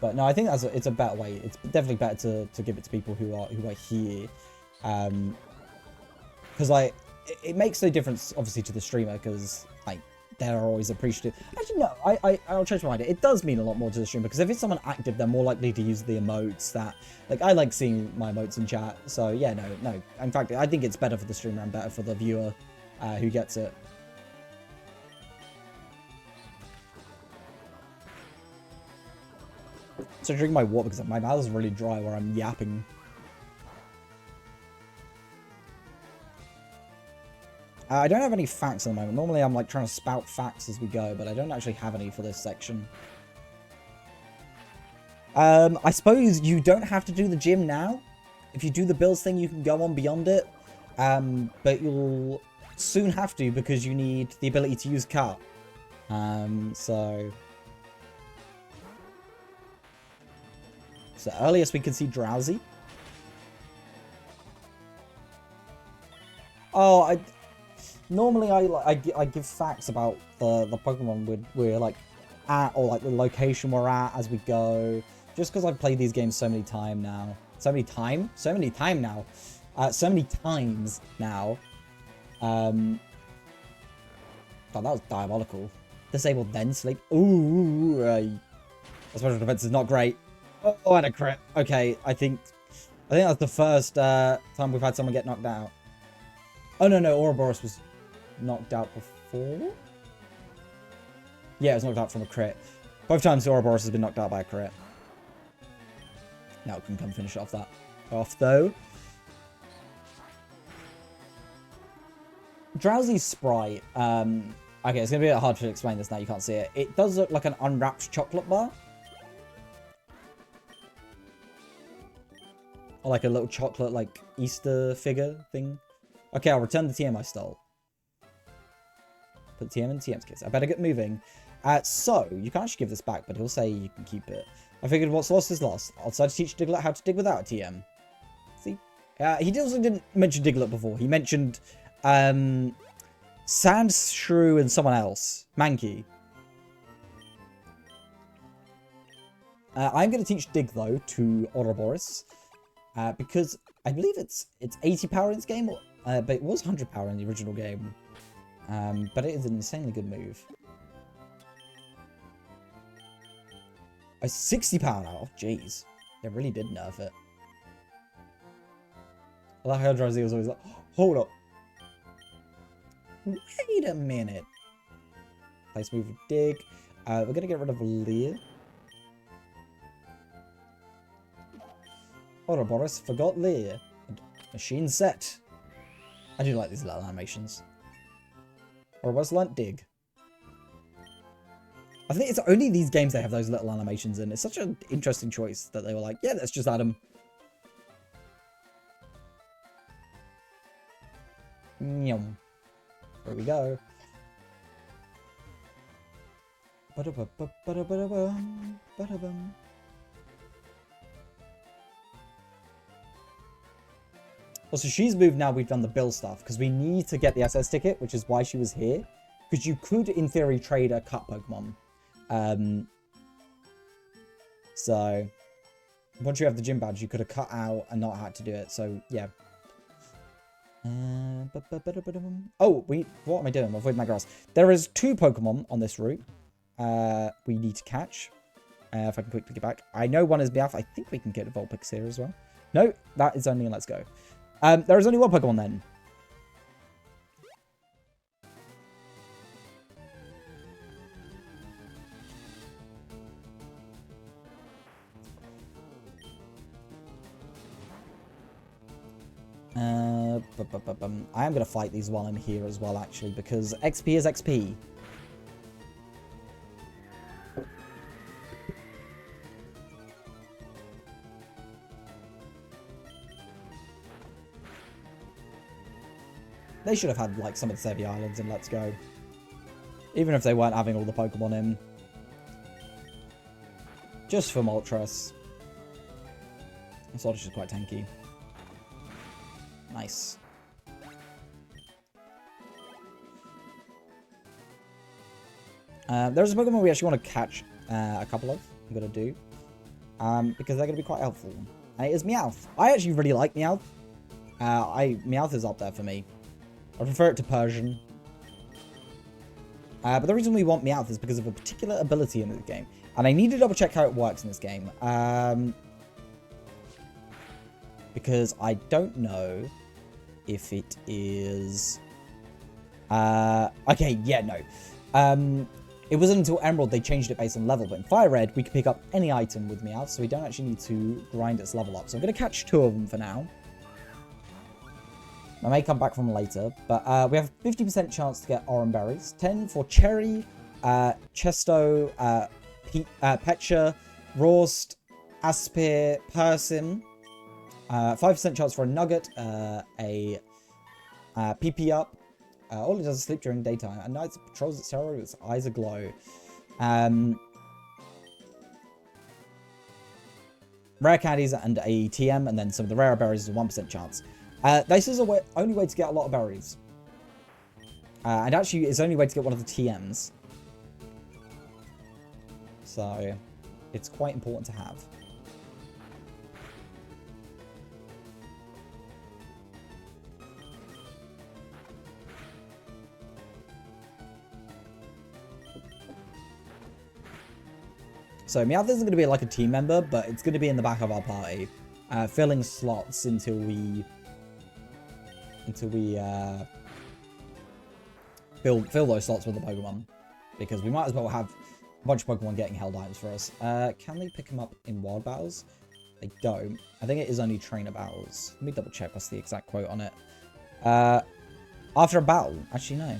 But no, I think it's a better way. It's definitely better to give it to people who are here, because like it makes no difference obviously to the streamer, because like they're always appreciative. Actually, no, I'll change my mind. It does mean a lot more to the streamer, because if it's someone active, they're more likely to use the emotes. That like I like seeing my emotes in chat. So yeah, no. In fact, I think it's better for the streamer and better for the viewer who gets it. So drinking my water because my mouth is really dry where I'm yapping. I don't have any facts at the moment. Normally I'm like trying to spout facts as we go, but I don't actually have any for this section. I suppose you don't have to do the gym now. If you do the builds thing, you can go on beyond it. But you'll soon have to, because you need the ability to use cut. So earliest we can see Drowsy. Oh, normally I give facts about the Pokemon we're like at, or like the location we're at as we go. Just because I've played these games so many times now. So many times now. God, that was diabolical. Disabled then sleep. Ooh, special defense is not great. Oh, and a crit. Okay, I think that's the first time we've had someone get knocked out. Oh no, Ouroboros was knocked out before. Yeah, it was knocked out from a crit. Both times Ouroboros has been knocked out by a crit. Now it can come finish off that off though. Drowsy's sprite. Okay, it's gonna be a bit hard to explain this now. You can't see it. It does look like an unwrapped chocolate bar, or like a little chocolate like Easter figure thing. Okay, I'll return the TM I stole. Put TM in TM's case. I better get moving. So you can actually give this back, but he'll say you can keep it. I figured what's lost is lost. I'll decide to teach Diglett how to dig without a TM. See? He also didn't mention Diglett before. He mentioned Sandshrew and someone else. Mankey. I'm going to teach Dig, though, to Ouroboros. Because I believe it's 80 power in this game, but it was 100 power in the original game. But it is an insanely good move. A 60 power now. Oh, jeez. They really did nerf it. I like how Drowsy was always like, hold up. Wait a minute. Place move with Dig. We're going to get rid of Leer. Ouroboros forgot Leer. And machine set. I do like these little animations. Ouroboros learnt Dig. I think it's only these games that have those little animations in. It's such an interesting choice that they were like, yeah, let's just add them. There we go. Also, she's moved now we've done the bill stuff, because we need to get the SS ticket, which is why she was here. Because you could, in theory, trade a cut Pokemon. So, once you have the gym badge, you could have cut out and not had to do it. So, yeah. Oh, what am I doing? Avoid my grass. There is 2 Pokemon on this route we need to catch. If I can quickly get back. I know one is Meowth. I think we can get a Vulpix here as well. No, that is only in Let's Go. There is only 1 Pokemon then. I am going to fight these while I'm here as well, actually, because XP is XP. They should have had, like, some of the Savvy Islands in Let's Go. Even if they weren't having all the Pokemon in. Just for Moltres. Moltres is quite tanky. Nice. There's a Pokemon we actually want to catch a couple of. I'm going to do. Because they're going to be quite helpful. And it is Meowth. I actually really like Meowth. Meowth is up there for me. I prefer it to Persian. But the reason we want Meowth is because of a particular ability in this game. And I need to double check how it works in this game. Because I don't know if it is... okay, yeah, no. It wasn't until Emerald they changed it based on level, but in Fire Red, we can pick up any item with Meowth, so we don't actually need to grind its level up. So I'm going to catch 2 of them for now. I may come back from later, but we have 50% chance to get Oran Berries. 10 for Cherry, Chesto, Pecha, Rost, Aspir, Persim. 5% chance for a Nugget, a PP up. All it does is sleep during daytime. At night, it patrols its territory with its eyes aglow. Rare candies and a TM, and then some of the rare berries is a 1% chance. This is the only way to get a lot of berries. And actually, it's the only way to get one of the TMs. So, it's quite important to have. So Meowth isn't going to be like a team member, but it's going to be in the back of our party, filling slots until we fill those slots with the Pokemon, because we might as well have a bunch of Pokemon getting held items for us. Can they pick them up in wild battles? They don't. I think it is only trainer battles. Let me double check what's the exact quote on it. After a battle, actually no.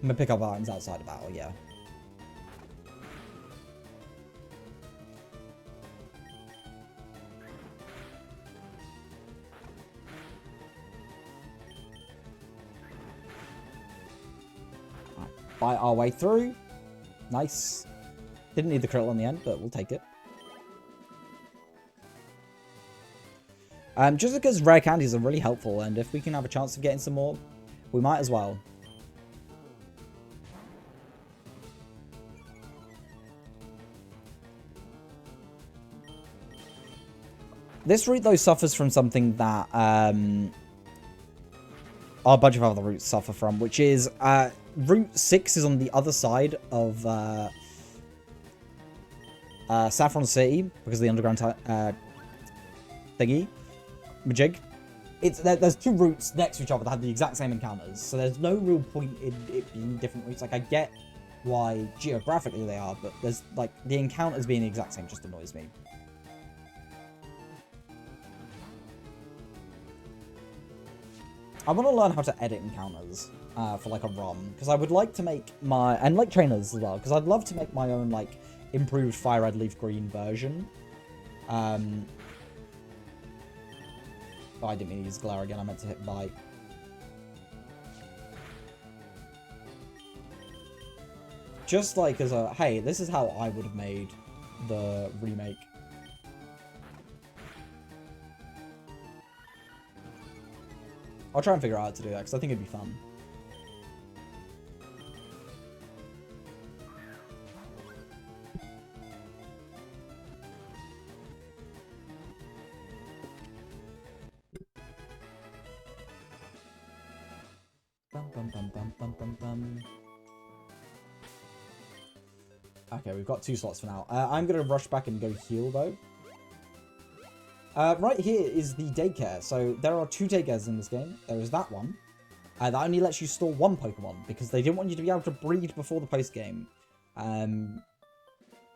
I'm gonna pick up items outside of battle, yeah. Right, bite our way through. Nice. Didn't need the critical in the end, but we'll take it. Just because rare candies are really helpful, and if we can have a chance of getting some more, we might as well. This route, though, suffers from something that a bunch of other routes suffer from, which is Route 6 is on the other side of Saffron City, because of the underground thingy, majig. There's two routes next to each other that have the exact same encounters, so there's no real point in it being different routes. Like, I get why geographically they are, but there's, like, the encounters being the exact same just annoys me. I want to learn how to edit encounters for like a ROM, because I would like to make and like trainers as well, because I'd love to make my own like improved Fire Red Leaf Green version. Oh, I didn't mean to use glare again, I meant to hit bite. Just like as a, hey, this is how I would have made the remake. I'll try and figure out how to do that, because I think it'd be fun. Okay, we've got 2 slots for now. I'm going to rush back and go heal, though. Right here is the daycare. So there are 2 daycares in this game. There is that one. That only lets you store 1 Pokemon, because they didn't want you to be able to breed before the post-game.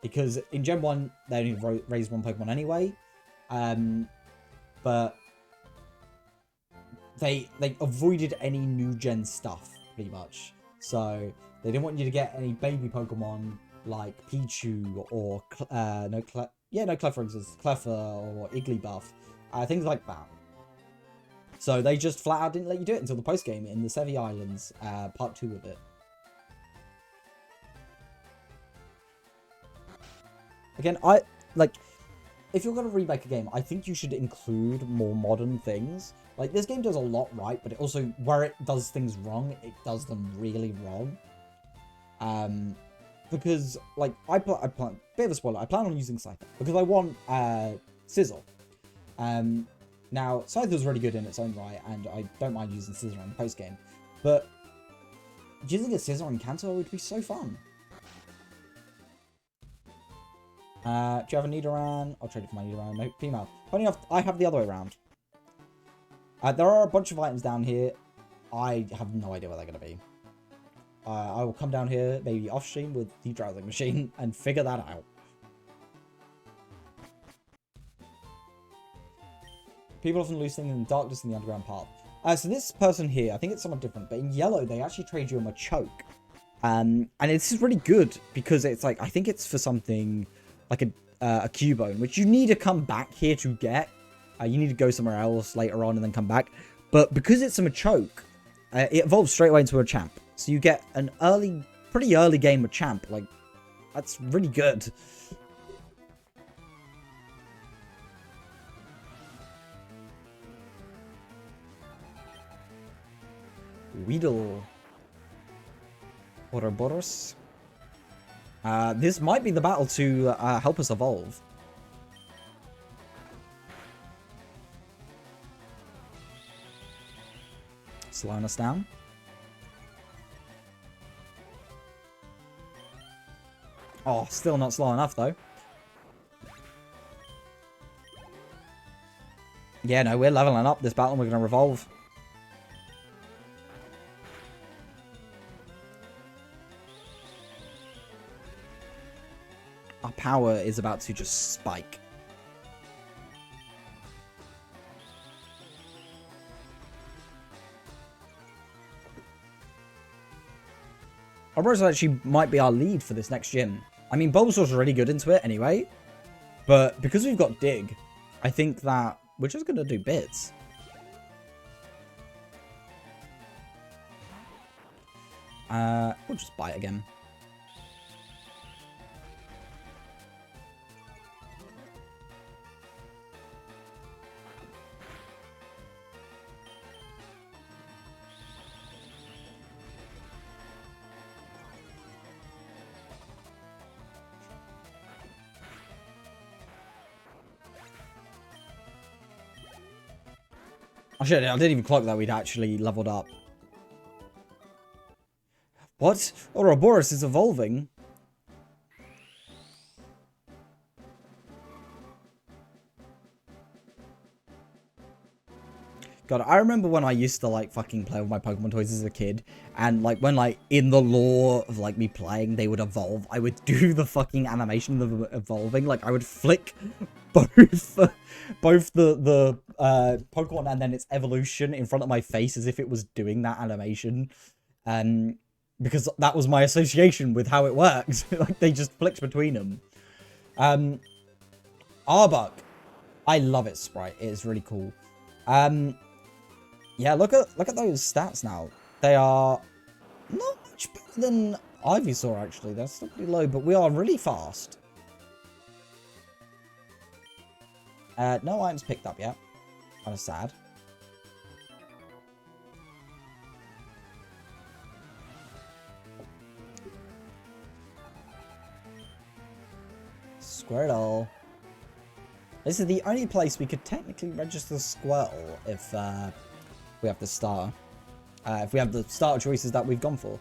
Because in Gen 1, they only raised 1 Pokemon anyway. But they avoided any new gen stuff, pretty much. So they didn't want you to get any baby Pokemon like Pichu or Clefairy, for instance, Clefairy or Igglybuff, things like that. So they just flat out didn't let you do it until the post game in the Sevi Islands, part 2 of it. Again, if you're gonna remake a game, I think you should include more modern things. Like, this game does a lot right, but it also, where it does things wrong, it does them really wrong. Because, like, bit of a spoiler, I plan on using Scyther, because I want, Sizzle. Now, Scyther's really good in its own right, and I don't mind using Scissor in the post-game, but using a Scissor in Kanto would be so fun. Do you have a Nidoran? I'll trade it for my Nidoran. No, female. Funny enough, I have the other way around. There are a bunch of items down here. I have no idea what they're going to be. I will come down here, maybe off stream with the drowsing machine, and figure that out. People often lose things in the darkness in the underground path. So this person here, I think it's somewhat different, but in yellow, they actually trade you a Machoke. And this is really good, because it's like, I think it's for something like a Cubone, which you need to come back here to get. You need to go somewhere else later on and then come back. But because it's a Machoke, it evolves straight away into a champ. So you get an pretty early game with Champ. Like, that's really good. Weedle. Ouroboros. This might be the battle to help us evolve. Slowing us down. Oh, still not slow enough, though. Yeah, no, we're leveling up this battle and we're going to revolve. Our power is about to just spike. Ouroboros actually might be our lead for this next gym. I mean, Bulbasaur's really good into it anyway. But because we've got Dig, I think that we're just going to do bits. We'll just bite again. Oh shit, I didn't even clock that we'd actually leveled up. What? Ouroboros is evolving? God, I remember when I used to, like, fucking play with my Pokemon toys as a kid, and, like, when, like, in the lore of, like, me playing, they would evolve, I would do the fucking animation of them evolving, like, I would flick both the Pokemon and then its evolution in front of my face as if it was doing that animation, because that was my association with how it works. Like, they just flicked between them. Arbok. I love its sprite. It is really cool. Yeah, look at those stats now. They are not much better than Ivysaur, actually. They're still pretty low, but we are really fast. No items picked up yet. Kind of sad. Squirtle. This is the only place we could technically register Squirtle if we have the star. If we have the starter choices that we've gone for.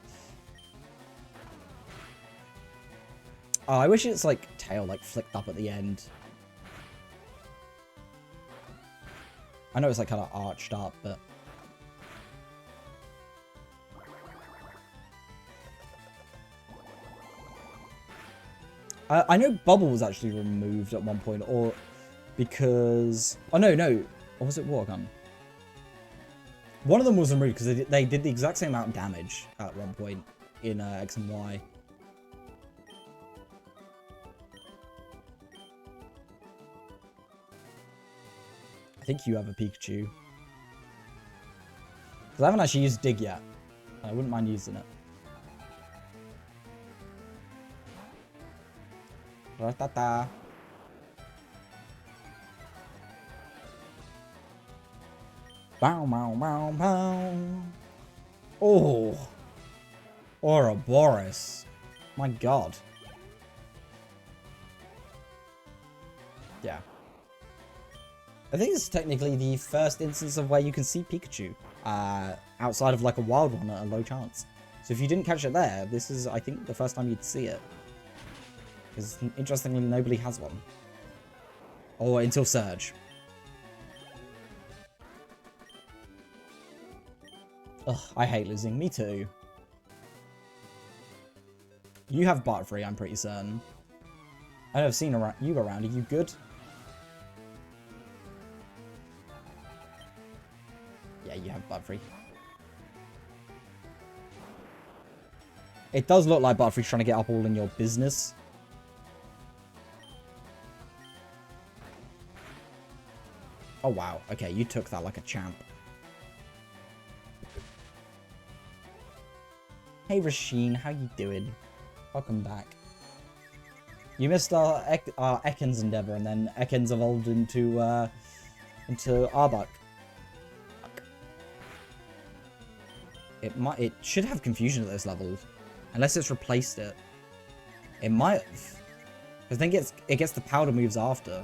Oh, I wish its like tail like flicked up at the end. I know it's like kind of arched up, but I know Bubble was actually removed at one point, or because no, or was it Watergun? One of them was removed because they did the exact same amount of damage at one point in X and Y. I think you have a Pikachu. Because I haven't actually used Dig yet. I wouldn't mind using it. Ratata. Bow, bow, bow, bow. Oh. Ouroboros. My god. Yeah. I think this is technically the first instance of where you can see Pikachu. Outside of like a wild one at a low chance. So if you didn't catch it there, this is, I think, the first time you'd see it. Because, interestingly, nobody has one. Or until Surge. Ugh, I hate losing. Me too. You have Butterfree, I'm pretty certain. I know I've seen you around. Are you good? Yeah, you have Butterfree. It does look like Butterfree's trying to get up all in your business. Oh, wow. Okay, you took that like a champ. Hey Rasheen, how you doing? Welcome back. You missed our Ekans endeavor, and then Ekans evolved into Arbok. It should have confusion at this level, unless it's replaced it. It might have, because then it gets the powder moves after.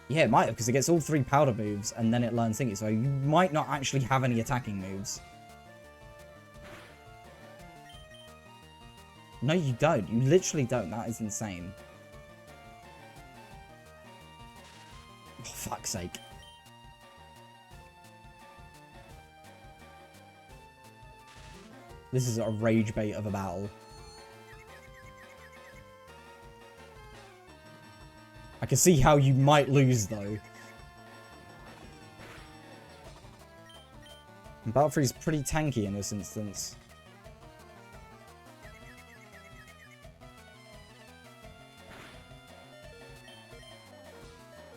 Yeah, it might have, because it gets all 3 powder moves, and then it learns thingy, so you might not actually have any attacking moves. No, you don't. You literally don't. That is insane. Oh, fuck's sake. This is a rage bait of a battle. I can see how you might lose, though. And Battle Freeze is pretty tanky in this instance.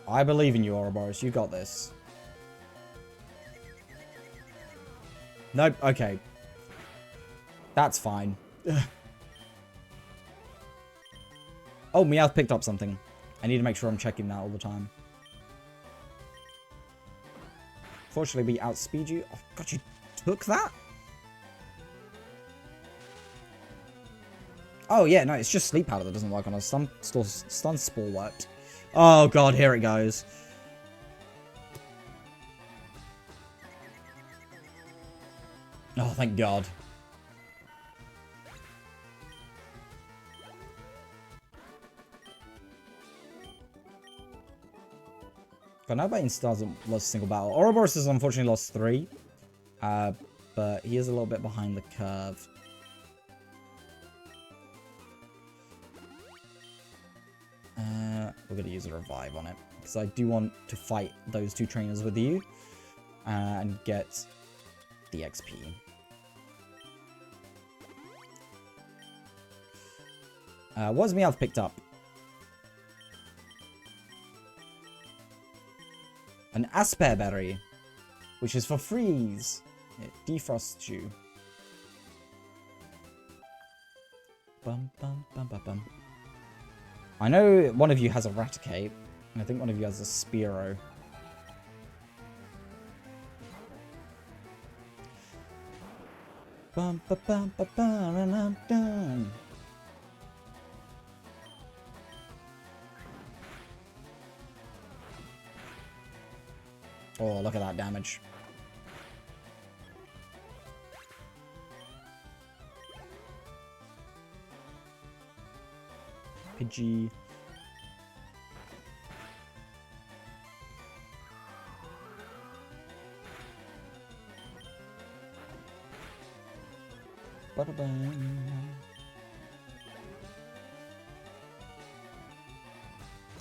I believe in you, Ouroboros. You got this. Nope. Okay. That's fine. Oh, Meowth picked up something. I need to make sure I'm checking that all the time. Fortunately, we outspeed you. Oh, God, you took that? Oh, yeah, no, it's just Sleep Powder that doesn't work on us. Stun Spore worked. Oh, God, here it goes. Oh, thank God. God, nobody in Stars hasn't lost a single battle. Ouroboros has unfortunately lost 3. But he is a little bit behind the curve. We're going to use a revive on it, because I do want to fight those 2 trainers with you and get the XP. What has Meowth picked up? An Asper Berry, which is for freeze. It defrosts you. Bum, bum, bum, bum, bum. I know one of you has a Raticate, and I think one of you has a Spearow. Bum, ba, bum, ba, bum, and I'm done. Oh, look at that damage. Pidgey.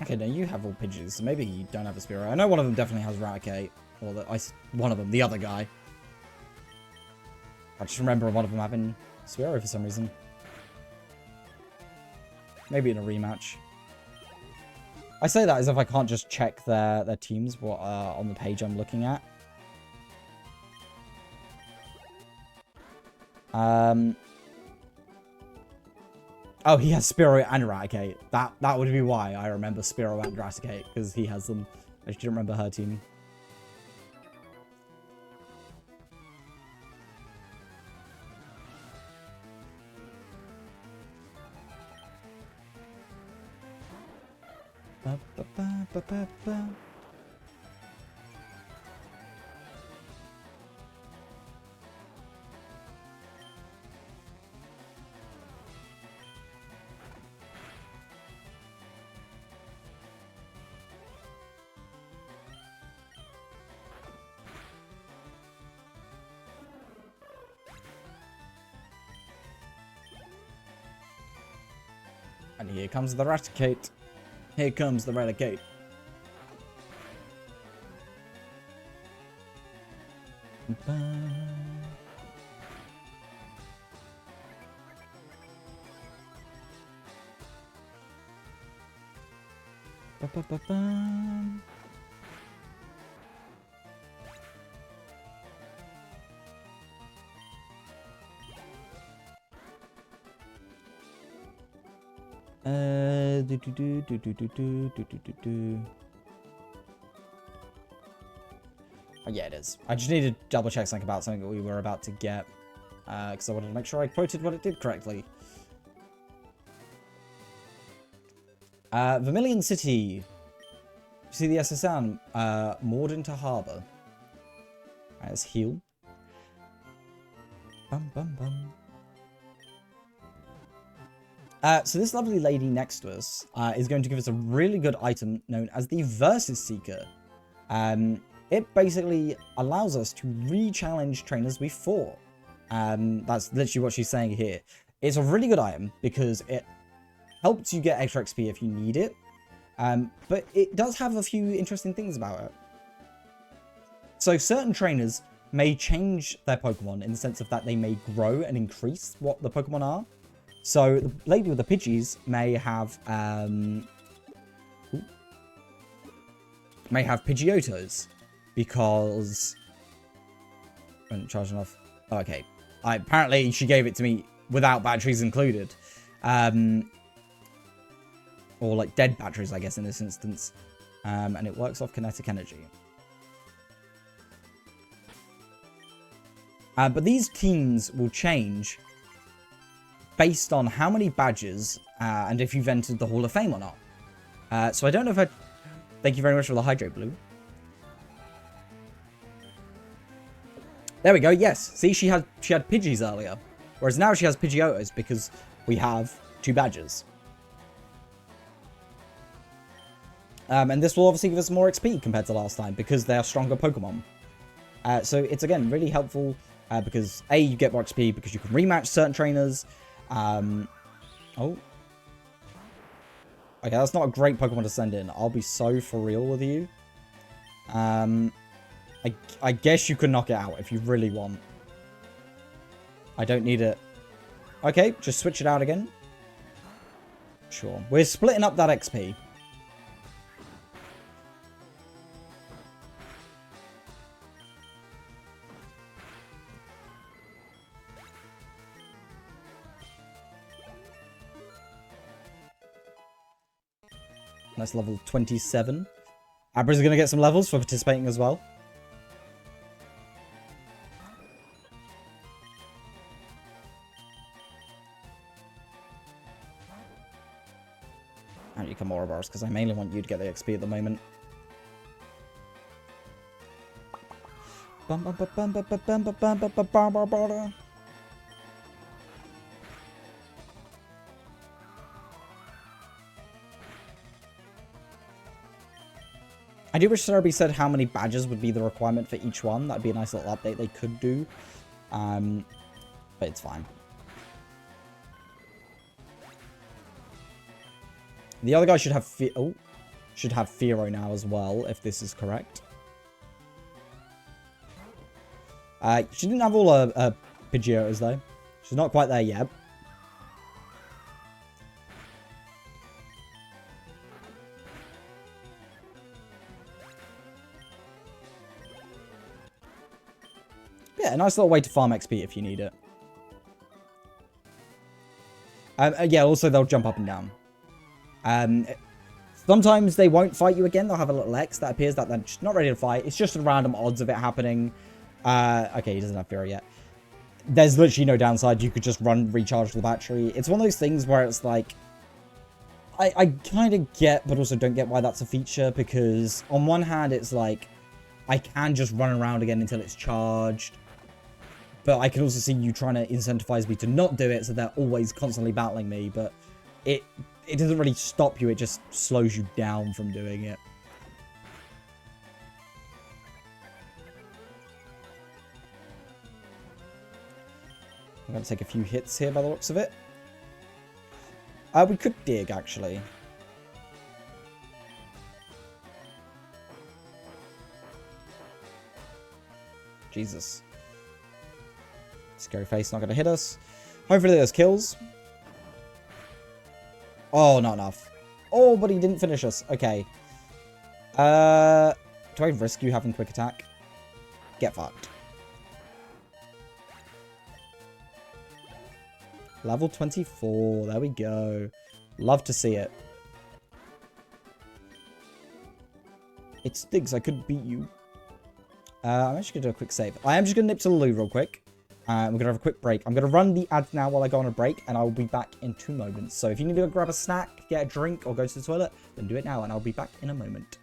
Okay, now you have all Pidgeys, so maybe you don't have a Spearow. I know one of them definitely has Raticate. Or one of them, the other guy. I just remember one of them having Spearow for some reason. Maybe in a rematch. I say that as if I can't just check their teams on the page I'm looking at. Oh, he has Spearow and Raticate. That would be why I remember Spearow and Raticate, because he has them. I just didn't remember her team. Ba, ba, ba, ba, ba, ba. And here comes the Raticate. Here comes the Raticate. Do, do, do, do, do, do, do, do, do, do. Oh, yeah, it is. I just need to double check something about something that we were about to get. Because I wanted to make sure I quoted what it did correctly. Vermilion City. You see the SSN moored into harbour. Let's heal. Bum, bum, bum. So this lovely lady next to us is going to give us a really good item known as the Versus Seeker. It basically allows us to re-challenge trainers we fought. That's literally what she's saying here. It's a really good item because it helps you get extra XP if you need it. But it does have a few interesting things about it. So certain trainers may change their Pokemon in the sense of that they may grow and increase what the Pokemon are. So the lady with the Pidgeys may have Pidgeotos because I wasn't charging off. Oh, okay, apparently she gave it to me without batteries included, or like dead batteries, I guess in this instance, and it works off kinetic energy. But these teams will change based on how many badges and if you've entered the Hall of Fame or not. So I don't know if I... Thank you very much for the Hydrate Blue. There we go, yes. See, she had Pidgeys earlier. Whereas now she has Pidgeotos because we have 2 badges. And this will obviously give us more XP compared to last time because they are stronger Pokemon. So it's, again, really helpful because, A, you get more XP because you can rematch certain trainers. Oh. Okay, that's not a great Pokemon to send in. I'll be so for real with you. I guess you can knock it out if you really want. I don't need it. Okay, just switch it out again. Sure. We're splitting up that XP. That's level 27. Abra's going to get some levels for participating as well. And you come more bars because I mainly want you to get the XP at the moment. I do wish Cerebi said how many badges would be the requirement for each one. That'd be a nice little update they could do. But it's fine. The other guy should have should have Fearow now as well, if this is correct. She didn't have all her Pidgeotos though. She's not quite there yet. Yeah, a nice little way to farm XP if you need it. Yeah, also they'll jump up and down. Sometimes they won't fight you again. They'll have a little X that appears that they're just not ready to fight. It's just a random odds of it happening. Okay, he doesn't have Fury yet. There's literally no downside. You could just recharge the battery. It's one of those things where it's like, I kind of get, but also don't get why that's a feature. Because on one hand, it's like, I can just run around again until it's charged. But I can also see you trying to incentivize me to not do it, so they're always constantly battling me. But it doesn't really stop you, it just slows you down from doing it. I'm going to take a few hits here by the looks of it. We could dig, actually. Jesus. Scary face not going to hit us. Hopefully there's kills. Oh, not enough. Oh, but he didn't finish us. Okay. Do I risk you having quick attack? Get fucked. Level 24. There we go. Love to see it. It stinks. I could beat you. I'm actually going to do a quick save. I am just going to nip to the loo real quick. We're going to have a quick break. I'm going to run the ads now while I go on a break, and I'll be back in 2 moments. So if you need to go grab a snack, get a drink, or go to the toilet, then do it now, and I'll be back in a moment.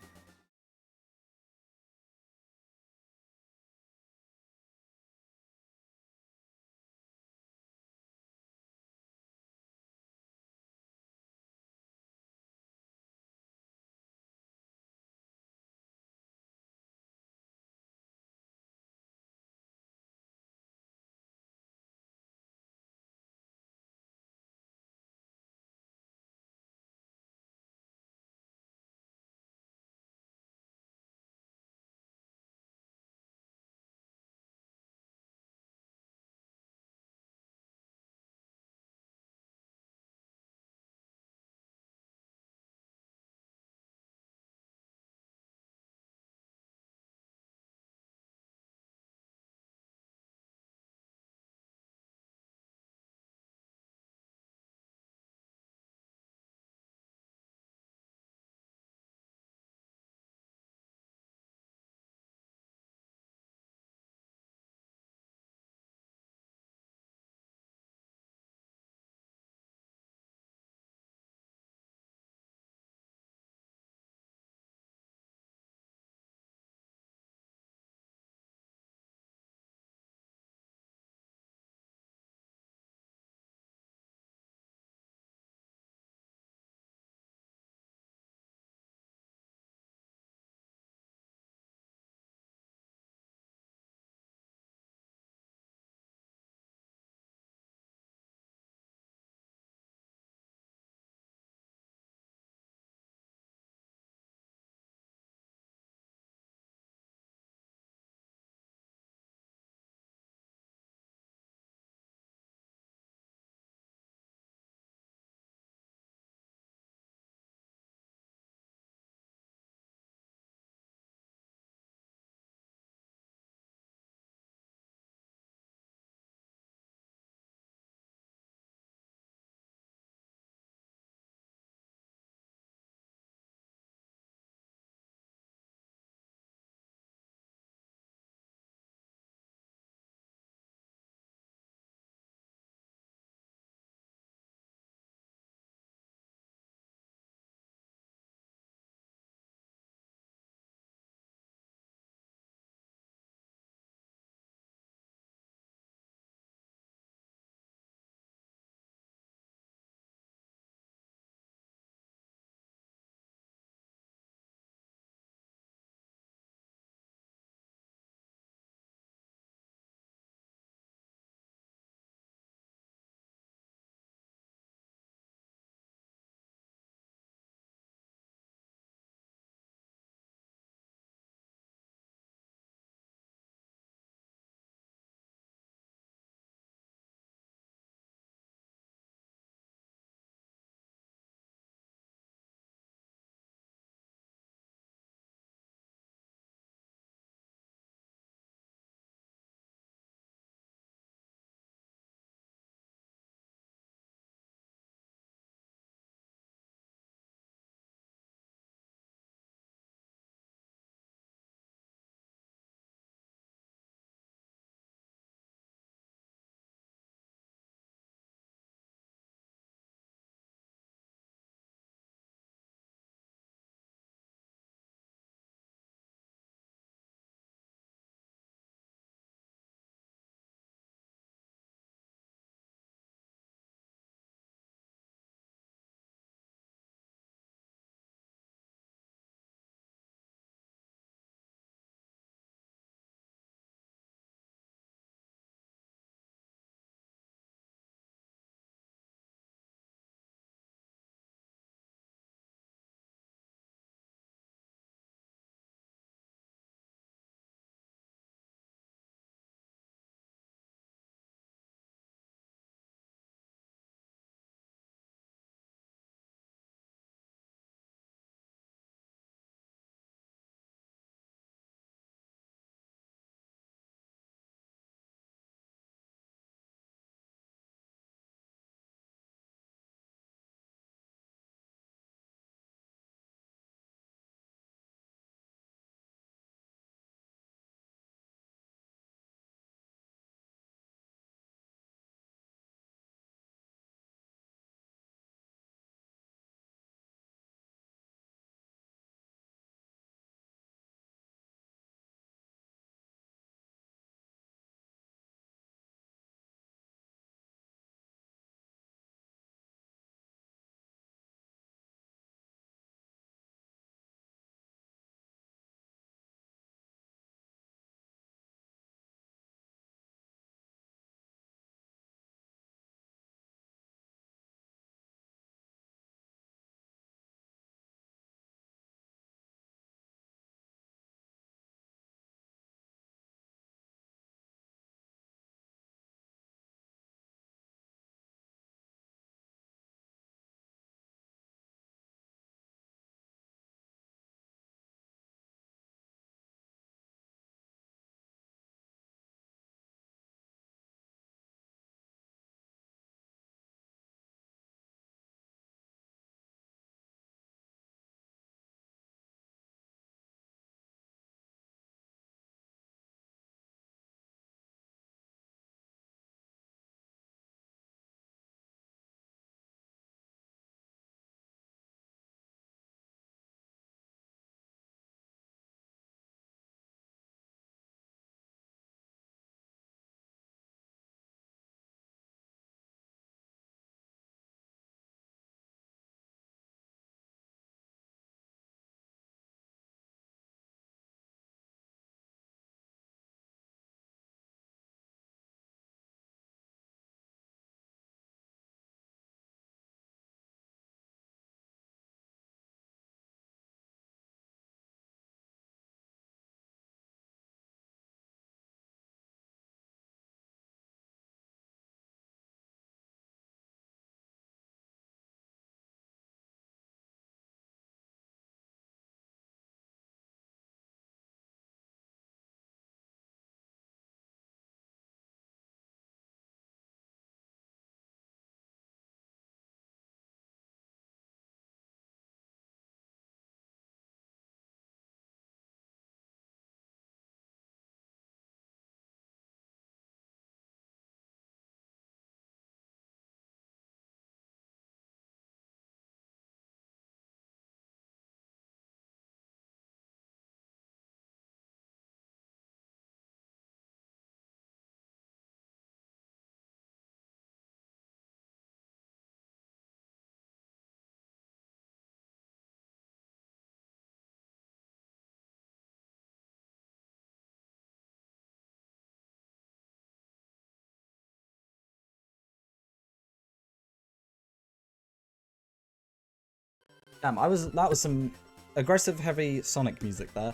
Damn, that was some aggressive, heavy Sonic music there.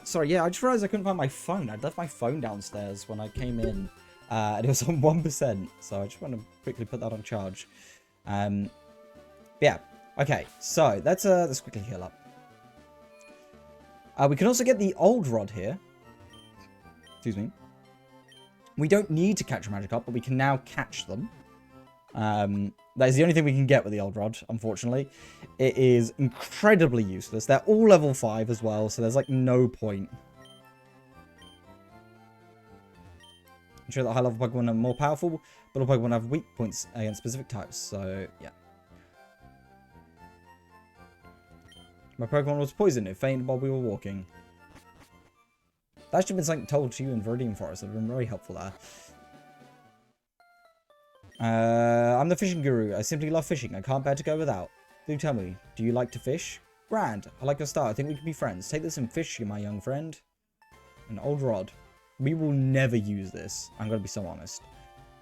Sorry, yeah, I just realized I couldn't find my phone. I'd left my phone downstairs when I came in, and it was on 1%. So I just want to quickly put that on charge. Yeah. Okay, so let's quickly heal up. We can also get the old rod here. Excuse me. We don't need to catch a Magikarp, but we can now catch them. That is the only thing we can get with the old rod, unfortunately. It is incredibly useless. They're all level 5 as well, so there's like no point. I'm sure that high level Pokemon are more powerful, but all Pokemon have weak points against specific types, so yeah. My Pokemon was poisoned. It fainted while we were walking. That should have been something told to you in Viridian Forest. It would have been very helpful there. I'm the fishing guru. I simply love fishing. I can't bear to go without. Do tell me, do you like to fish? Grand. I like your style. I think we can be friends. Take this and fish, my young friend. An old rod. We will never use this. I'm going to be so honest.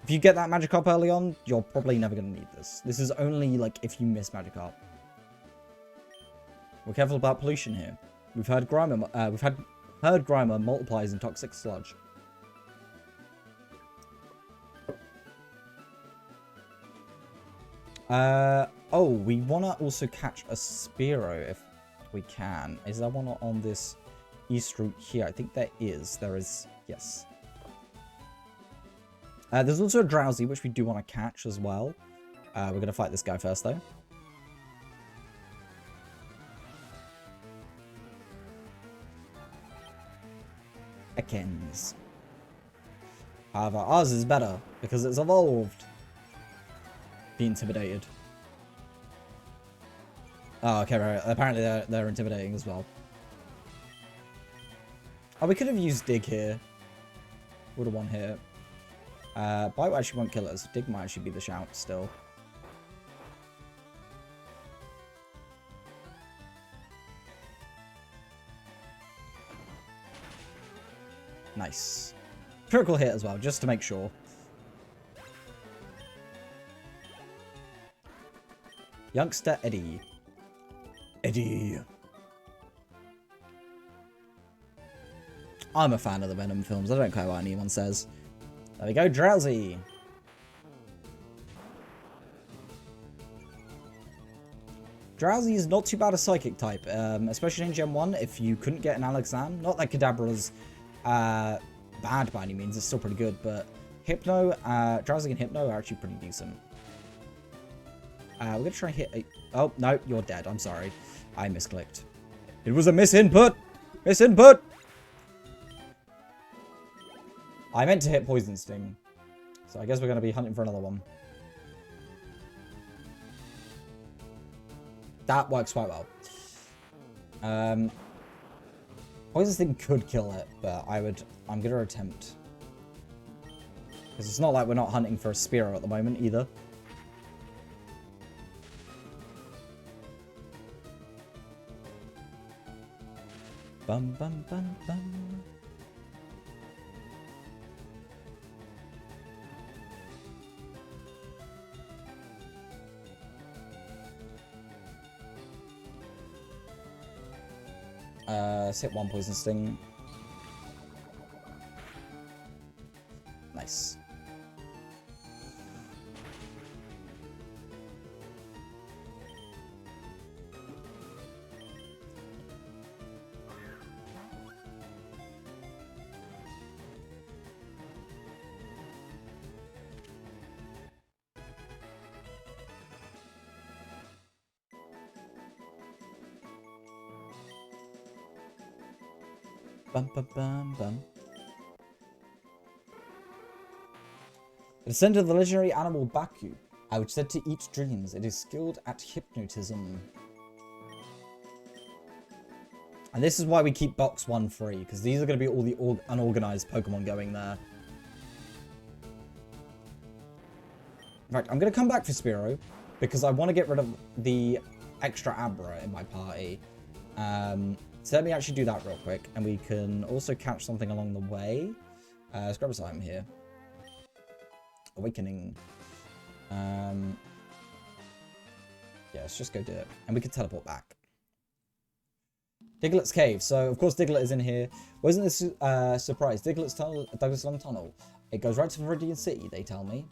If you get that Magikarp early on, you're probably never going to need this. This is only like if you miss Magikarp. We're careful about pollution here. We've heard Grimer multiplies in toxic sludge. Oh, we want to also catch a Spearow if we can. Is there one on this east route here? I think there is. There is, yes. There's also a Drowsy, which we do want to catch as well. We're going to fight this guy first, though. Ekans. However, ours is better because it's evolved. Be intimidated. Oh, okay, right. Apparently they're intimidating as well. Oh, we could have used Dig here. Would have won here. Bite actually won't kill us. Dig might actually be the shout still. Nice. Critical hit as well, just to make sure. Youngster Eddie. Eddie. I'm a fan of the Venom films. I don't care what anyone says. There we go, Drowsy. Drowsy is not too bad a psychic type, especially in Gen 1 if you couldn't get an Alakazam. Not that Kadabra's bad by any means, it's still pretty good, but Hypno, Drowsy and Hypno are actually pretty decent. We're going to try and hit a... Oh, no, you're dead. I'm sorry. I misclicked. It was a misinput! Misinput! I meant to hit Poison Sting. So I guess we're going to be hunting for another one. That works quite well. Poison Sting could kill it, but I'm going to attempt. Because it's not like we're not hunting for a Spearow at the moment either. Bum bum bum bum. Let's hit one Poison Sting. Nice. Bum bum bum bum. The descendant of the legendary animal Baku, which said to eat dreams. It is skilled at hypnotism. And this is why we keep box 1 free, because these are going to be all the unorganized Pokemon going there. Right, I'm going to come back for Spearow, because I want to get rid of the extra Abra in my party. So let me actually do that real quick, and we can also catch something along the way. Let's grab a item here. Awakening. Yeah, let's just go do it. And we can teleport back. Diglett's cave. So, of course, Diglett is in here. Wasn't this surprise? Diglett's tunnel, Douglas Long Tunnel. It goes right to Viridian City, they tell me.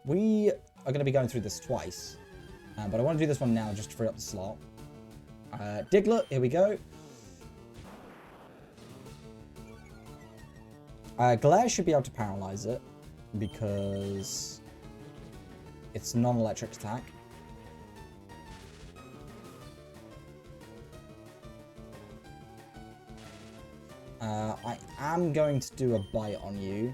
We are going to be going through this twice. But I want to do this one now just to free up the slot. Diglett, here we go. Glare should be able to paralyze it because it's non-electric attack. I am going to do a bite on you.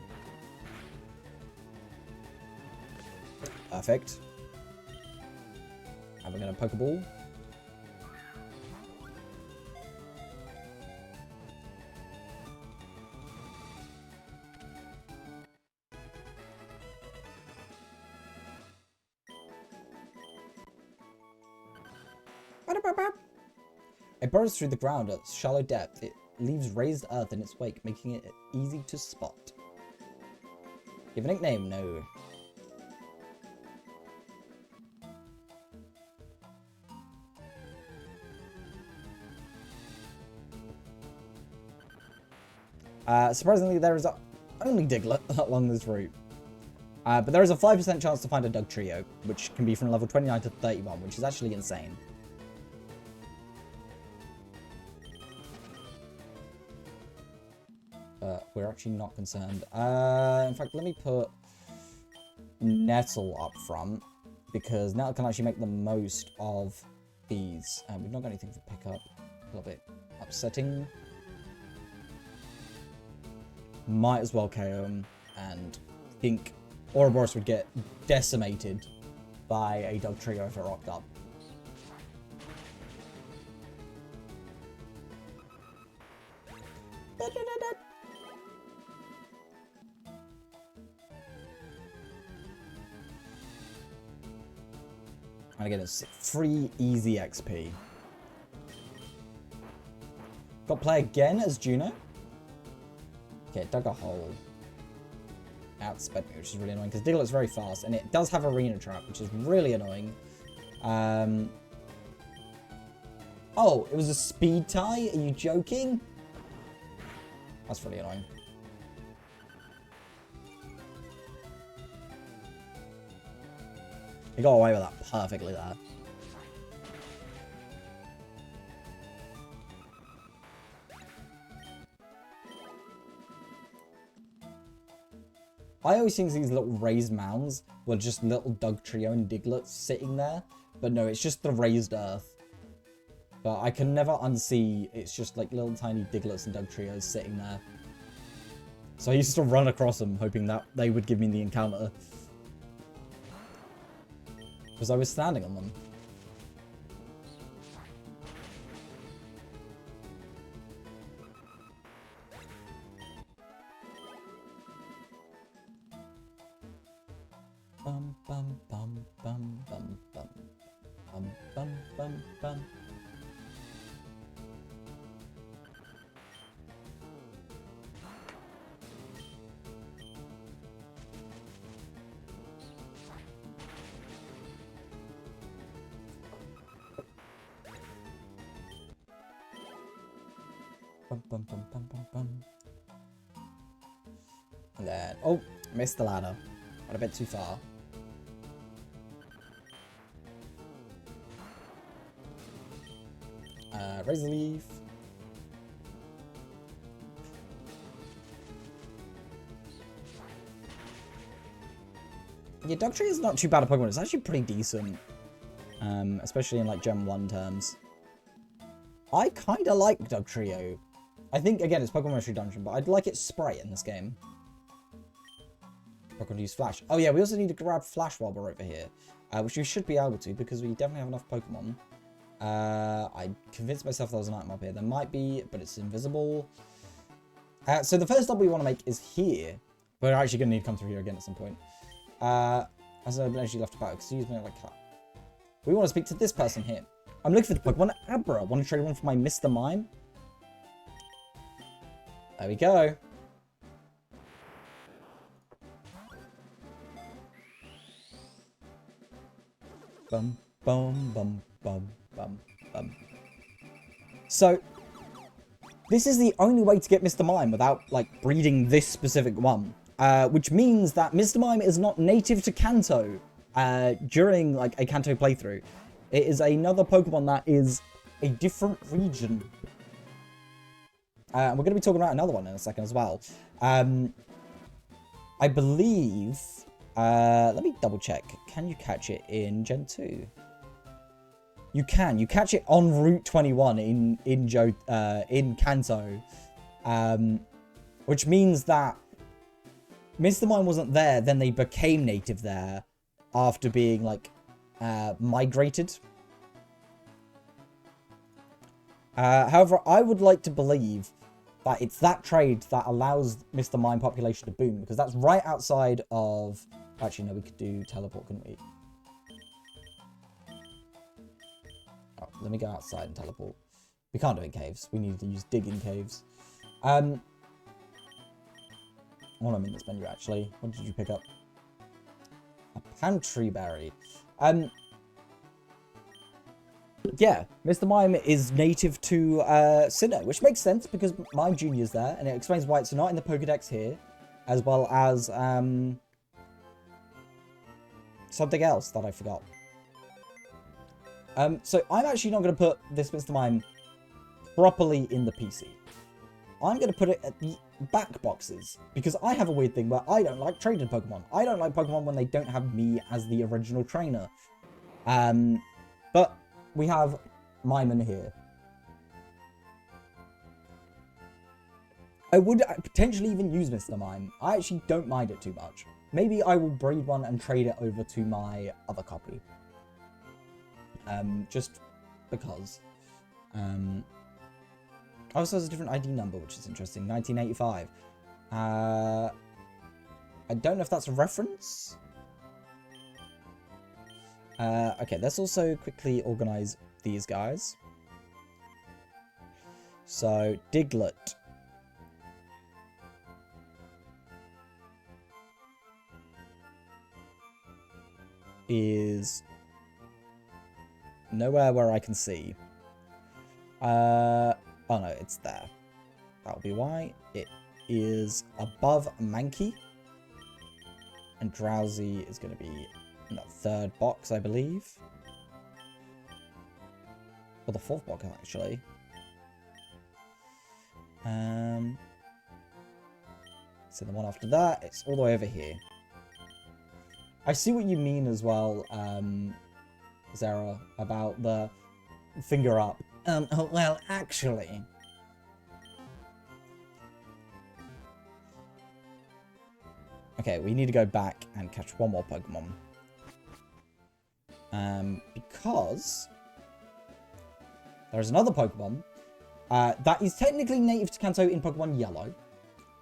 Perfect. And we're going to Pokeball. It burrows through the ground at shallow depth. It leaves raised earth in its wake, making it easy to spot. You have a nickname? No. Surprisingly, there is only Diglett along this route. But there is a 5% chance to find a Dug Trio, which can be from level 29 to 31, which is actually insane. We're actually not concerned. In fact, let me put Nettle up front, because Nettle can actually make the most of these. We've not got anything for pickup. A little bit upsetting. Might as well KO him, and think Ouroboros would get decimated by a Dug Trio if it rocked up. And again, it's free, easy XP. Got to play again as Juno. Okay, it dug a hole. Outsped me, which is really annoying, because Diglett's very fast, and it does have Arena Trap, which is really annoying. Oh, it was a speed tie? Are you joking? That's really annoying. He got away with that perfectly there. I always think these little raised mounds were just little Dug Trio and Diglett sitting there. But no, it's just the raised earth. But I can never unsee it's just like little tiny Digletts and Dug Trios sitting there. So I used to run across them hoping that they would give me the encounter. Because I was standing on them. Bum bum bum bum bum bum bum bum bum bum. Bum bum bum bum bum bum. And then, oh, missed the ladder. Went a bit too far. Razor Leaf. Yeah, Dugtrio is not too bad a Pokemon. It's actually pretty decent. Especially in like Gen 1 terms. I kind of like Dugtrio. I think, again, it's Pokemon Mystery Dungeon, but I'd like its sprite in this game. Pokemon use Flash. Oh yeah, we also need to grab Flash while we're over here. Which we should be able to, because we definitely have enough Pokemon. I convinced myself there was an item up here. There might be, but it's invisible. So the first stop we want to make is here. But we're actually going to need to come through here again at some point. As I've actually left about, excuse me, like cut. We want to speak to this person here. I'm looking for the Pokemon Abra. Want to trade one for my Mr. Mime? There we go. Bum, bum, bum, bum, bum, bum. So, this is the only way to get Mr. Mime without, like, breeding this specific one. Which means that Mr. Mime is not native to Kanto during, like, a Kanto playthrough. It is another Pokemon that is a different region. And we're going to be talking about another one in a second as well. I believe... let me double check. Can you catch it in Gen 2? You can. You catch it on Route 21 in Kanto. Which means that Mr. Mime wasn't there, then they became native there after being, like, migrated. However, I would like to believe that it's that trade that allows Mr. Mime population to boom, because that's right outside of... Actually, no, we could do teleport, couldn't we? Oh, let me go outside and teleport. We can't do it in caves. We need to use dig in caves. While I'm in this menu, actually, what did you pick up? A pantry berry. Yeah, Mr. Mime is native to Sinnoh, which makes sense because Mime Jr. is there, and it explains why it's not in the Pokedex here, as well as something else that I forgot. So I'm actually not going to put this Mr. Mime properly in the PC. I'm going to put it at the back boxes, because I have a weird thing where I don't like traded Pokemon. I don't like Pokemon when they don't have me as the original trainer. But we have Mime here. I would potentially even use Mr. Mime. I actually don't mind it too much. Maybe I will breed one and trade it over to my other copy. Just because. Also has a different ID number, which is interesting. 1985. I don't know if that's a reference. Okay, let's also quickly organize these guys. So, Diglett. Is nowhere where I can see. Oh no, it's there. That'll be why. It is above Mankey. And Drowsy is going to be in that third box, I believe. Or the fourth box, actually. So the one after that, it's all the way over here. I see what you mean as well, Zara, about the finger up. Oh, well, actually... Okay, we need to go back and catch one more Pokemon. Because... There's another Pokemon that is technically native to Kanto in Pokemon Yellow.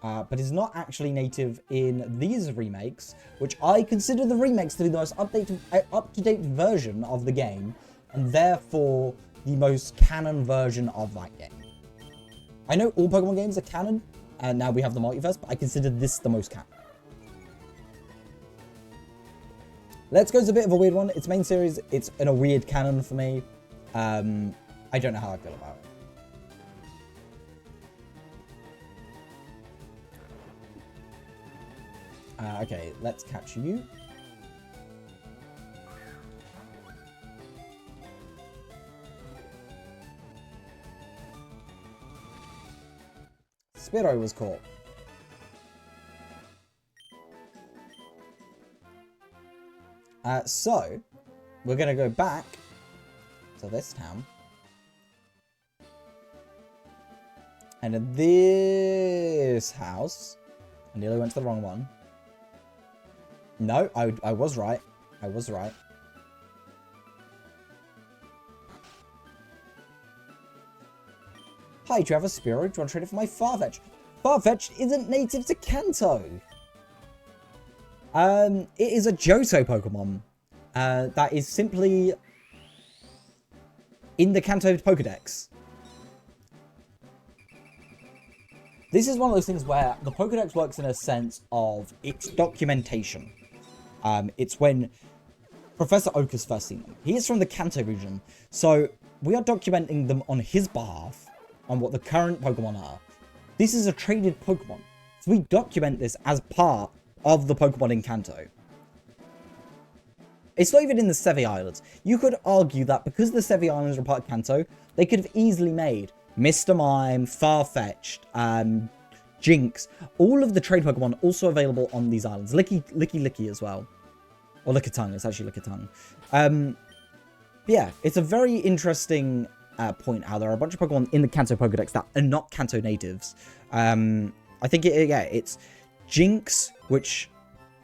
But is not actually native in these remakes, which I consider the remakes to be the most up-to-date version of the game, and therefore the most canon version of that game. I know all Pokemon games are canon, and now we have the multiverse, but I consider this the most canon. Let's Go is a bit of a weird one. Its main series, it's in a weird canon for me. I don't know how I feel about it. Okay, let's catch you. Spiro was caught. So, we're going to go back to this town. And in this house, I nearly went to the wrong one. No, I was right. I was right. Hi, do you have a Spiro? Do you want to trade it for my Farfetch? Farfetch isn't native to Kanto. It is a Johto Pokemon. That is simply in the Kanto Pokedex. This is one of those things where the Pokedex works in a sense of its documentation. It's when Professor Oak has first seen them. He is from the Kanto region, so we are documenting them on his behalf on what the current Pokemon are. This is a traded Pokemon, so we document this as part of the Pokemon in Kanto. It's not even in the Sevi Islands. You could argue that because the Sevi Islands are part of Kanto, they could have easily made Mr. Mime, Farfetch'd, Jinx, all of the trade Pokemon also available on these islands. Licky as well. Or Lickitung, it's actually Lickitung. Yeah, it's a very interesting point how there are a bunch of Pokemon in the Kanto Pokedex that are not Kanto natives. I think, it's Jinx, which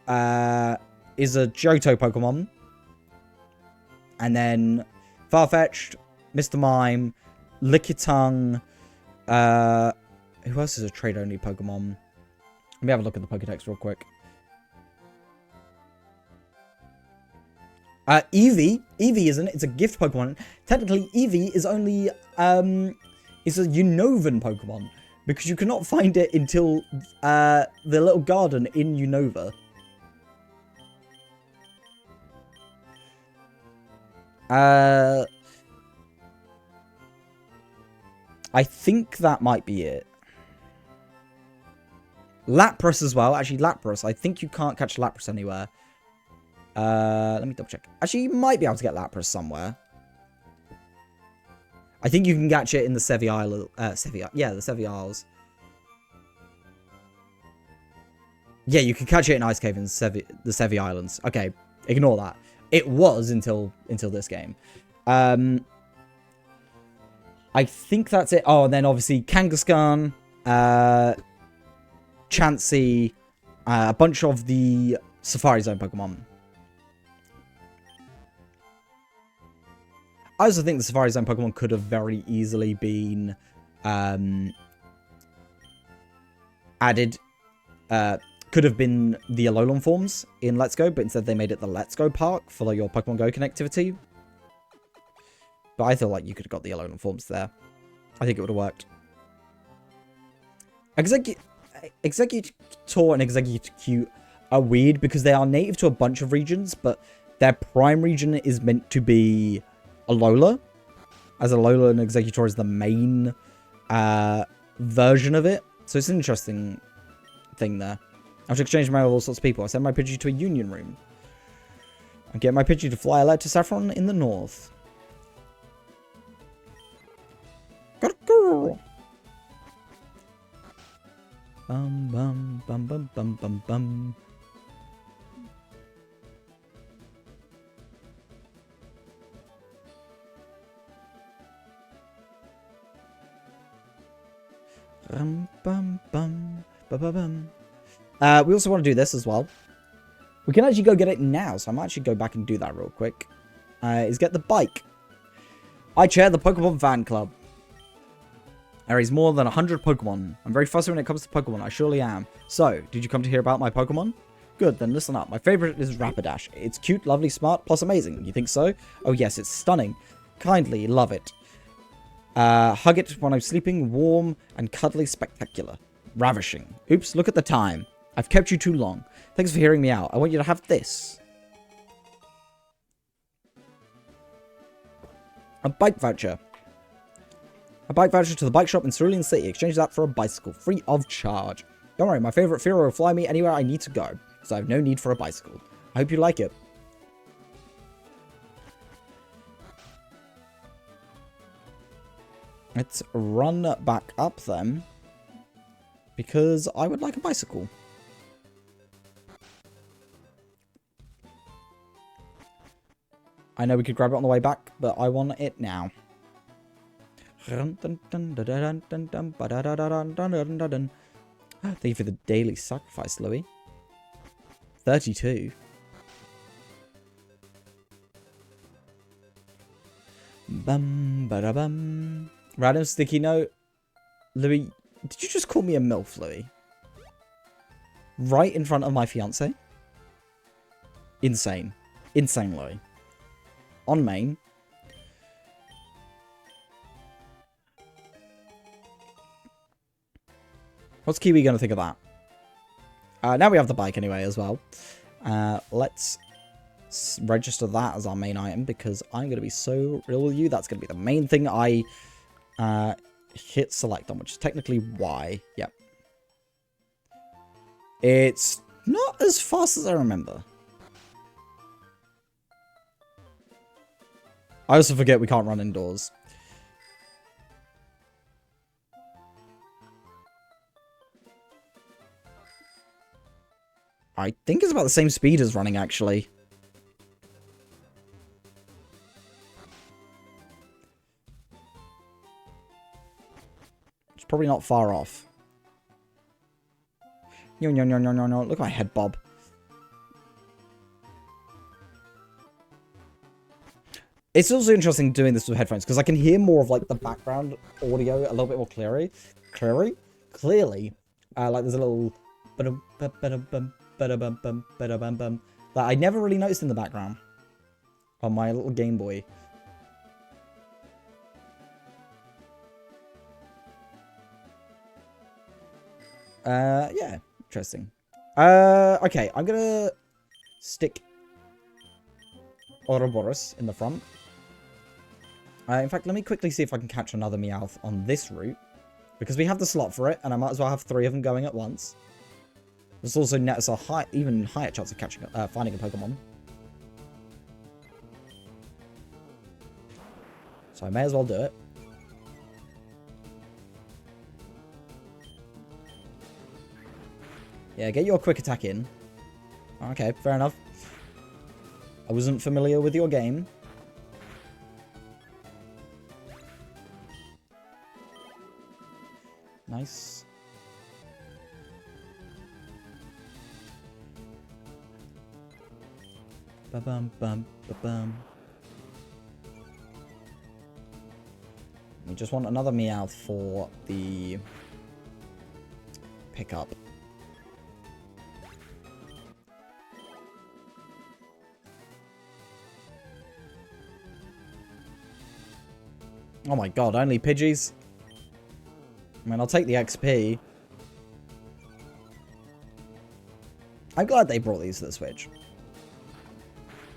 is a Johto Pokemon. And then Farfetch'd, Mr. Mime, Lickitung, who else is a trade-only Pokemon? Let me have a look at the Pokedex real quick. Eevee isn't it? It's a gift Pokemon. Technically, Eevee is only, it's a Unovan Pokemon. Because you cannot find it until, the little garden in Unova. I think that might be it. Lapras as well. Actually, Lapras. I think you can't catch Lapras anywhere. Let me double check. Actually, you might be able to get Lapras somewhere. I think you can catch it in the Sevi Isle. Yeah, the Sevi Isles. Yeah, you can catch it in Ice Cave in the Sevi Islands. Okay, ignore that. It was until this game. I think that's it. Oh, and then obviously Kangaskhan, Chansey, a bunch of the Safari Zone Pokemon. I also think the Safari Zone Pokemon could have very easily been added. Could have been the Alolan forms in Let's Go, but instead they made it the Let's Go Park for your Pokemon Go connectivity. But I feel like you could have got the Alolan forms there. I think it would have worked. Executor and Execucute are weird because they are native to a bunch of regions, but their prime region is meant to be Alola. As Alola and Executor is the main version of it. So it's an interesting thing there. I have to exchange mail with all sorts of people. I send my Pidgey to a union room. I get my Pidgey to fly a letter to Saffron in the north. Bum bum bum bum bum bum bum. Bum bum bum bum bum. We also want to do this as well. We can actually go get it now, so I might actually go back and do that real quick. Is get the bike. I chair the Pokemon fan club. There is more than 100 Pokemon. I'm very fussy when it comes to Pokemon, I surely am. So, did you come to hear about my Pokemon? Good, then listen up. My favorite is Rapidash. It's cute, lovely, smart, plus amazing. You think so? Oh yes, it's stunning. Kindly love it. Hug it when I'm sleeping, warm and cuddly spectacular. Ravishing. Oops, look at the time. I've kept you too long. Thanks for hearing me out. I want you to have this. A bike voucher. A bike voucher to the bike shop in Cerulean City. Exchange that for a bicycle, free of charge. Don't worry, my favorite Fearow will fly me anywhere I need to go, so I have no need for a bicycle. I hope you like it. Let's run back up then, because I would like a bicycle. I know we could grab it on the way back, but I want it now. Thank you for the daily sacrifice, Louis. 32. Bum ba bum. Random sticky note. Louis, did you just call me a MILF, Louis? Right in front of my fiance? Insane. Insane, Louis. On main. What's Kiwi going to think of that? Now we have the bike anyway as well. Let's register that as our main item, because I'm going to be so real with you. That's going to be the main thing I hit select on, which is technically Y. Yep. It's not as fast as I remember. I also forget we can't run indoors. I think it's about the same speed as running, actually. It's probably not far off. No, no, no, no, no, no. Look at my head bob. It's also interesting doing this with headphones, because I can hear more of, like, the background audio a little bit more clearly. Like, there's a little... that I never really noticed in the background on my little Game Boy. Yeah, interesting. Okay, I'm gonna stick Ouroboros in the front. In fact, let me quickly see if I can catch another Meowth on this route, because we have the slot for it, and I might as well have 3 of them going at once. This also nets a even higher chance of catching, finding a Pokemon. So I may as well do it. Yeah, get your quick attack in. Okay, fair enough. I wasn't familiar with your game. Nice. Ba-bum, bum, ba-bum. We just want another Meowth for the pickup. Oh my god, only Pidgeys? I mean, I'll take the XP. I'm glad they brought these to the Switch.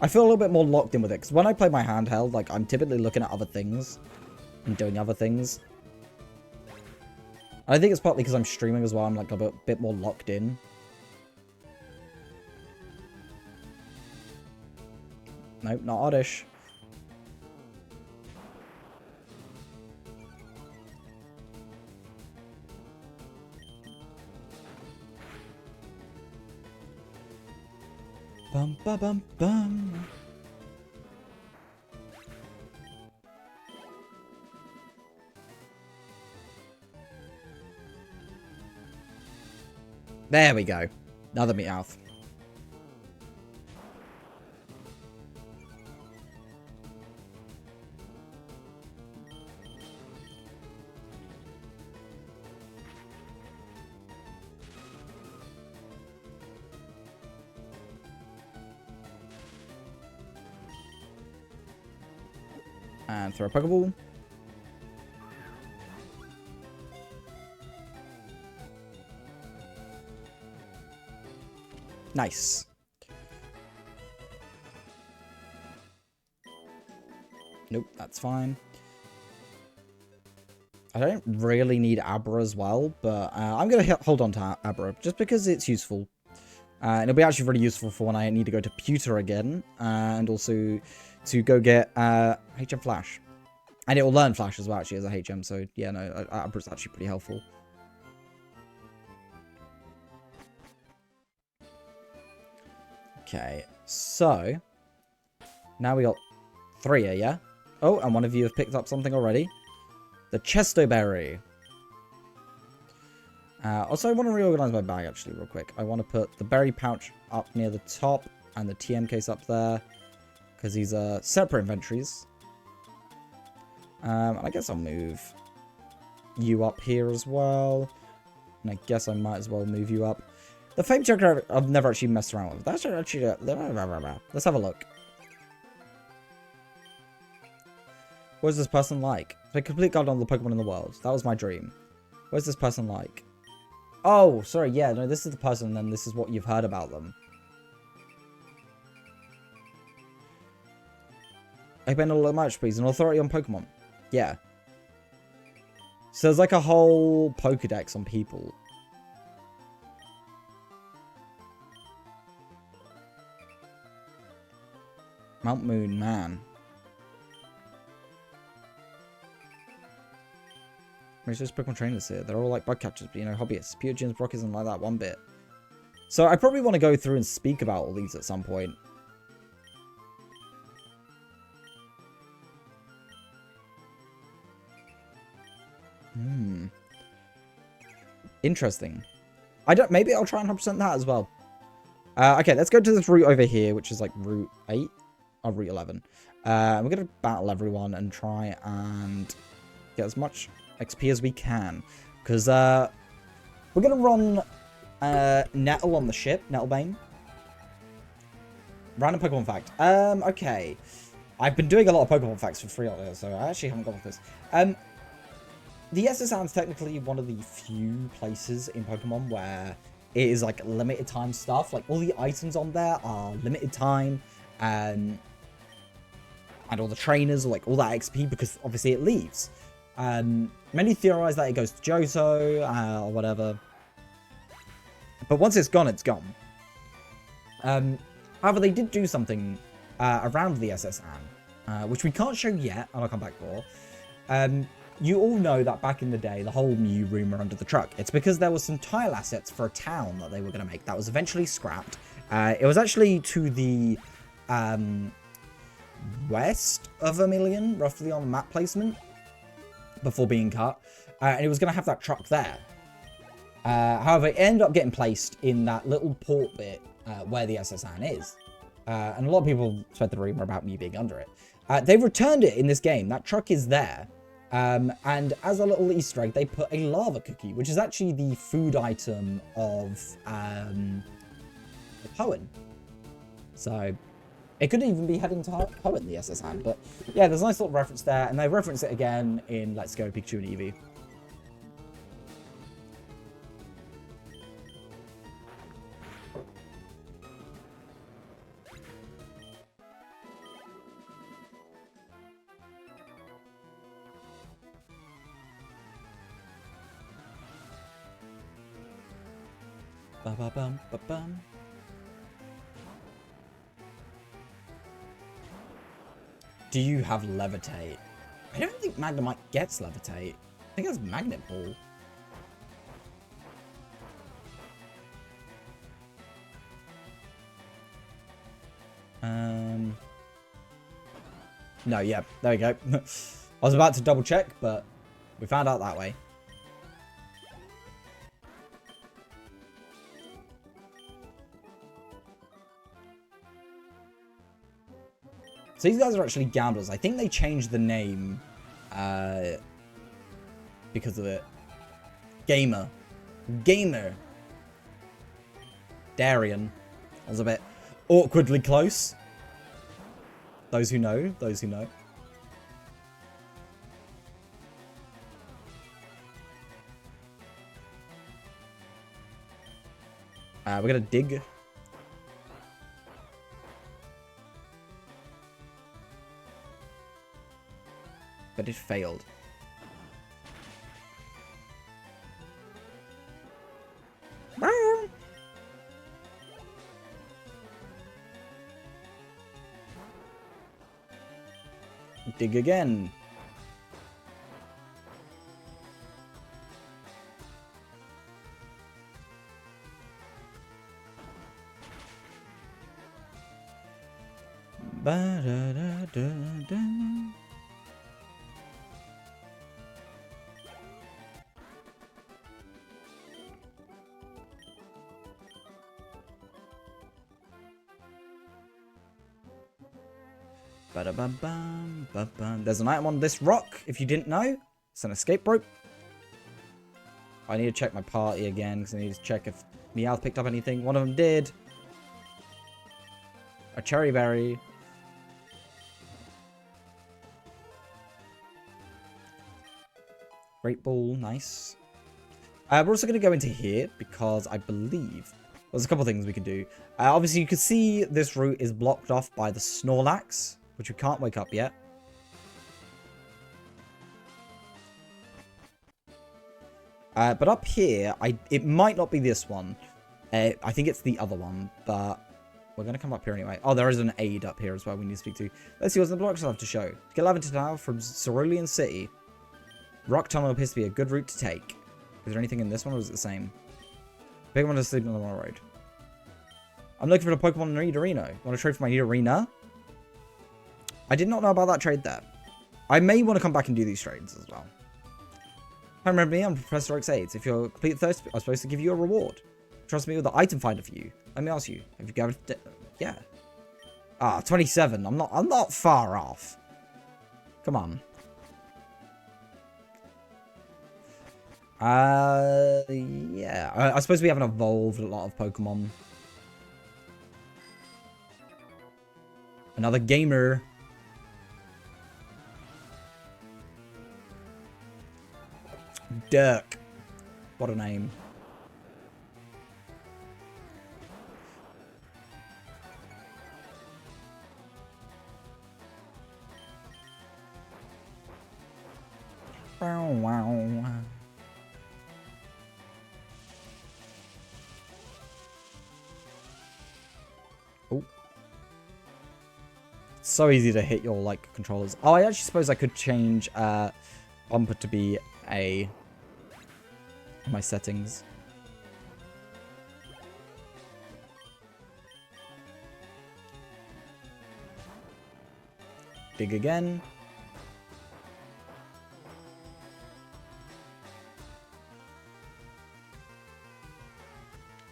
I feel a little bit more locked in with it, because when I play my handheld, like, I'm typically looking at other things and doing other things. I think it's partly because I'm streaming as well, I'm, like, a bit more locked in. Nope, not Oddish. Bum ba bum bum. There we go. Another Meowth. And throw a Pokeball. Nice. Nope, that's fine. I don't really need Abra as well, but I'm going to hold on to Abra just because it's useful. And it'll be actually really useful for when I need to go to Pewter again, and also to go get HM Flash. And it will learn Flash as well, actually, as a HM, so yeah, no, Abra's actually pretty helpful. Okay, so now we got 3 here, yeah? Oh, and one of you have picked up something already. The Chesto Berry. Also, I want to reorganize my bag, actually, real quick. I want to put the berry pouch up near the top and the TM case up there, because these are separate inventories. And I guess I'll move you up here as well. And I guess I might as well move you up. The Fame Checker I've never actually messed around with. That's actually... let's have a look. What is this person like? The complete guide on the Pokemon in the world. That was my dream. What is this person like? Oh, sorry, yeah, no, this is the person, and this is what you've heard about them. Open a little much, please. An authority on Pokemon. Yeah. So there's like a whole Pokedex on people. Mount Moon, man. There's just Pokemon trainers here. They're all like bug catchers, but you know, hobbyists. Pure gyms, Brock isn't like that one bit. So I probably want to go through and speak about all these at some point. Interesting. Maybe I'll try and 100% that as well. Okay, let's go to this route over here, which is like Route 8 or Route 11. We're going to battle everyone and try and get as much XP as we can. Because we're going to run Nettle on the ship, Nettlebane. Random Pokemon fact. Okay. I've been doing a lot of Pokemon facts for free on here, so I actually haven't gone with this. The SSR is technically one of the few places in Pokemon where it is like limited time stuff. Like all the items on there are limited time, and all the trainers, like all that XP, because obviously it leaves. Many theorize that it goes to Johto or whatever, but once it's gone, it's gone. However, they did do something around the SSR, which we can't show yet, and I'll come back for. You all know that back in the day, the whole Mew rumor under the truck, it's because there was some tile assets for a town that they were going to make that was eventually scrapped. It was actually to the west of a million, roughly on map placement, before being cut. And it was going to have that truck there. However, it ended up getting placed in that little port bit where the SSN is. And a lot of people spread the rumor about me being under it. They've returned it in this game. That truck is there. And as a little Easter egg, they put a lava cookie, which is actually the food item of the Hoenn. So it could even be heading to Hoenn, the SSN. But yeah, there's a nice little reference there, and they reference it again in Let's Go Pikachu and Eevee. Ba-ba-bum, ba-bum. Do you have Levitate? I don't think Magnemite gets Levitate. I think that's Magnet Ball. No, yeah, there we go. I was about to double check, but we found out that way. So these guys are actually gamblers. I think they changed the name because of it. Gamer. Darien. I was a bit awkwardly close. Those who know, those who know. We're gonna dig. But it failed. Dig again. Ba-da-da-da-da. Ba-da-bum-bum, ba-bum. There's an item on this rock, if you didn't know. It's an escape rope. I need to check my party again, because I need to check if Meowth picked up anything. One of them did. A cherry berry. Great ball, nice. We're also going to go into here, because I believe there's a couple things we can do. Obviously, you can see this route is blocked off by the Snorlax, which we can't wake up yet. But up here, it might not be this one. I think it's the other one, but we're going to come up here anyway. Oh, there is an aide up here as well we need to speak to. Let's see what's the blocks I have to show. To get Lavender now from Cerulean City, Rock Tunnel appears to be a good route to take. Is there anything in this one, or is it the same? Pokemon is sleeping on the road. I'm looking for the Pokemon Nidorino. Want to trade for my Nidorina? I did not know about that trade there. I may want to come back and do these trades as well. Hi, remember me? I'm Professor X8. If you're complete thirst, I'm supposed to give you a reward. Trust me with the item finder for you. Let me ask you. Have you gathered? Yeah. Ah, 27. I'm not far off. Come on. Yeah. I suppose we haven't evolved a lot of Pokemon. Another gamer. Dirk. What a name. Wow, wow. Oh. It's so easy to hit your, like, controllers. Oh, I actually suppose I could change, bumper to be a... my settings. Dig again.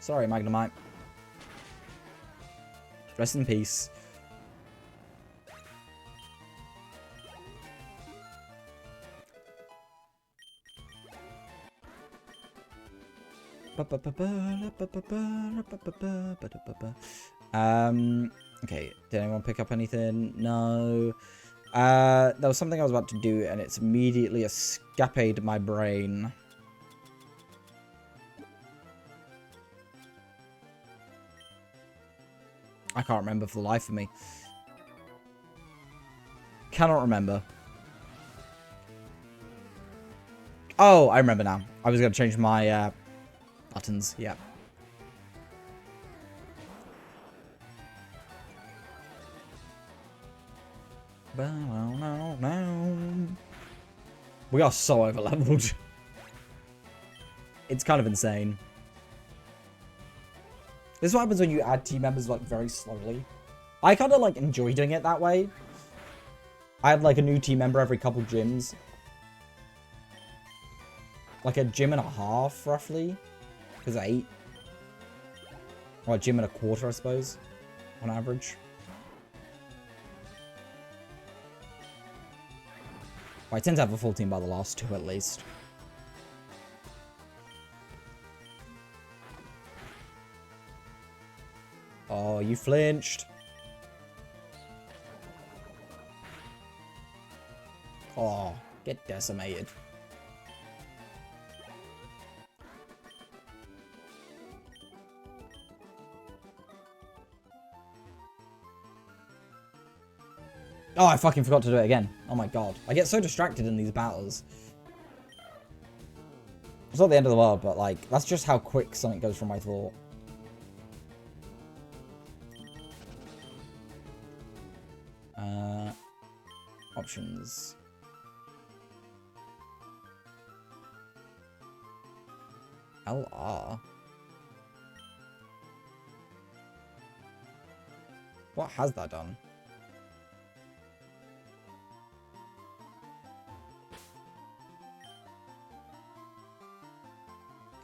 Sorry, Magnemite. Rest in peace. Okay, did anyone pick up anything? No. There was something I was about to do and it's immediately escaped my brain. I can't remember for the life of me. Cannot remember. Oh, I remember now. I was going to change my buttons. Yeah. We are so over-leveled. It's kind of insane. This is what happens when you add team members, like, very slowly. I kind of, like, enjoy doing it that way. I have, like, a new team member every couple gyms. Like, a gym and a half, roughly. Because 8. Or a gym and a quarter, I suppose. On average. Well, I tend to have a full team by the last 2, at least. Oh, you flinched. Oh, get decimated. Oh, I fucking forgot to do it again. Oh my god. I get so distracted in these battles. It's not the end of the world, but like, that's just how quick something goes from my thought. Options. LR. What has that done?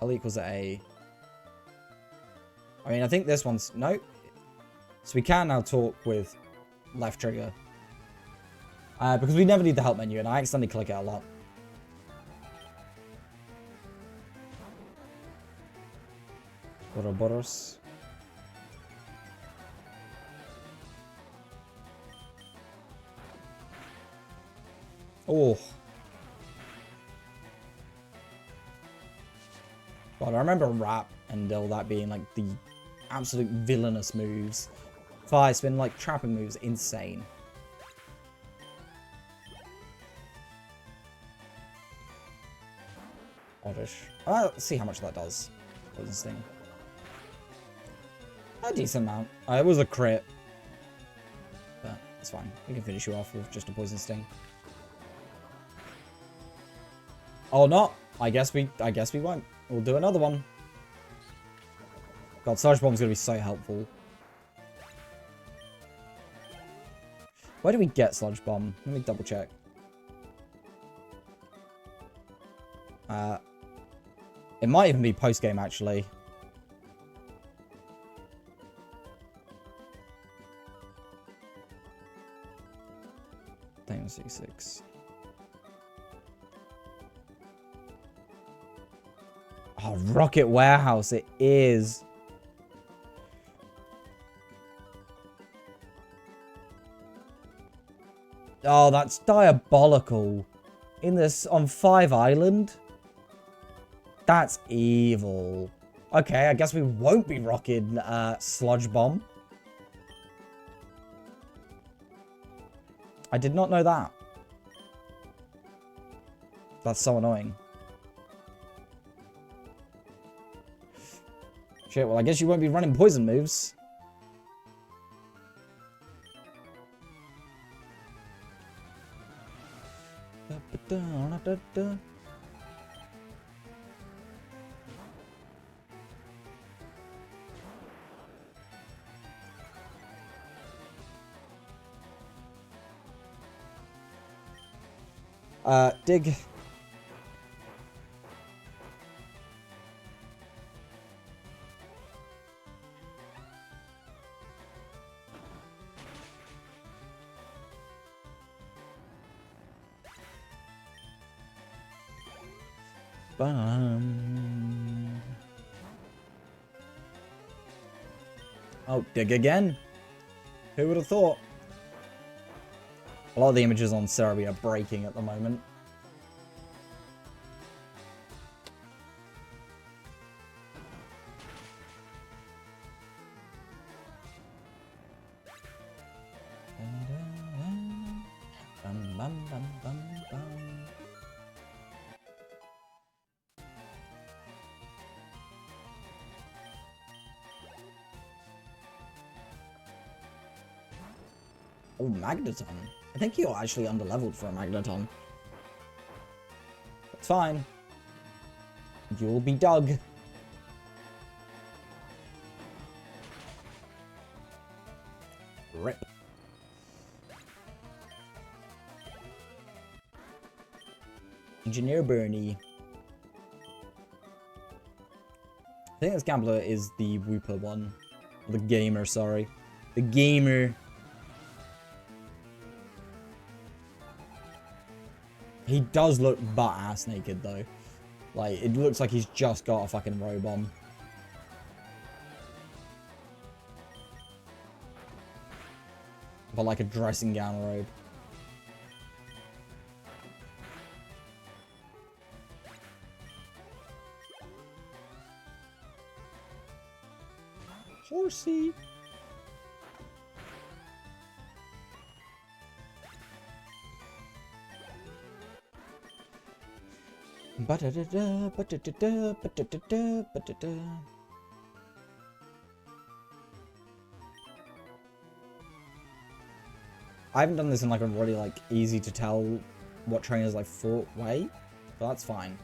L equals A. I mean, I think this one's... Nope. So we can now talk with left trigger. Because we never need the help menu, and I accidentally click it a lot. Ouroboros. Oh. God, I remember Rap and all that being like the absolute villainous moves. Fire spin, like trapping moves, insane. oddish. Let's see how much that does. Poison Sting. A decent amount. It was a crit. But it's fine. We can finish you off with just a Poison Sting. Oh, not. I guess we won't. We'll do another one. God, Sludge Bomb's gonna be so helpful. Where do we get Sludge Bomb? Let me double check. It might even be post-game, actually. Thing 66. Oh, Rocket Warehouse, it is. Oh, that's diabolical. In this, on 5 Island? That's evil. Okay, I guess we won't be rocking Sludge Bomb. I did not know that. That's so annoying. Shit, well, I guess you won't be running poison moves. Dig. Oh, dig again. Who would have thought? A lot of the images on Cerebi are breaking at the moment. Oh, Magneton. I think you're actually underleveled for a Magneton. That's fine. You'll be dug. Rip. Engineer Bernie. I think this Gambler is the Wooper one. The Gamer, sorry. The Gamer. He does look butt-ass naked, though. Like, it looks like he's just got a fucking robe on. But like a dressing gown robe. Horsey. Ba-da-da-da, ba-da-da-da, ba-da-da-da, ba-da-da. I haven't done this in like a really like easy to tell what trainers like fought way, but that's fine.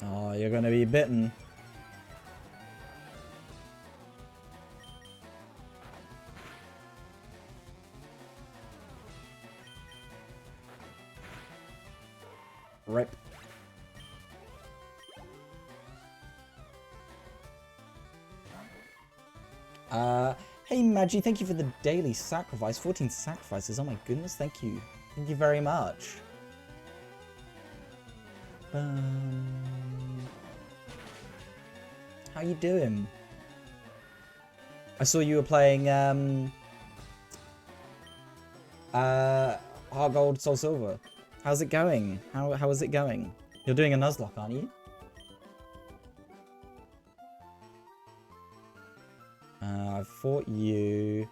Oh, you're gonna be bitten. Rip. Hey Maggie, thank you for the daily sacrifice. 14 sacrifices, oh my goodness, thank you. Thank you very much. How you doing? I saw you were playing, Heart Gold, Soul Silver. How's it going? How is it going? You're doing a Nuzlocke, aren't you? I fought you.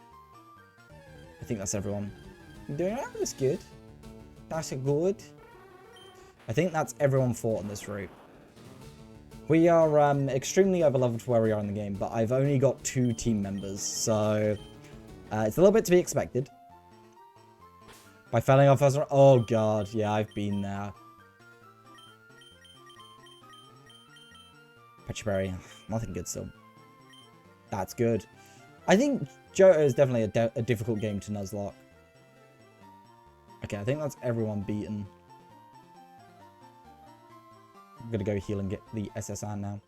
I think that's everyone. You're doing alright, that's good. That's good. I think that's everyone fought on this route. We are extremely overleveled for where we are in the game, but I've only got 2 team members, so it's a little bit to be expected. By failing our first round, oh god, yeah, I've been there. Petriberry, nothing good still. That's good. I think Johto is definitely a difficult game to Nuzlocke. Okay, I think that's everyone beaten. I'm gonna go heal and get the SSR now.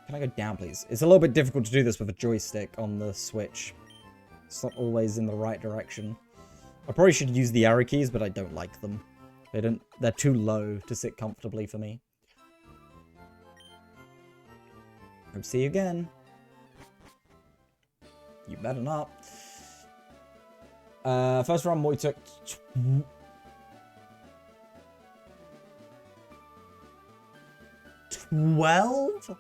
Can I go down, please? It's a little bit difficult to do this with a joystick on the Switch. It's not always in the right direction. I probably should use the arrow keys, but I don't like them. They're too low to sit comfortably for me. Hope to see you again. You better not. First round, Moy took 12?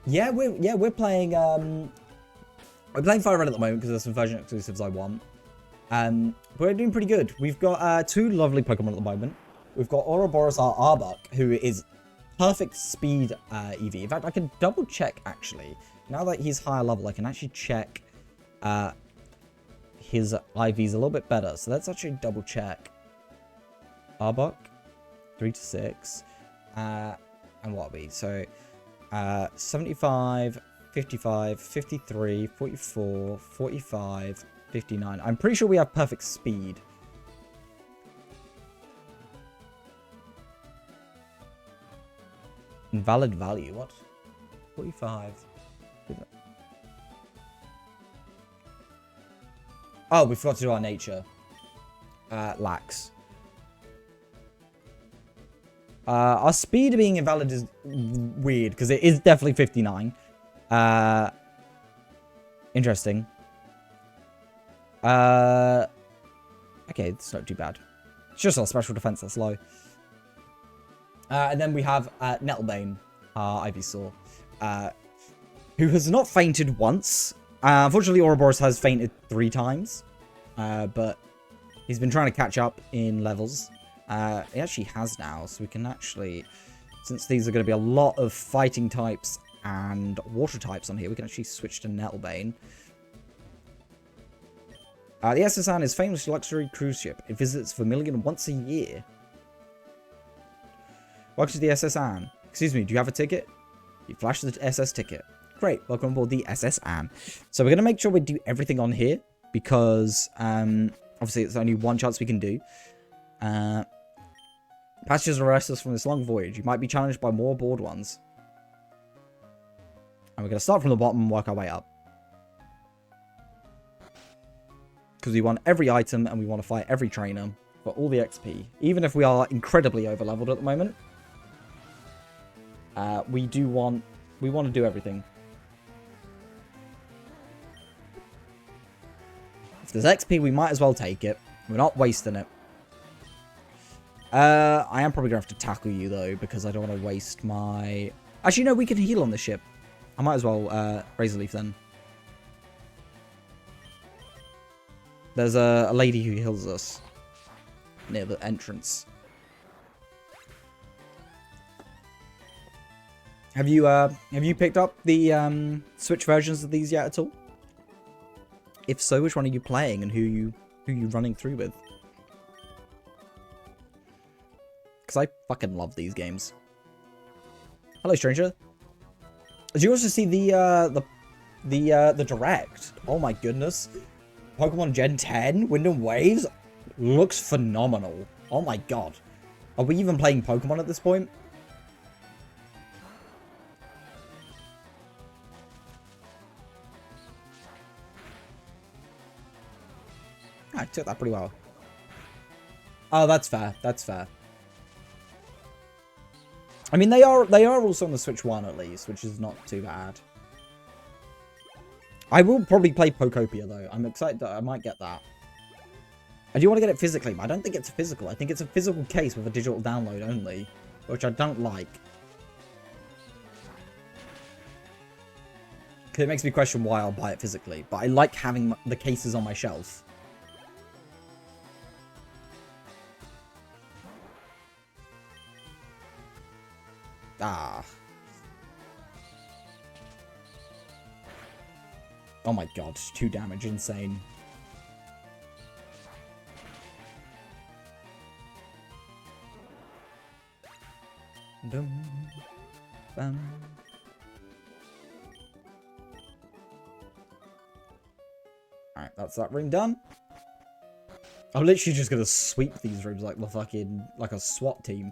Yeah, we're playing Fire Red at the moment because there's some version exclusives I want. We're doing pretty good. We've got 2 lovely Pokemon at the moment. We've got Ouroboros, our Arbok, who is perfect speed EV. In fact, I can double check actually. Now that he's higher level, I can actually check his IVs a little bit better. So let's actually double check. Arbok, 3 to 6. And what are we? So 75, 55, 53, 44, 45, 59. I'm pretty sure we have perfect speed. Invalid value, what? 45. Oh, we forgot to do our nature. Lax. Our speed being invalid is weird, because it is definitely 59. Interesting. Okay, it's not too bad. It's just our special defense that's low. And then we have Nettlebane, our Ivysaur, who has not fainted once. Unfortunately, Ouroboros has fainted 3 times, but he's been trying to catch up in levels. He actually has now, so we can actually, since these are going to be a lot of fighting types and water types on here, we can actually switch to Nettlebane. The SSN is a famous luxury cruise ship. It visits Vermilion once a year. Welcome to the SS Anne. Excuse me, do you have a ticket? You flash the SS ticket. Great, welcome aboard the SS Anne. So we're going to make sure we do everything on here, because obviously it's only one chance we can do. Passengers are restless from this long voyage. You might be challenged by more bored ones. And we're going to start from the bottom and work our way up. Because we want every item and we want to fight every trainer for all the XP. Even if we are incredibly overleveled at the moment. We want to do everything. If there's XP, we might as well take it. We're not wasting it. I am probably going to have to tackle you, though, because I don't want to waste my... Actually, no, we can heal on the ship. I might as well Razor Leaf, then. There's a lady who heals us near the entrance. Have you picked up the Switch versions of these yet at all? If so, which one are you playing and who you running through with? Because I fucking love these games. Hello, stranger. Did you also see the direct? Oh my goodness. Pokemon Gen 10, Wind and Waves, looks phenomenal. Oh my god. Are we even playing Pokemon at this point? I took that pretty well. Oh, that's fair. That's fair. I mean, they are also on the Switch 1 at least, which is not too bad. I will probably play Pokopia, though. I'm excited that I might get that. I do want to get it physically, but I don't think it's physical. I think it's a physical case with a digital download only, which I don't like. It makes me question why I'll buy it physically, but I like having the cases on my shelf. Ah. Oh my god, 2 damage, insane. Dum, bam. Alright, that's that ring done. I'm literally just gonna sweep these rooms like the fucking, like a SWAT team.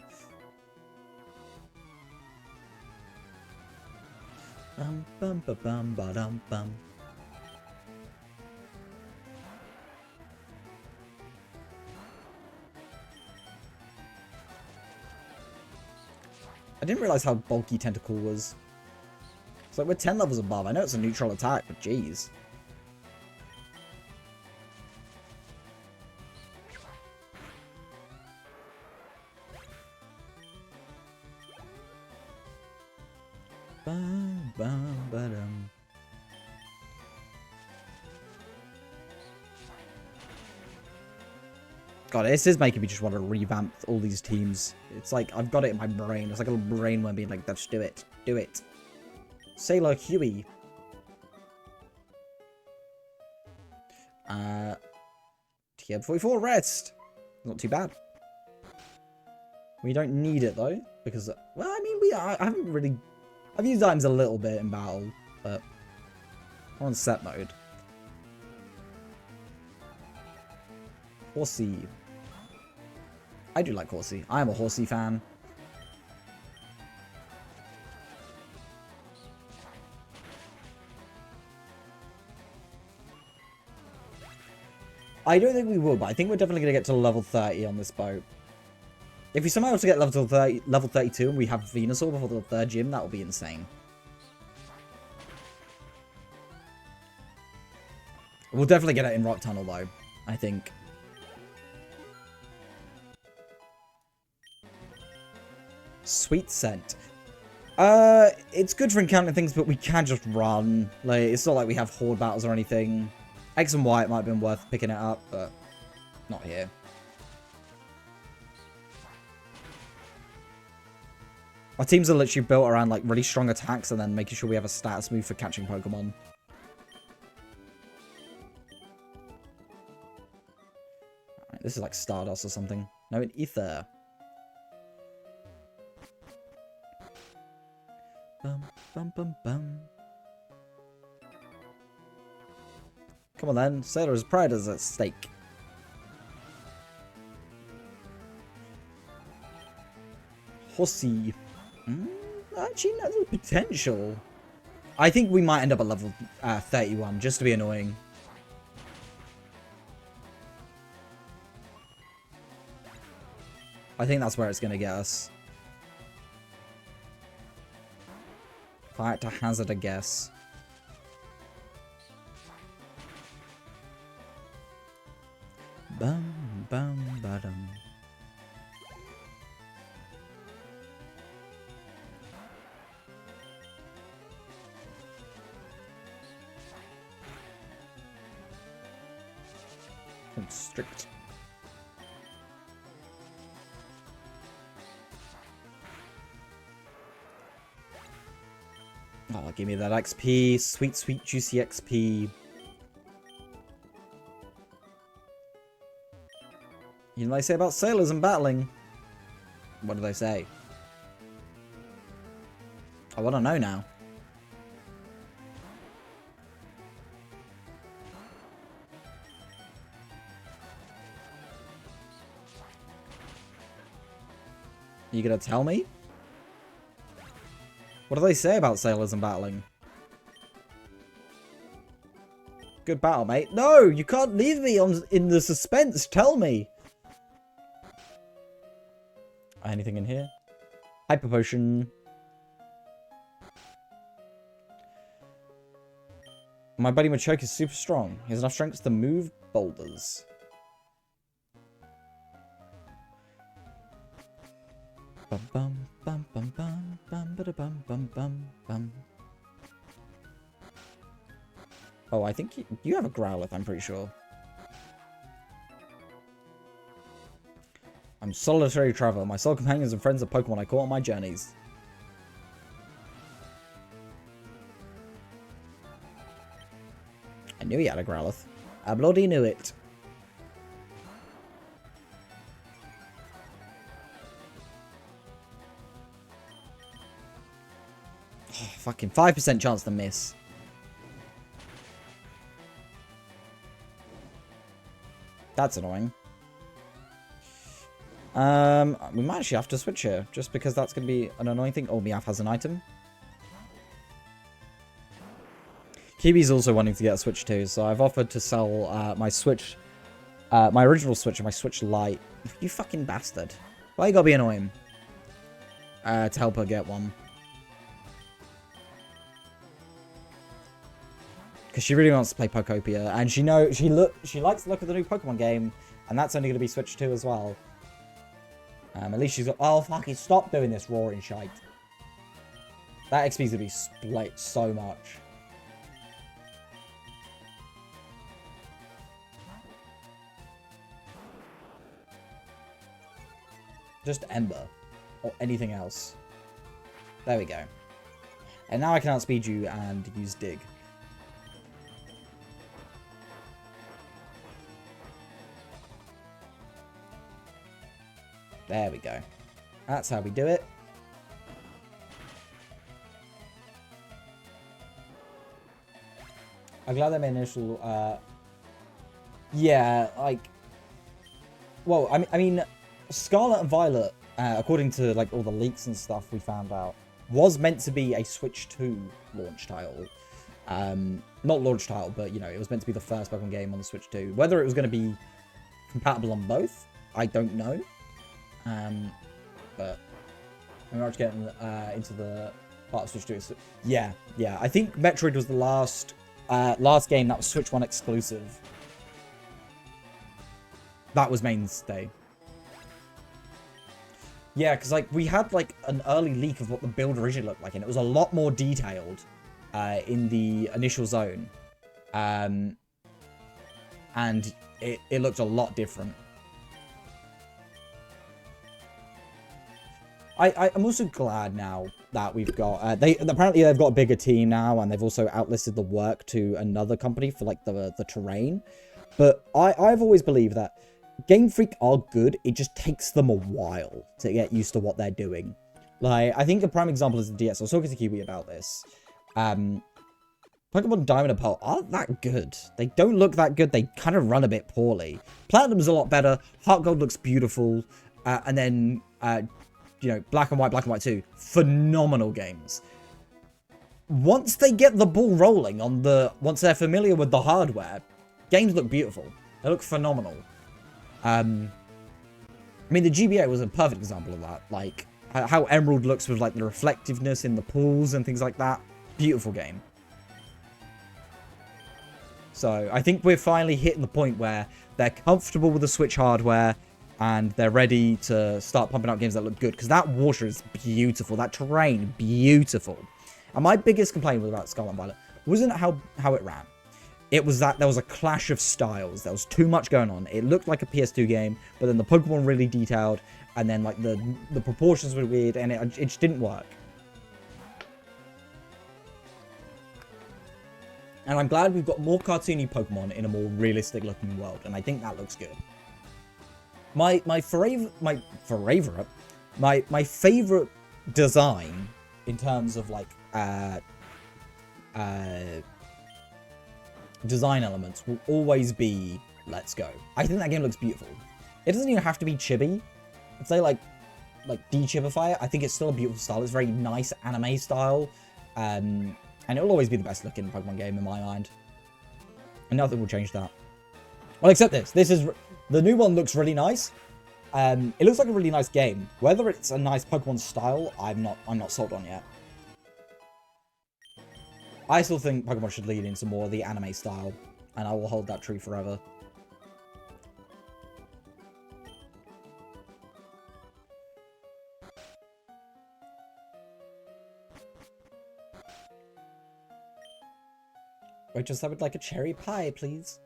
Bum bum ba bum ba dum bum. I didn't realize how bulky Tentacle was. It's like we're 10 levels above. I know it's a neutral attack, but jeez. Bum, bum, ba-dum. God, this is making me just want to revamp all these teams. It's like, I've got it in my brain. It's like a little brain worm being like, let's do it. Do it. Sailor Huey. TM44 rest. Not too bad. We don't need it though, because, well, I mean, I haven't really, I've used items a little bit in battle, but we're on set mode. Horsey. I do like Horsey. I am a Horsey fan. I don't think we will, but I think we're definitely going to get to level 30 on this boat. If we somehow to get level 32 and we have Venusaur before the 3rd gym, that will be insane. We'll definitely get it in Rock Tunnel though, I think. Sweet Scent. It's good for encountering things, but we can just run. Like, it's not like we have horde battles or anything. X and Y, it might have been worth picking it up, but not here. Our teams are literally built around, like, really strong attacks and then making sure we have a status move for catching Pokemon. Alright, this is like Stardust or something. No, an Ether. Bum, bum, bum, bum. Come on then, Sailor's pride is at stake. Horsey. Actually, no, there's potential. I think we might end up at level 31, just to be annoying. I think that's where it's going to get us. If I had to hazard a guess. Bum, bum, ba-dum. Constrict. Oh, give me that XP. Sweet, sweet, juicy XP. You know what they say about sailors and battling? What do they say? I want to know now. You gonna tell me? What do they say about sailors and battling? Good battle, mate. No, you can't leave me in the suspense. Tell me. Anything in here? Hyper potion. My buddy Machoke is super strong. He has enough strength to move boulders. Bum bum bum bum bum bum bum bum bum bum. Oh, I think you have a Growlithe, I'm pretty sure. I'm solitary traveler. My sole companions and friends are Pokemon I caught on my journeys. I knew he had a Growlithe. I bloody knew it. Oh, fucking 5% chance to miss. That's annoying. We might actually have to switch here, just because that's going to be an annoying thing. Oh, Meowth has an item. Kiwi's also wanting to get a Switch too, so I've offered to sell my Switch, my original Switch and my Switch Lite. You fucking bastard. Why you gotta be annoying? To help her get one. Because she really wants to play Pokopia, and she likes the look of the new Pokemon game, and that's only going to be Switch 2 as well. At least she's got... Oh, fucking stop doing this roaring shite. That XP's going to be split so much. Just Ember. Or anything else. There we go. And now I can outspeed you and use Dig. There we go. That's how we do it. I'm glad they made initial, yeah, like... Well, I mean, Scarlet and Violet, according to, like, all the leaks and stuff we found out, was meant to be a Switch 2 launch title. Not launch title, but, you know, it was meant to be the first Pokemon game on the Switch 2. Whether it was going to be compatible on both, I don't know. But we're not getting into the part of Switch 2. Yeah. I think Metroid was the last game that was Switch 1 exclusive. That was mainstay. Yeah, because like we had like an early leak of what the build originally looked like, and it was a lot more detailed in the initial zone, and it looked a lot different. I'm also glad now that we've got apparently they've got a bigger team now, and they've also outlisted the work to another company for like the terrain. But I've always believed that Game Freak are good. It just takes them a while to get used to what they're doing. Like I think a prime example is the DS. I was talking to Kiwi about this. Pokemon Diamond and Pearl aren't that good. They don't look that good. They kind of run a bit poorly. Platinum's a lot better. Heart Gold looks beautiful, and then you know, Black and White 2, phenomenal games. Once they get the ball rolling on once they're familiar with the hardware, games look beautiful. They look phenomenal. I mean, the GBA was a perfect example of that. Like, how Emerald looks with, like, the reflectiveness in the pools and things like that. Beautiful game. So, I think we're finally hitting the point where they're comfortable with the Switch hardware, and they're ready to start pumping out games that look good. Because that water is beautiful. That terrain, beautiful. And my biggest complaint about Scarlet and Violet wasn't how it ran. It was that there was a clash of styles. There was too much going on. It looked like a PS2 game, but then the Pokemon were really detailed. And then like the proportions were weird, and it just didn't work. And I'm glad we've got more cartoony Pokemon in a more realistic looking world. And I think that looks good. My favorite design in terms of like design elements will always be Let's Go. I think that game looks beautiful. It doesn't even have to be chibi. If they like de-chibify it, I think it's still a beautiful style. It's very nice anime style, and it will always be the best looking Pokemon game in my mind. And nothing will change that. Well, except this. This is the new one looks really nice. It looks like a really nice game. Whether it's a nice Pokemon style, I'm not sold on yet. I still think Pokemon should lead into more of the anime style, and I will hold that true forever. Waitress, I would like a cherry pie, please.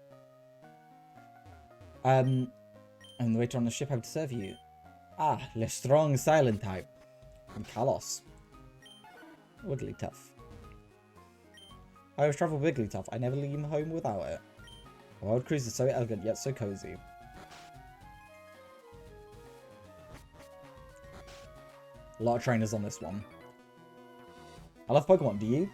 I'm the waiter on the ship. How to serve you? Ah, the strong silent type. I'm Kalos. Wigglytuff. I always travel Wigglytuff. I never leave home without it. A wild cruise is so elegant yet so cozy. A lot of trainers on this one. I love Pokemon, do you?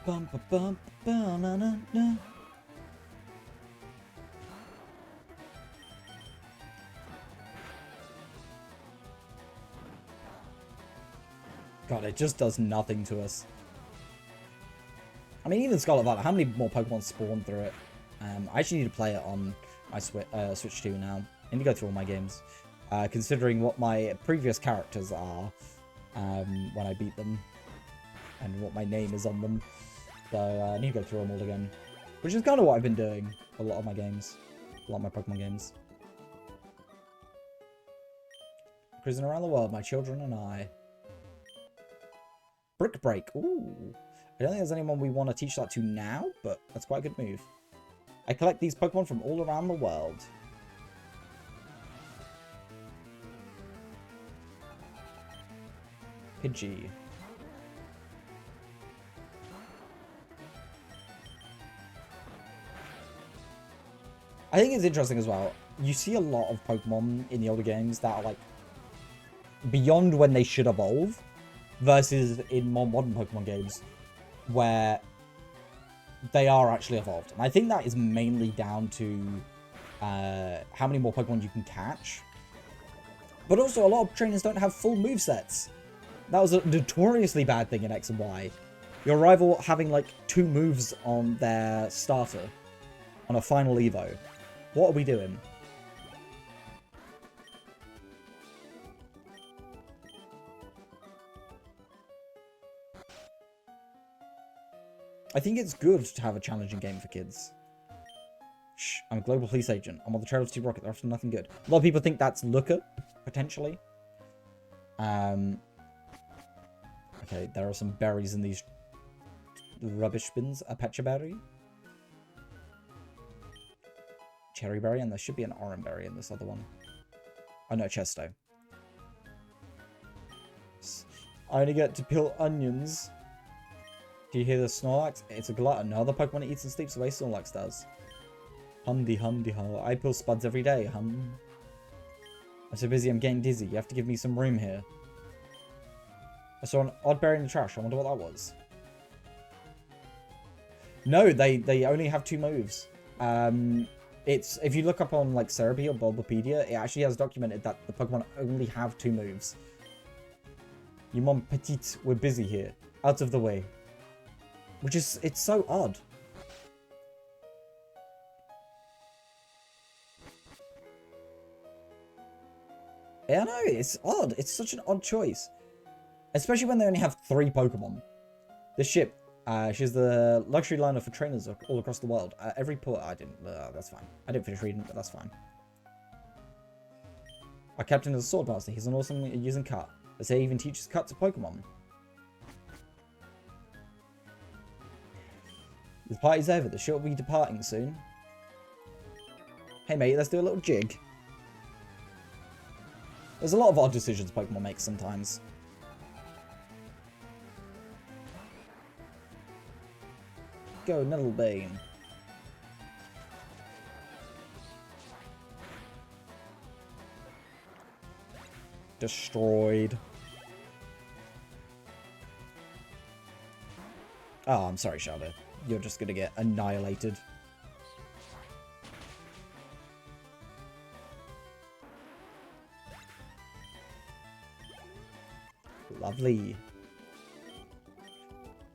Bum, ba, bum, ba, na, na, na. God, it just does nothing to us. I mean, even Scarlet Violet, how many more Pokemon spawn through it? I actually need to play it on my Switch 2 now. I need to go through all my games. Considering what my previous characters are when I beat them. And what my name is on them. So I need to go through them all again. Which is kind of what I've been doing for a lot of my games. A lot of my Pokemon games. Cruising around the world, my children and I. Brick Break. Ooh. I don't think there's anyone we want to teach that to now, but that's quite a good move. I collect these Pokemon from all around the world. Pidgey. I think it's interesting as well. You see a lot of Pokemon in the older games that are like beyond when they should evolve versus in more modern Pokemon games where they are actually evolved. And I think that is mainly down to how many more Pokemon you can catch. But also, a lot of trainers don't have full movesets. That was a notoriously bad thing in X and Y. Your rival having like 2 moves on their starter on a final Evo. What are we doing? I think it's good to have a challenging game for kids. Shh, I'm a global police agent. I'm on the trail of Steve Rocket. They're after nothing good. A lot of people think that's Looker, potentially. Okay, there are some berries in these rubbish bins. A Pecha berry. Cherry berry, and there should be an orange berry in this other one. Oh no, Chesto. I only get to peel onions. Do you hear the Snorlax? It's a glutton. No other Pokemon that eats and sleeps the way Snorlax does. Humdy humdy ho. I peel spuds every day, hum. I'm so busy I'm getting dizzy. You have to give me some room here. I saw an odd berry in the trash. I wonder what that was. No, they only have 2 moves. It's if you look up on like Cerebi or Bulbapedia, it actually has documented that the Pokemon only have 2 moves. You mon petite, we're busy here. Out of the way. Which is, it's so odd. Yeah, I know, it's odd. It's such an odd choice. Especially when they only have 3 Pokemon. This ship, she's the luxury liner for trainers all across the world. Every port, I didn't, that's fine. I didn't finish reading, but that's fine. Our captain is a Swordmaster. He's an awesome at using Cut. They say he even teaches Cut to Pokemon. The party's over. The ship will be departing soon. Hey mate, let's do a little jig. There's a lot of odd decisions Pokemon make sometimes. Go, Nettlebane. Destroyed. Oh, I'm sorry, Shadow. You're just gonna get annihilated. Lovely.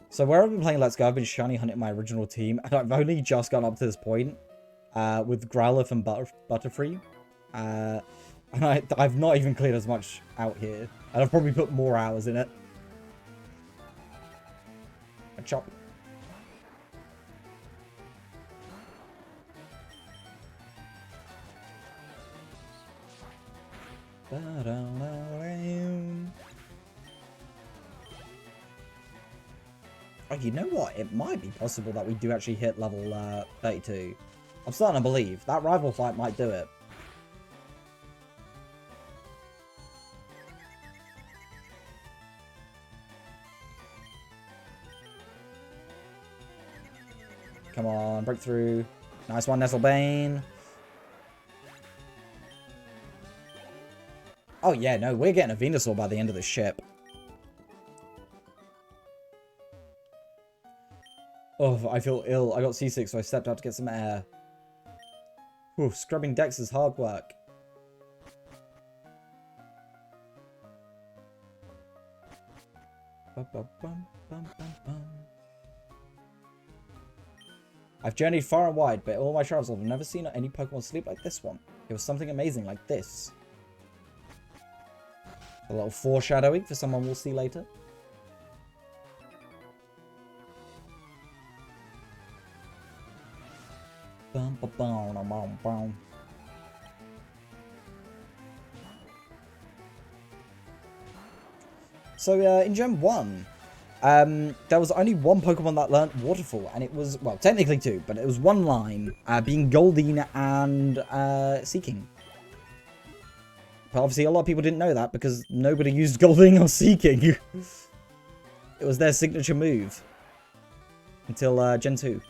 So where I've been playing Let's Go, I've been shiny hunting my original team, and I've only just gotten up to this point with Growlithe and Butterfree. And I've not even cleared as much out here, and I've probably put more hours in it. A chop. Oh, you know what? It might be possible that we do actually hit level 32. I'm starting to believe. That rival fight might do it. Come on, breakthrough. Nice one, Nestlebane. Oh yeah, no, we're getting a Venusaur by the end of the ship. Oh, I feel ill. I got seasick, so I stepped out to get some air. Whew, scrubbing decks is hard work. I've journeyed far and wide, but in all my travels I've never seen any Pokemon sleep like this one. It was something amazing like this. A little foreshadowing for someone we'll see later. So in Gen 1, there was only one Pokemon that learnt Waterfall, and it was, well, technically two, but it was one line, being Goldeen and Seeking. But obviously a lot of people didn't know that because nobody used Goldeen or Seeking. It was their signature move until Gen 2.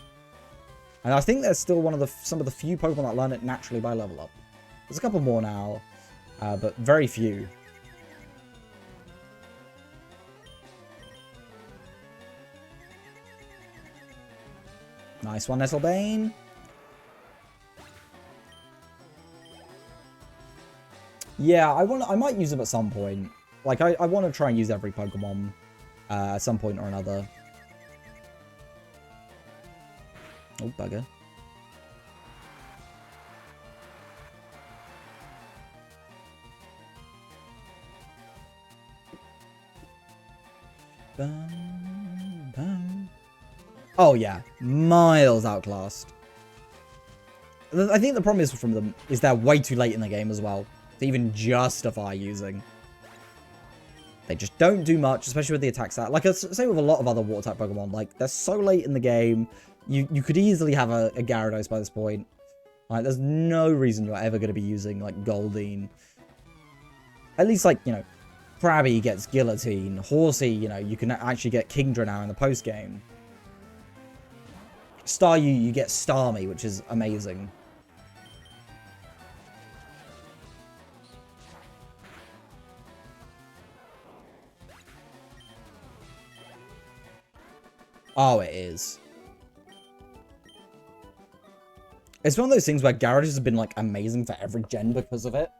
And I think there's still some of the few Pokemon that learn it naturally by level up. There's a couple more now, but very few. Nice one, Nestlebane. Yeah, I might use them at some point. Like, I want to try and use every Pokemon at some point or another. Oh, bugger. Bum, bum. Oh yeah, miles outclassed. I think the problem is from them is they're way too late in the game as well to even justify using. They just don't do much, especially with the attack stat. Like I say with a lot of other water type Pokemon, like they're so late in the game, you could easily have a Gyarados by this point. Like there's no reason you're ever going to be using like Goldeen. At least like, you know, Krabby gets Guillotine, Horsey, you know, you can actually get Kingdra now in the post game. Staryu, you get Starmie, which is amazing. Oh, it is. It's one of those things where Gyarados has been, like, amazing for every gen because of it.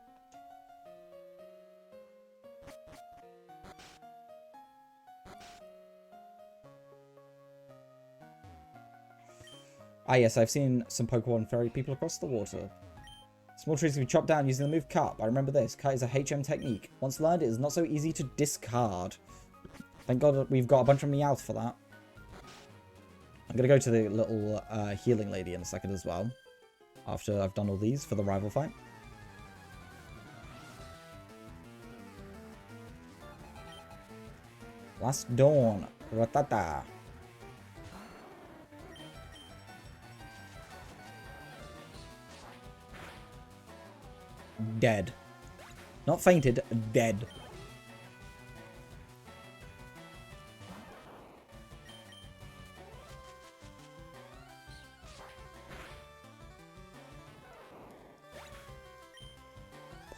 Ah, yes, I've seen some Pokemon ferry people across the water. Small trees can be chopped down using the move Cut. I remember this. Cut is a HM technique. Once learned, it is not so easy to discard. Thank God we've got a bunch of Meowth for that. I'm going to go to the little healing lady in a second as well. After I've done all these for the rival fight. Last Dawn. Ratata. Dead. Not fainted, dead.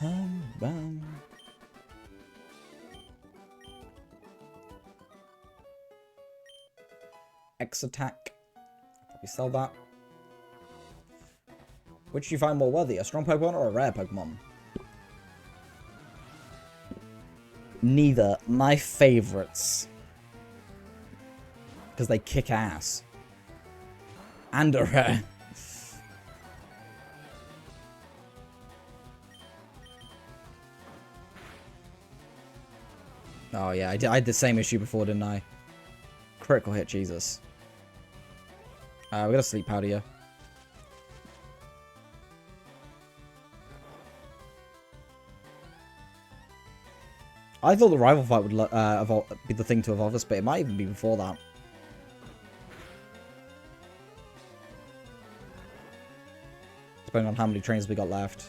Bum, bum. X attack. Probably sell that. Which do you find more worthy, a strong Pokemon or a rare Pokemon? Neither. My favorites. Because they kick ass. And a rare. Oh yeah, I had the same issue before, didn't I? Critical hit, Jesus. We got a Sleep Powder here. I thought the rival fight would be the thing to evolve us, but it might even be before that. depending on how many trains we got left.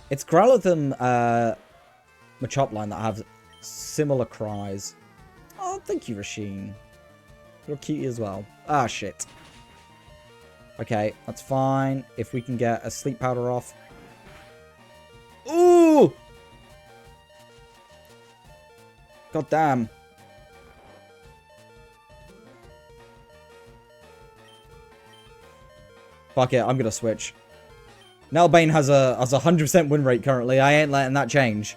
It's Growlithe and Machop line that have similar cries. Oh, thank you, Rasheen. You're cutie as well. Ah, shit. Okay, that's fine. If we can get a sleep powder off. Ooh! God damn. Fuck it, I'm gonna switch. Nelbane has a 100% win rate currently. I ain't letting that change.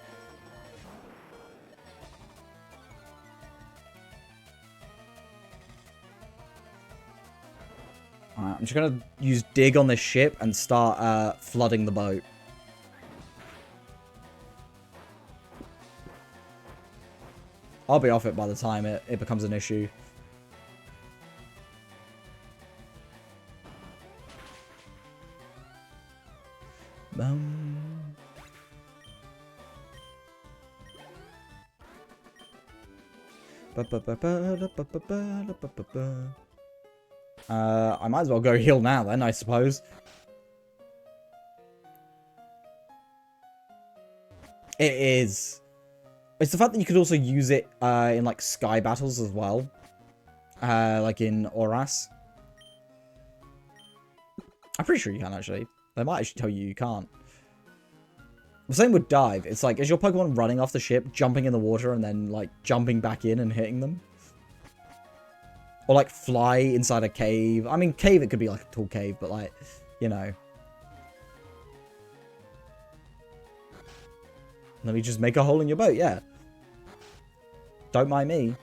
Alright, I'm just gonna use dig on this ship and start flooding the boat. I'll be off it by the time it becomes an issue. I might as well go heal now then, I suppose. It is. It's the fact that you could also use it in like sky battles as well. Like in Oras. I'm pretty sure you can actually. They might actually tell you you can't. The same with dive. It's like, is your Pokemon running off the ship, jumping in the water, and then like jumping back in and hitting them? Or like fly inside a cave. I mean, cave, it could be like a tall cave, but like, you know. Let me just make a hole in your boat, yeah. Don't mind me.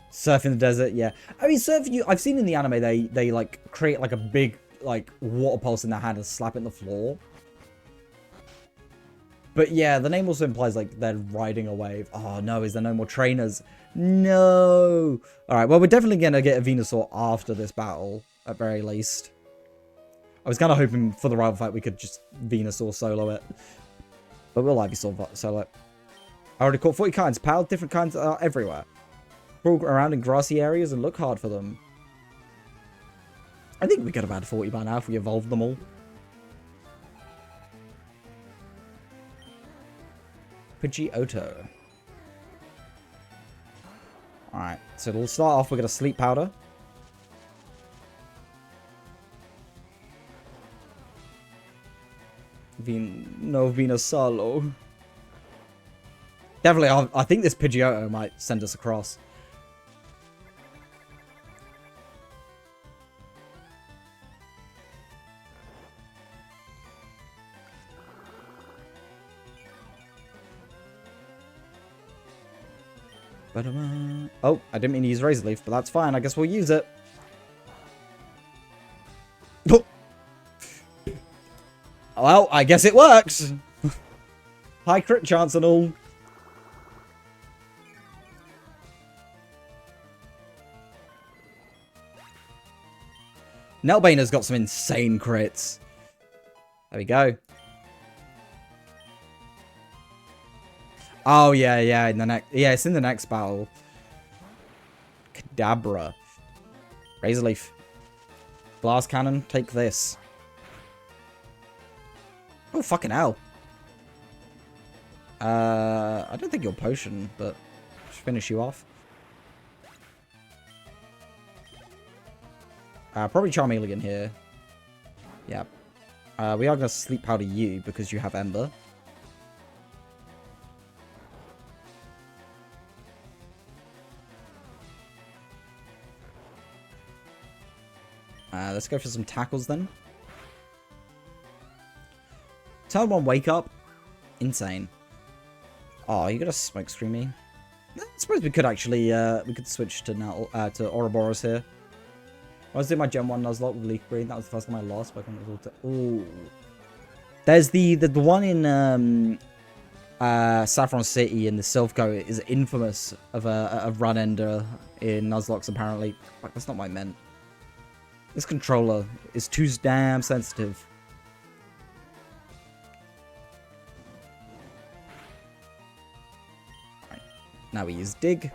Surf in the desert, yeah. I mean, I've seen in the anime, they like create like a big like water pulse in their hand and slap it in the floor. But yeah, the name also implies like they're riding a wave. Oh no, is there no more trainers? No. Alright, well we're definitely gonna get a Venusaur after this battle, at very least. I was kind of hoping for the rival fight we could just Venusaur solo it. But we'll Ivysaur solo it. I already caught 40 kinds. Pal, different kinds are everywhere. Crawl around in grassy areas and look hard for them. I think we could have had 40 by now if we evolved them all. Pidgeotto. Alright, so it'll start off, we're going to sleep powder. No Venusaur. Definitely, I think this Pidgeotto might send us across. Oh, I didn't mean to use Razor Leaf, but that's fine. I guess we'll use it. Oh. Well, I guess it works. High crit chance and all. Nelbane has got some insane crits. There we go. Oh, yeah, in the next... Yeah, it's in the next battle. Kadabra. Razor Leaf. Blast Cannon, take this. Oh, fucking hell. I don't think you're Potion, but... just finish you off. Probably Charmeleon here. Yeah. We are going to Sleep Powder you, because you have Ember. Let's go for some tackles then. Turn 1 Wake Up. Insane. Oh, you got a Smoke Screen me? I suppose we could actually, we could switch to now to Ouroboros here. I was doing my Gen 1 Nuzlocke with Leaf Green. That was the first time I lost. But ooh. There's the one in Saffron City in the Silphco is infamous of a run ender in Nuzlocke apparently. Fuck, that's not what I meant. This controller is too damn sensitive. Now we use dig.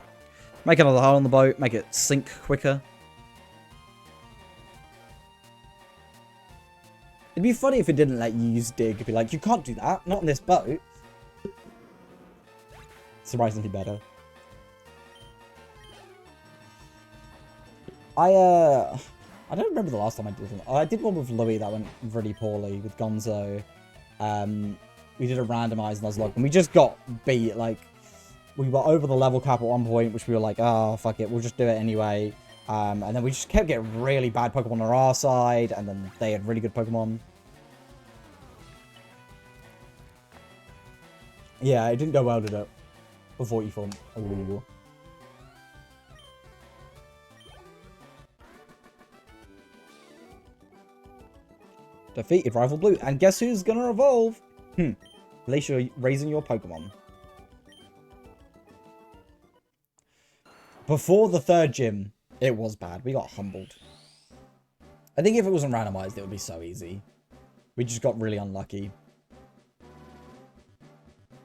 Make another hole in the boat. Make it sink quicker. It'd be funny if it didn't let you use dig. It'd be like, you can't do that. Not on this boat. Surprisingly better. I don't remember the last time I did one. I did one with Louis that went really poorly with Gonzo. We did a randomized Nuzlocke and we just got beat. Like, we were over the level cap at one point, which we were like, oh, fuck it, we'll just do it anyway. And then we just kept getting really bad Pokemon on our side, and then they had really good Pokemon. Yeah, it didn't go well, did it? Before you formed. Ooh. Defeated Rival Blue. And guess who's gonna evolve? At least you're raising your Pokemon. Before the third gym, it was bad. We got humbled. I think if it wasn't randomized, it would be so easy. We just got really unlucky.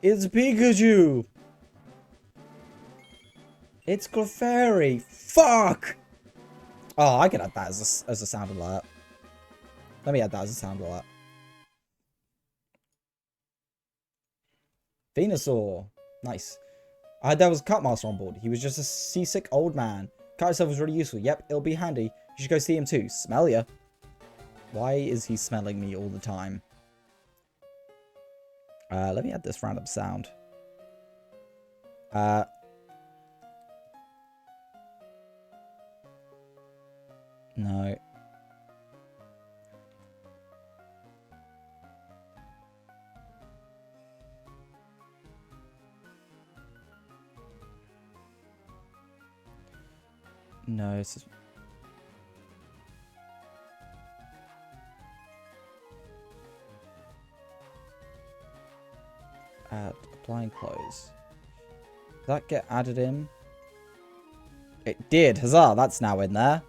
It's Pikachu! It's Clefairy! Fuck! Oh, I could add that as a sound alert. Let me add that as a sound alert. Venusaur. Nice. I heard there was a Cutmaster on board. He was just a seasick old man. Cut itself was really useful. Yep, it'll be handy. You should go see him too. Smell ya. Why is he smelling me all the time? Let me add this random sound. No. No, this is... Add applying clothes. Did that get added in? It did. Huzzah, that's now in there.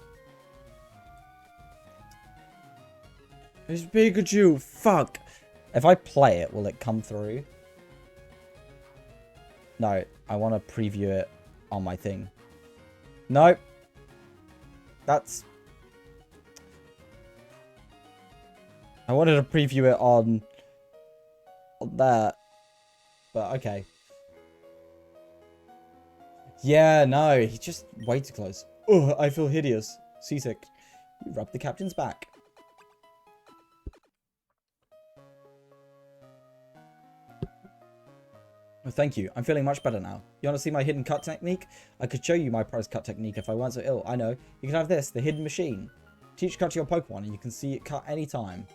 It's Pikachu. Fuck. If I play it, will it come through? No, I want to preview it on my thing. Nope. That's... I wanted to preview it on that. But, okay. Yeah, no, he's just way too close. Oh, I feel hideous. Seasick. You rub the captain's back. Oh, thank you. I'm feeling much better now. You want to see my hidden cut technique? I could show you my prize cut technique if I weren't so ill. I know. You can have this, the hidden machine. Teach cut to your Pokemon and you can see it cut anytime.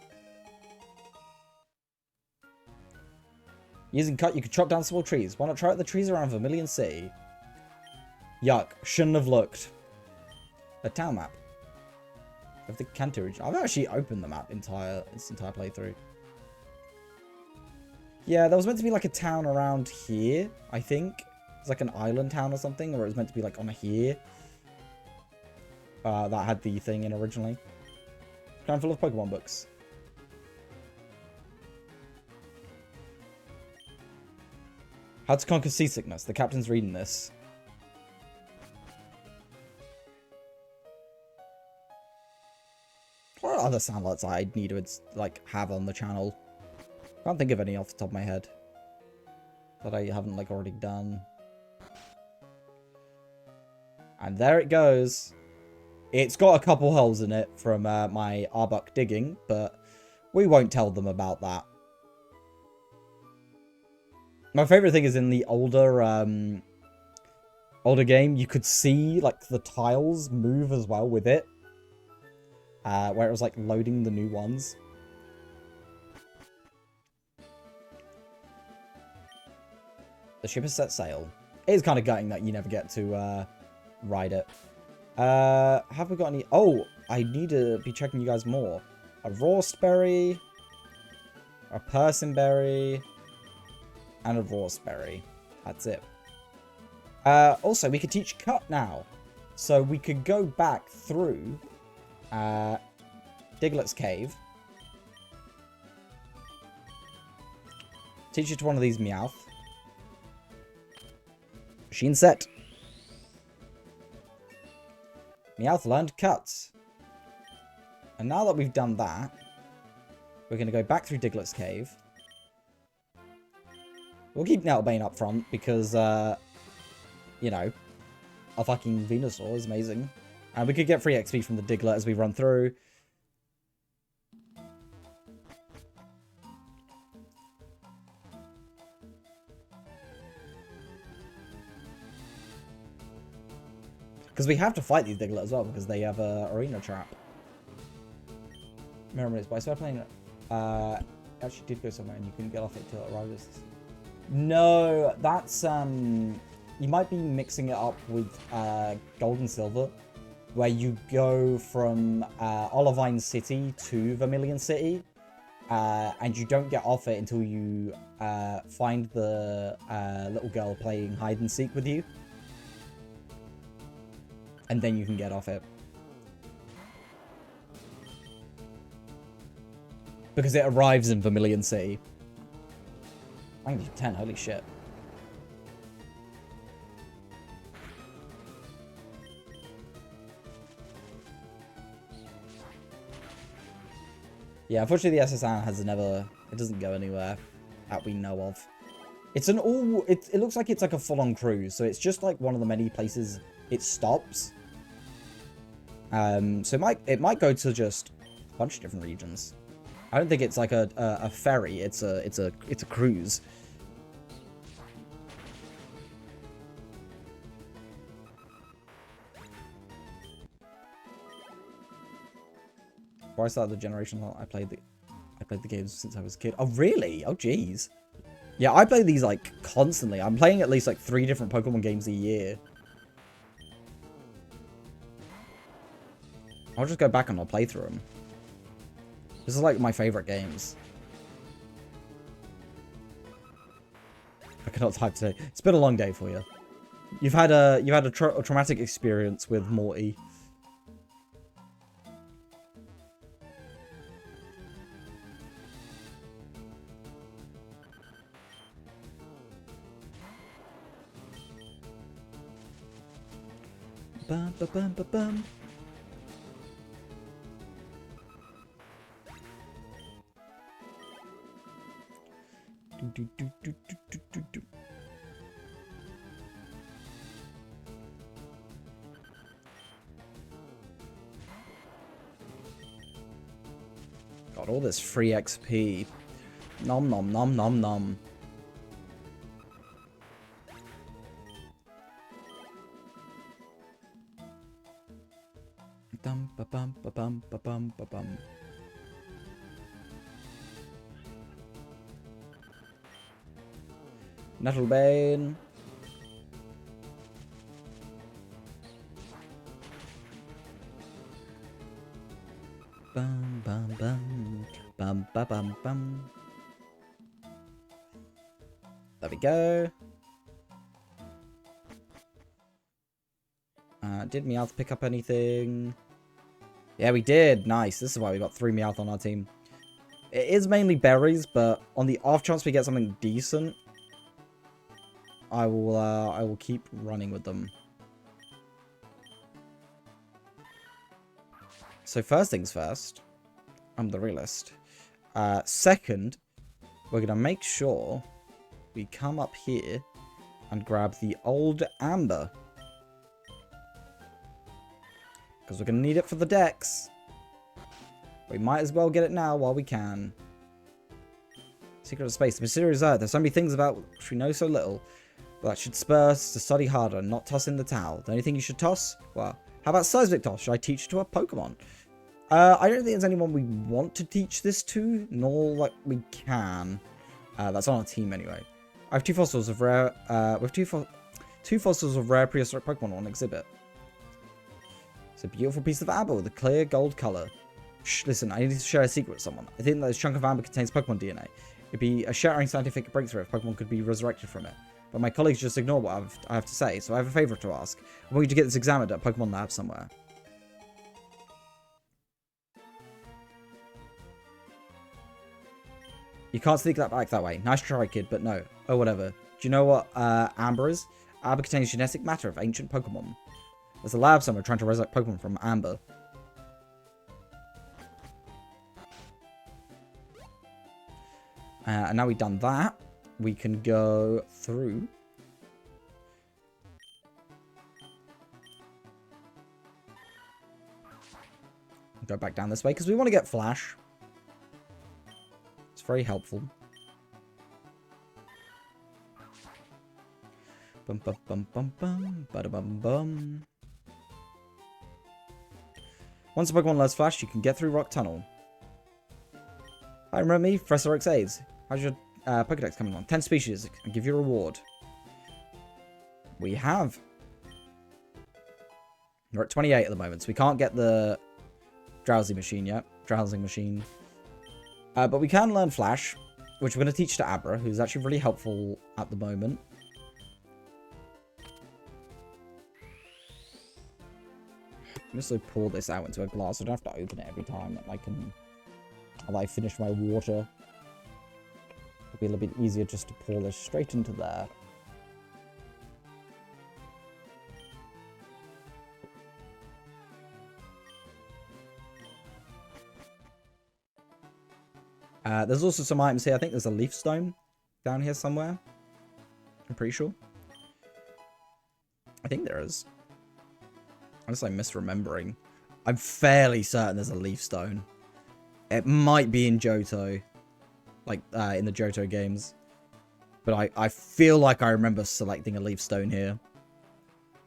Using cut, you can chop down small trees. Why not try out the trees around Vermilion City? Yuck. Shouldn't have looked. A town map of the Kanto region. I've actually opened the map its entire playthrough. Yeah, there was meant to be like a town around here, I think. It's like an island town or something, or it was meant to be like on here. That had the thing in originally. Ground full of Pokemon books. How to conquer seasickness. The captain's reading this. What are other soundlets I need to like have on the channel? Can't think of any off the top of my head that I haven't like already done. And there it goes. It's got a couple holes in it from my Arbok digging, but we won't tell them about that. My favorite thing is in the older game, you could see like the tiles move as well with it, where it was like loading the new ones. The ship has set sail. It is kind of gutting that you never get to ride it. Have we got any... Oh, I need to be checking you guys more. A Rawsberry, a Persimberry, and a Rawsberry. That's it. Also, we could teach cut now. So we could go back through Diglett's cave. Teach it to one of these Meowth. Machine set. Meowth learned cuts. And now that we've done that, we're going to go back through Diglett's cave. We'll keep Nettlebane up front because, you know, a fucking Venusaur is amazing. And we could get free XP from the Diglett as we run through. Because we have to fight these Diglett as well because they have a arena trap. Mirror minutes, but I started playing it. Actually did go somewhere and you couldn't get off it till it arrived. No, that's you might be mixing it up with Gold and Silver, where you go from Olivine City to Vermilion City, and you don't get off it until you find the little girl playing hide and seek with you, and then you can get off it. Because it arrives in Vermilion City. I can do 10, holy shit. Yeah, unfortunately the SSN has never... It doesn't go anywhere that we know of. It's an all... It looks like it's like a full-on cruise, so it's just like one of the many places it stops. So it might go to just a bunch of different regions. I don't think it's like a ferry. It's a cruise. Before I started the generation, I played the games since I was a kid. Oh really? Oh jeez. Yeah, I play these like constantly. I'm playing at least like 3 different Pokemon games a year. I'll just go back and I'll play through them. This is like my favorite games. I cannot type today. It's been a long day for you. You've had a traumatic experience with Morty. Bum ba bum ba bum. Got all this free XP. Nom nom nom nom nom. Dum ba bum ba bum ba bum ba bum. Nettlebane. Bum bum bum bum ba bum bum. There we go. Did Meowth pick up anything? Yeah, we did. Nice. This is why we got 3 Meowth on our team. It is mainly berries, but on the off chance we get something decent, I will keep running with them. So first things first, I'm the realist. Second, we're gonna make sure we come up here and grab the old amber. Because we're gonna need it for the decks. We might as well get it now while we can. Secret of Space, the mysterious Earth. There's so many things about which we know so little. But that should spur us to study harder and not toss in the towel. The only thing you should toss? Well, how about Seismic Toss? Should I teach it to a Pokemon? I don't think there's anyone we want to teach this to, nor like we can. That's on our team anyway. I have 2 fossils of rare, two fossils of rare prehistoric Pokemon on exhibit. It's a beautiful piece of amber with a clear gold color. Shh, listen, I need to share a secret with someone. I think that this chunk of amber contains Pokemon DNA. It'd be a shattering scientific breakthrough if Pokemon could be resurrected from it. But my colleagues just ignore what I have to say, so I have a favor to ask. I want you to get this examined at a Pokemon lab somewhere. You can't sneak that back that way. Nice try, kid, but no. Oh, whatever. Do you know what amber is? Amber contains genetic matter of ancient Pokemon. There's a lab somewhere trying to resurrect Pokemon from Amber. And now we've done that, we can go through. Go back down this way, because we want to get Flash. It's very helpful. Bum bum bum bum bum, bada bum bum. Once a Pokemon learns Flash, you can get through Rock Tunnel. Hi, remember me? Professor X AIDS. How's your Pokedex coming on? 10 species. I'll give you a reward. We have. We're at 28 at the moment, so we can't get the Drowsy machine yet. Drowsing machine. But we can learn Flash, which we're going to teach to Abra, who's actually really helpful at the moment. I'm just going to pour this out into a glass. So I don't have to open it every time that I can. While I finish my water. It'll be a little bit easier just to pour this straight into there. There's also some items here. I think there's a leaf stone down here somewhere. I'm pretty sure. I think there is. Unless I'm misremembering. I'm fairly certain there's a leaf stone. It might be in Johto. Like, in the Johto games. But I feel like I remember selecting a leaf stone here.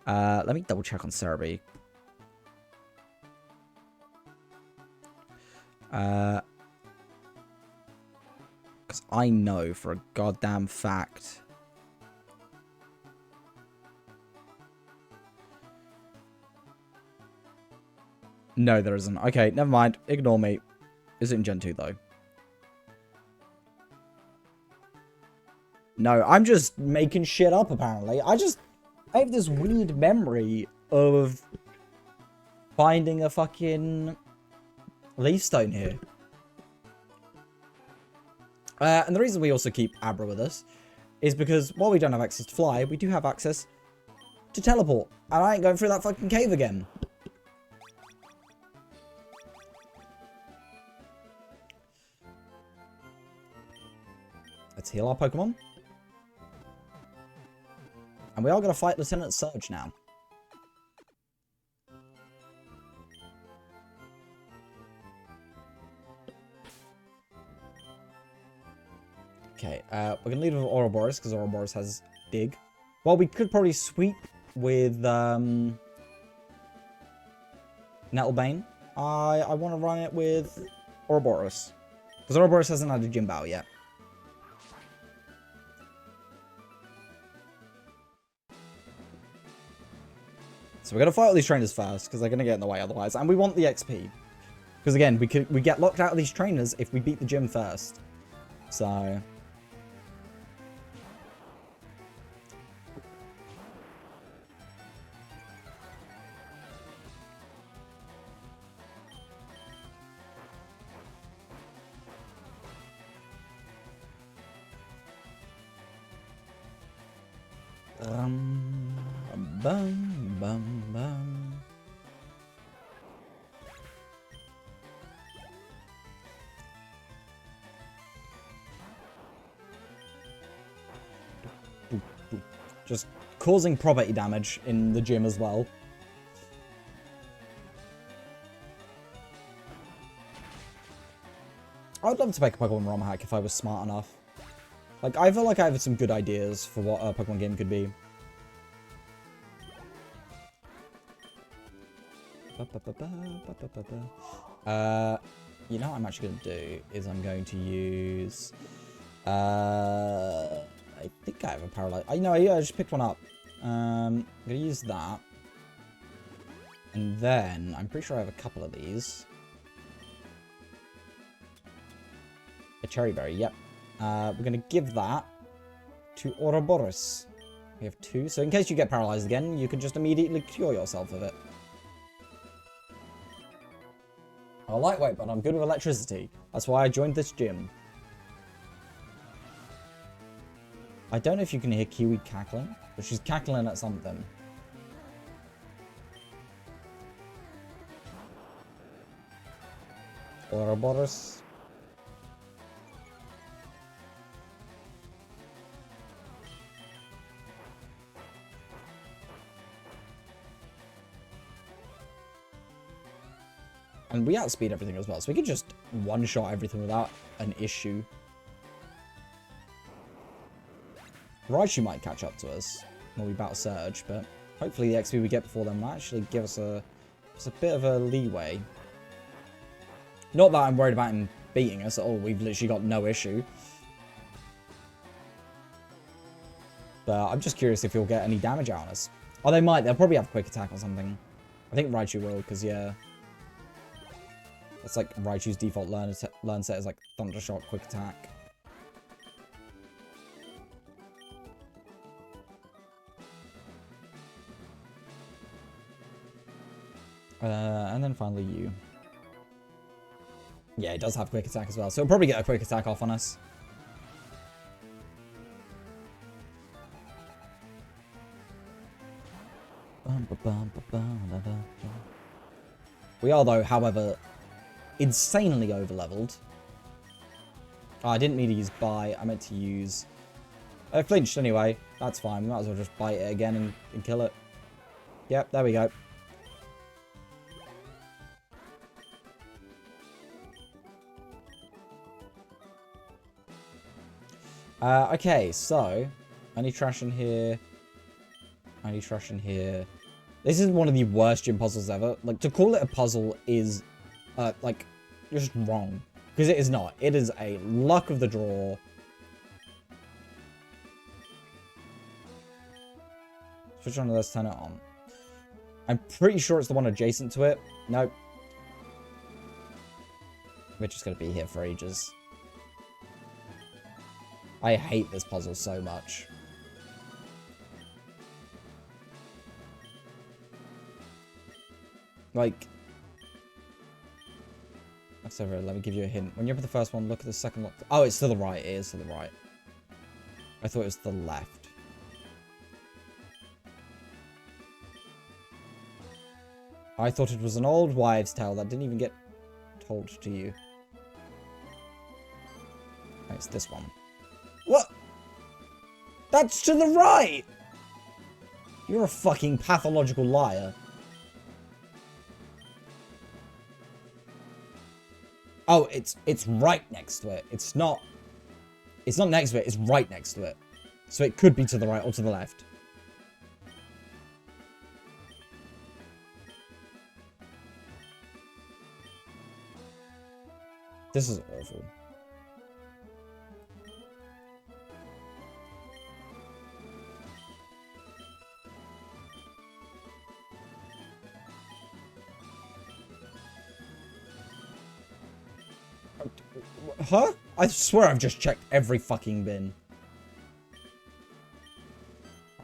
Let me double check on Cerebi. Because I know for a goddamn fact. No, there isn't. Okay, never mind. Ignore me. Is it in Gen 2, though? No, I'm just making shit up, apparently. I have this weird memory of finding a fucking leaf stone here. And the reason we also keep Abra with us is because while we don't have access to fly, we do have access to teleport. And I ain't going through that fucking cave again. Let's heal our Pokemon. And we are going to fight Lieutenant Surge now. Okay, we're going to lead with Ouroboros, because Ouroboros has Dig. Well, we could probably sweep with Nettlebane. I want to run it with Ouroboros. Because Ouroboros hasn't had a gym battle yet. So we're going to fight all these trainers first, because they're going to get in the way otherwise. And we want the XP. Because again, we get locked out of these trainers if we beat the gym first. So... bum, bum, bum. Just causing property damage in the gym as well. I would love to make a Pokemon ROM hack if I was smart enough. Like, I feel like I have some good ideas for what a Pokemon game could be. You know what I'm actually going to do is I'm going to use... I think I have a Paralyze. I know, yeah, I just picked one up. I'm going to use that. And then, I'm pretty sure I have a couple of these. A Cherry Berry, yep. We're going to give that to Ouroboros. We have 2, so in case you get paralyzed again, you can just immediately cure yourself of it. I'm lightweight, but I'm good with electricity. That's why I joined this gym. I don't know if you can hear Kiwi cackling, but she's cackling at something. Ouroboros. And we outspeed everything as well, so we could just one-shot everything without an issue. Raichu might catch up to us when we battle Surge, but hopefully the XP we get before them might actually give us a bit of a leeway. Not that I'm worried about him beating us at all, we've literally got no issue. But I'm just curious if he'll get any damage out on us. Oh, they might, they'll probably have Quick Attack or something. I think Raichu will, because yeah. That's like Raichu's default learn set is like Thunder Shock, Quick Attack. And then finally you. Yeah, it does have Quick Attack as well, so it'll probably get a Quick Attack off on us. We are, though, however, insanely over-leveled. Oh, I didn't need to use Bite. I meant to use... I flinched anyway. That's fine. We might as well just bite it again and kill it. Yep, there we go. Okay, so... I need trash in here. I need trash in here. This is one of the worst gym puzzles ever. Like, to call it a puzzle is... like, just wrong. Because it is not. It is a luck of the draw. Switch on to this, turn it on. I'm pretty sure it's the one adjacent to it. Nope. We're just going to be here for ages. I hate this puzzle so much. Like... Let's over. Let me give you a hint. When you open the first one, look at the second one. Oh, it's to the right. It is to the right. I thought it was to the left. I thought it was an old wives' tale that didn't even get told to you. Oh, it's this one. What? That's to the right! You're a fucking pathological liar. Oh, it's right next to it. It's not next to it, it's right next to it. So it could be to the right or to the left. This is awful. Huh? I swear I've just checked every fucking bin.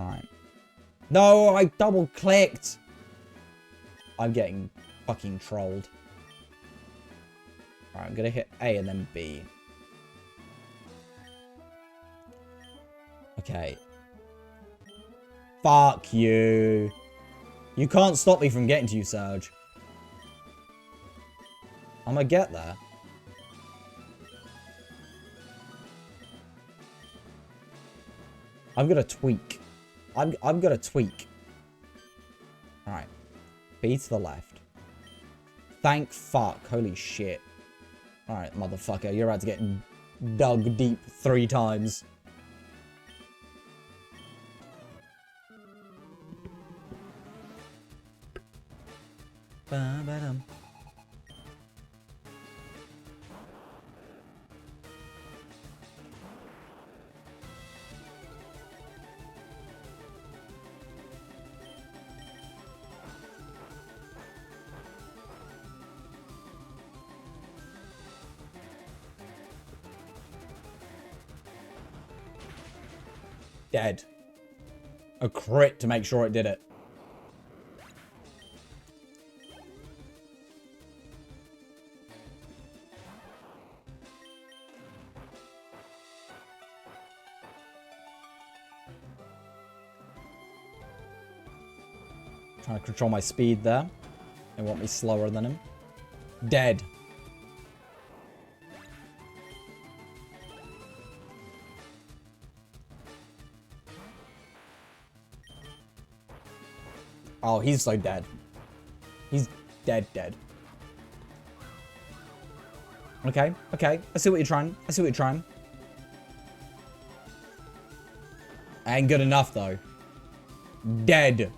Alright. No, I double clicked. I'm getting fucking trolled. Alright, I'm gonna hit A and then B. Okay. Fuck you. You can't stop me from getting to you, Surge. I'm gonna get there. I'm gonna tweak. I'm gonna tweak. Alright. B to the left. Thank fuck. Holy shit. Alright, motherfucker. You're about to get dug deep 3 times. Ba-ba-dum. Dead. A crit to make sure it did it. Trying to control my speed there. They want me slower than him. Dead. Oh, he's so dead. He's dead. Okay. I see what you're trying. Ain't good enough, though. Dead.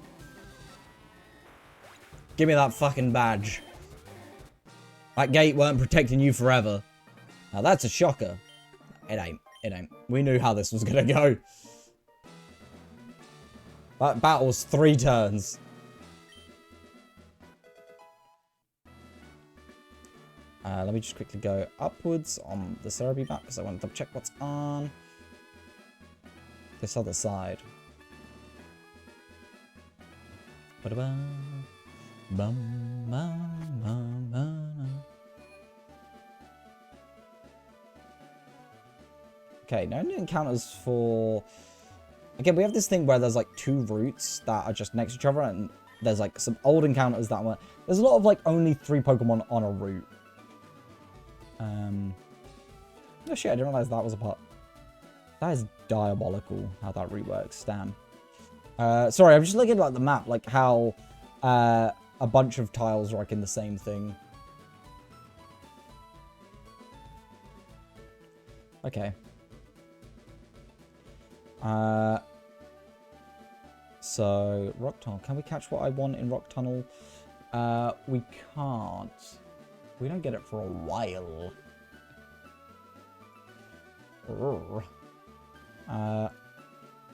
Give me that fucking badge. That gate weren't protecting you forever. Now, that's a shocker. It ain't. We knew how this was gonna go. That battle's 3 turns. Let me just quickly go upwards on the Cerebi map because I want to double check what's on this other side. Okay, no new encounters for... Again, we have this thing where there's like 2 routes that are just next to each other, and there's like some old encounters that were... There's a lot of like only 3 Pokemon on a route. Oh shit, I didn't realize that was a part. That is diabolical how that route works, damn. Sorry, I'm just looking at like the map, like how a bunch of tiles are like in the same thing. Okay. So, Rock Tunnel. Can we catch what I want in Rock Tunnel? We can't. We don't get it for a while.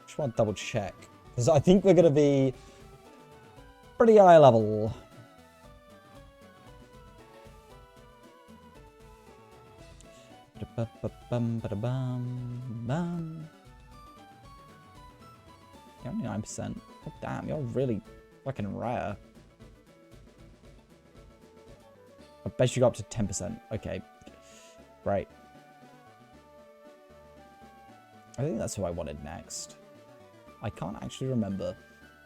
Just want to double check. Because I think we're going to be pretty high level. You're only 9%. Oh, damn, you're really fucking rare. I bet you got up to 10%. Okay. Right. I think that's who I wanted next. I can't actually remember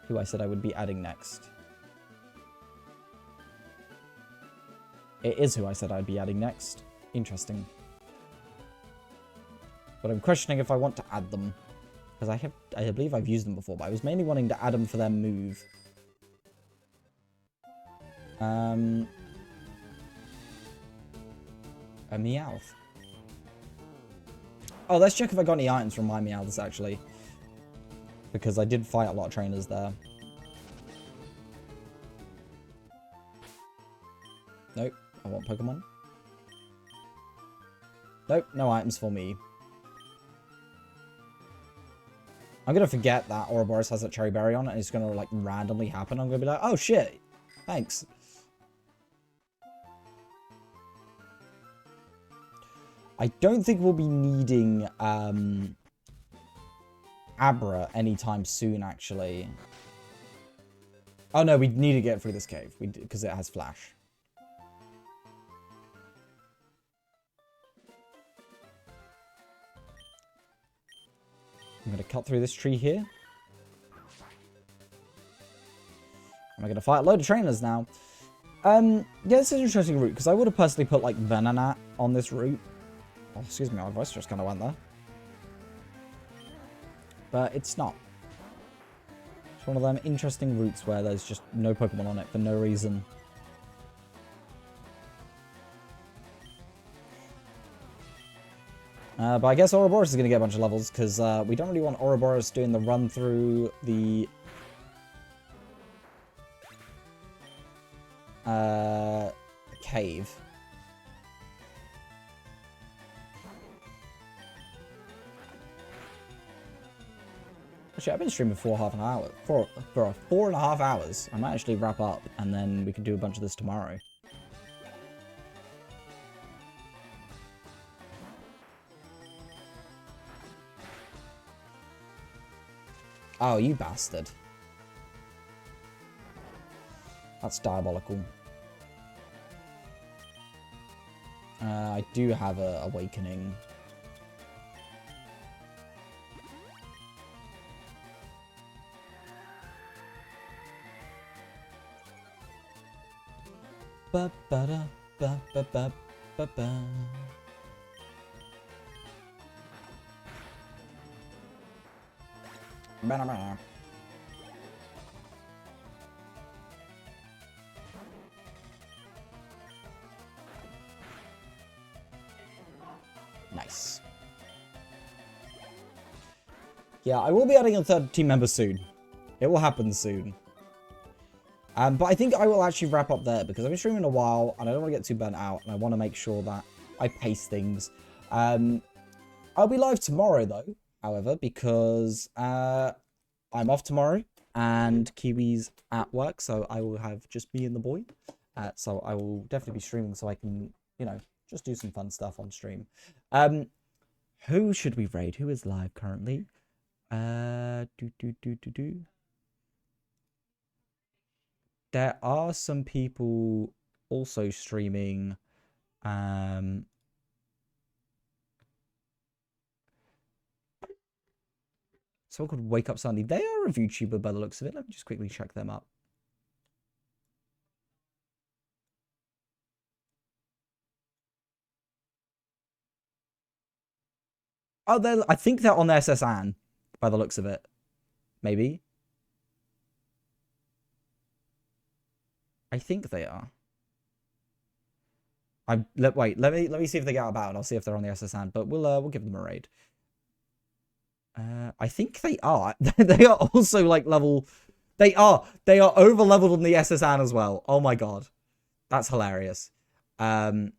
who I said I would be adding next. It is who I said I'd be adding next. Interesting. But I'm questioning if I want to add them. Because I believe I've used them before, but I was mainly wanting to add them for their move. A Meowth. Oh, let's check if I got any items from my Meowths, actually. Because I did fight a lot of trainers there. Nope, I want Pokemon. Nope, no items for me. I'm gonna forget that Ouroboros has that Cherry Berry on it, and it's gonna, like, randomly happen. I'm gonna be like, oh shit, thanks. I don't think we'll be needing Abra anytime soon, actually. Oh no, we need to get through this cave because it has Flash. I'm going to cut through this tree here. I'm going to fight a load of trainers now. Yeah, this is an interesting route because I would have personally put like Venonat on this route. Oh, excuse me, my voice just kind of went there. But it's not. It's one of them interesting routes where there's just no Pokemon on it for no reason. But I guess Ouroboros is going to get a bunch of levels because we don't really want Ouroboros doing the run through the cave. Actually, I've been streaming for 4.5 hours. I might actually wrap up and then we can do a bunch of this tomorrow. Oh, you bastard. That's diabolical. I do have a awakening. Ba ba da ba ba ba ba ba. Ba-da-ba. Nice. Yeah, I will be adding a third team member soon. It will happen soon. But I think I will actually wrap up there because I've been streaming a while and I don't want to get too burnt out and I want to make sure that I pace things. I'll be live tomorrow though, however, because I'm off tomorrow and Kiwi's at work, so I will have just me and the boy. So I will definitely be streaming so I can, you know, just do some fun stuff on stream. Who should we raid? Who is live currently? There are some people also streaming. Someone called Wake Up Sunday. They are a VTuber by the looks of it. Let me just quickly check them up. Oh, I think they're on the SSN by the looks of it. Maybe. I think they are. Wait, let me see if they get about and I'll see if they're on the SSN, but we'll give them a raid. I think they are. They are also like level. They are over leveled on the SSN as well. Oh my god, that's hilarious. I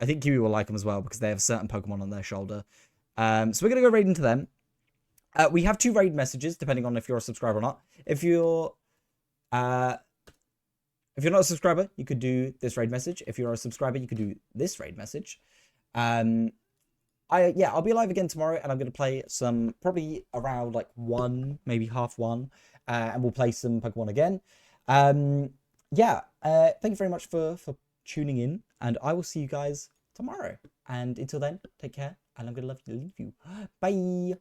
think Kiwi will like them as well because they have certain Pokemon on their shoulder. So we're gonna go raid into them. We have 2 raid messages depending on if you're a subscriber or not. If you're not a subscriber, you could do this raid message. If you're a subscriber, you could do this raid message. I'll be live again tomorrow, and I'm going to play some, probably around like 1, maybe half 1, and we'll play some Pokemon again. Thank you very much for tuning in, and I will see you guys tomorrow. And until then, take care, and I'm going to leave you. Bye!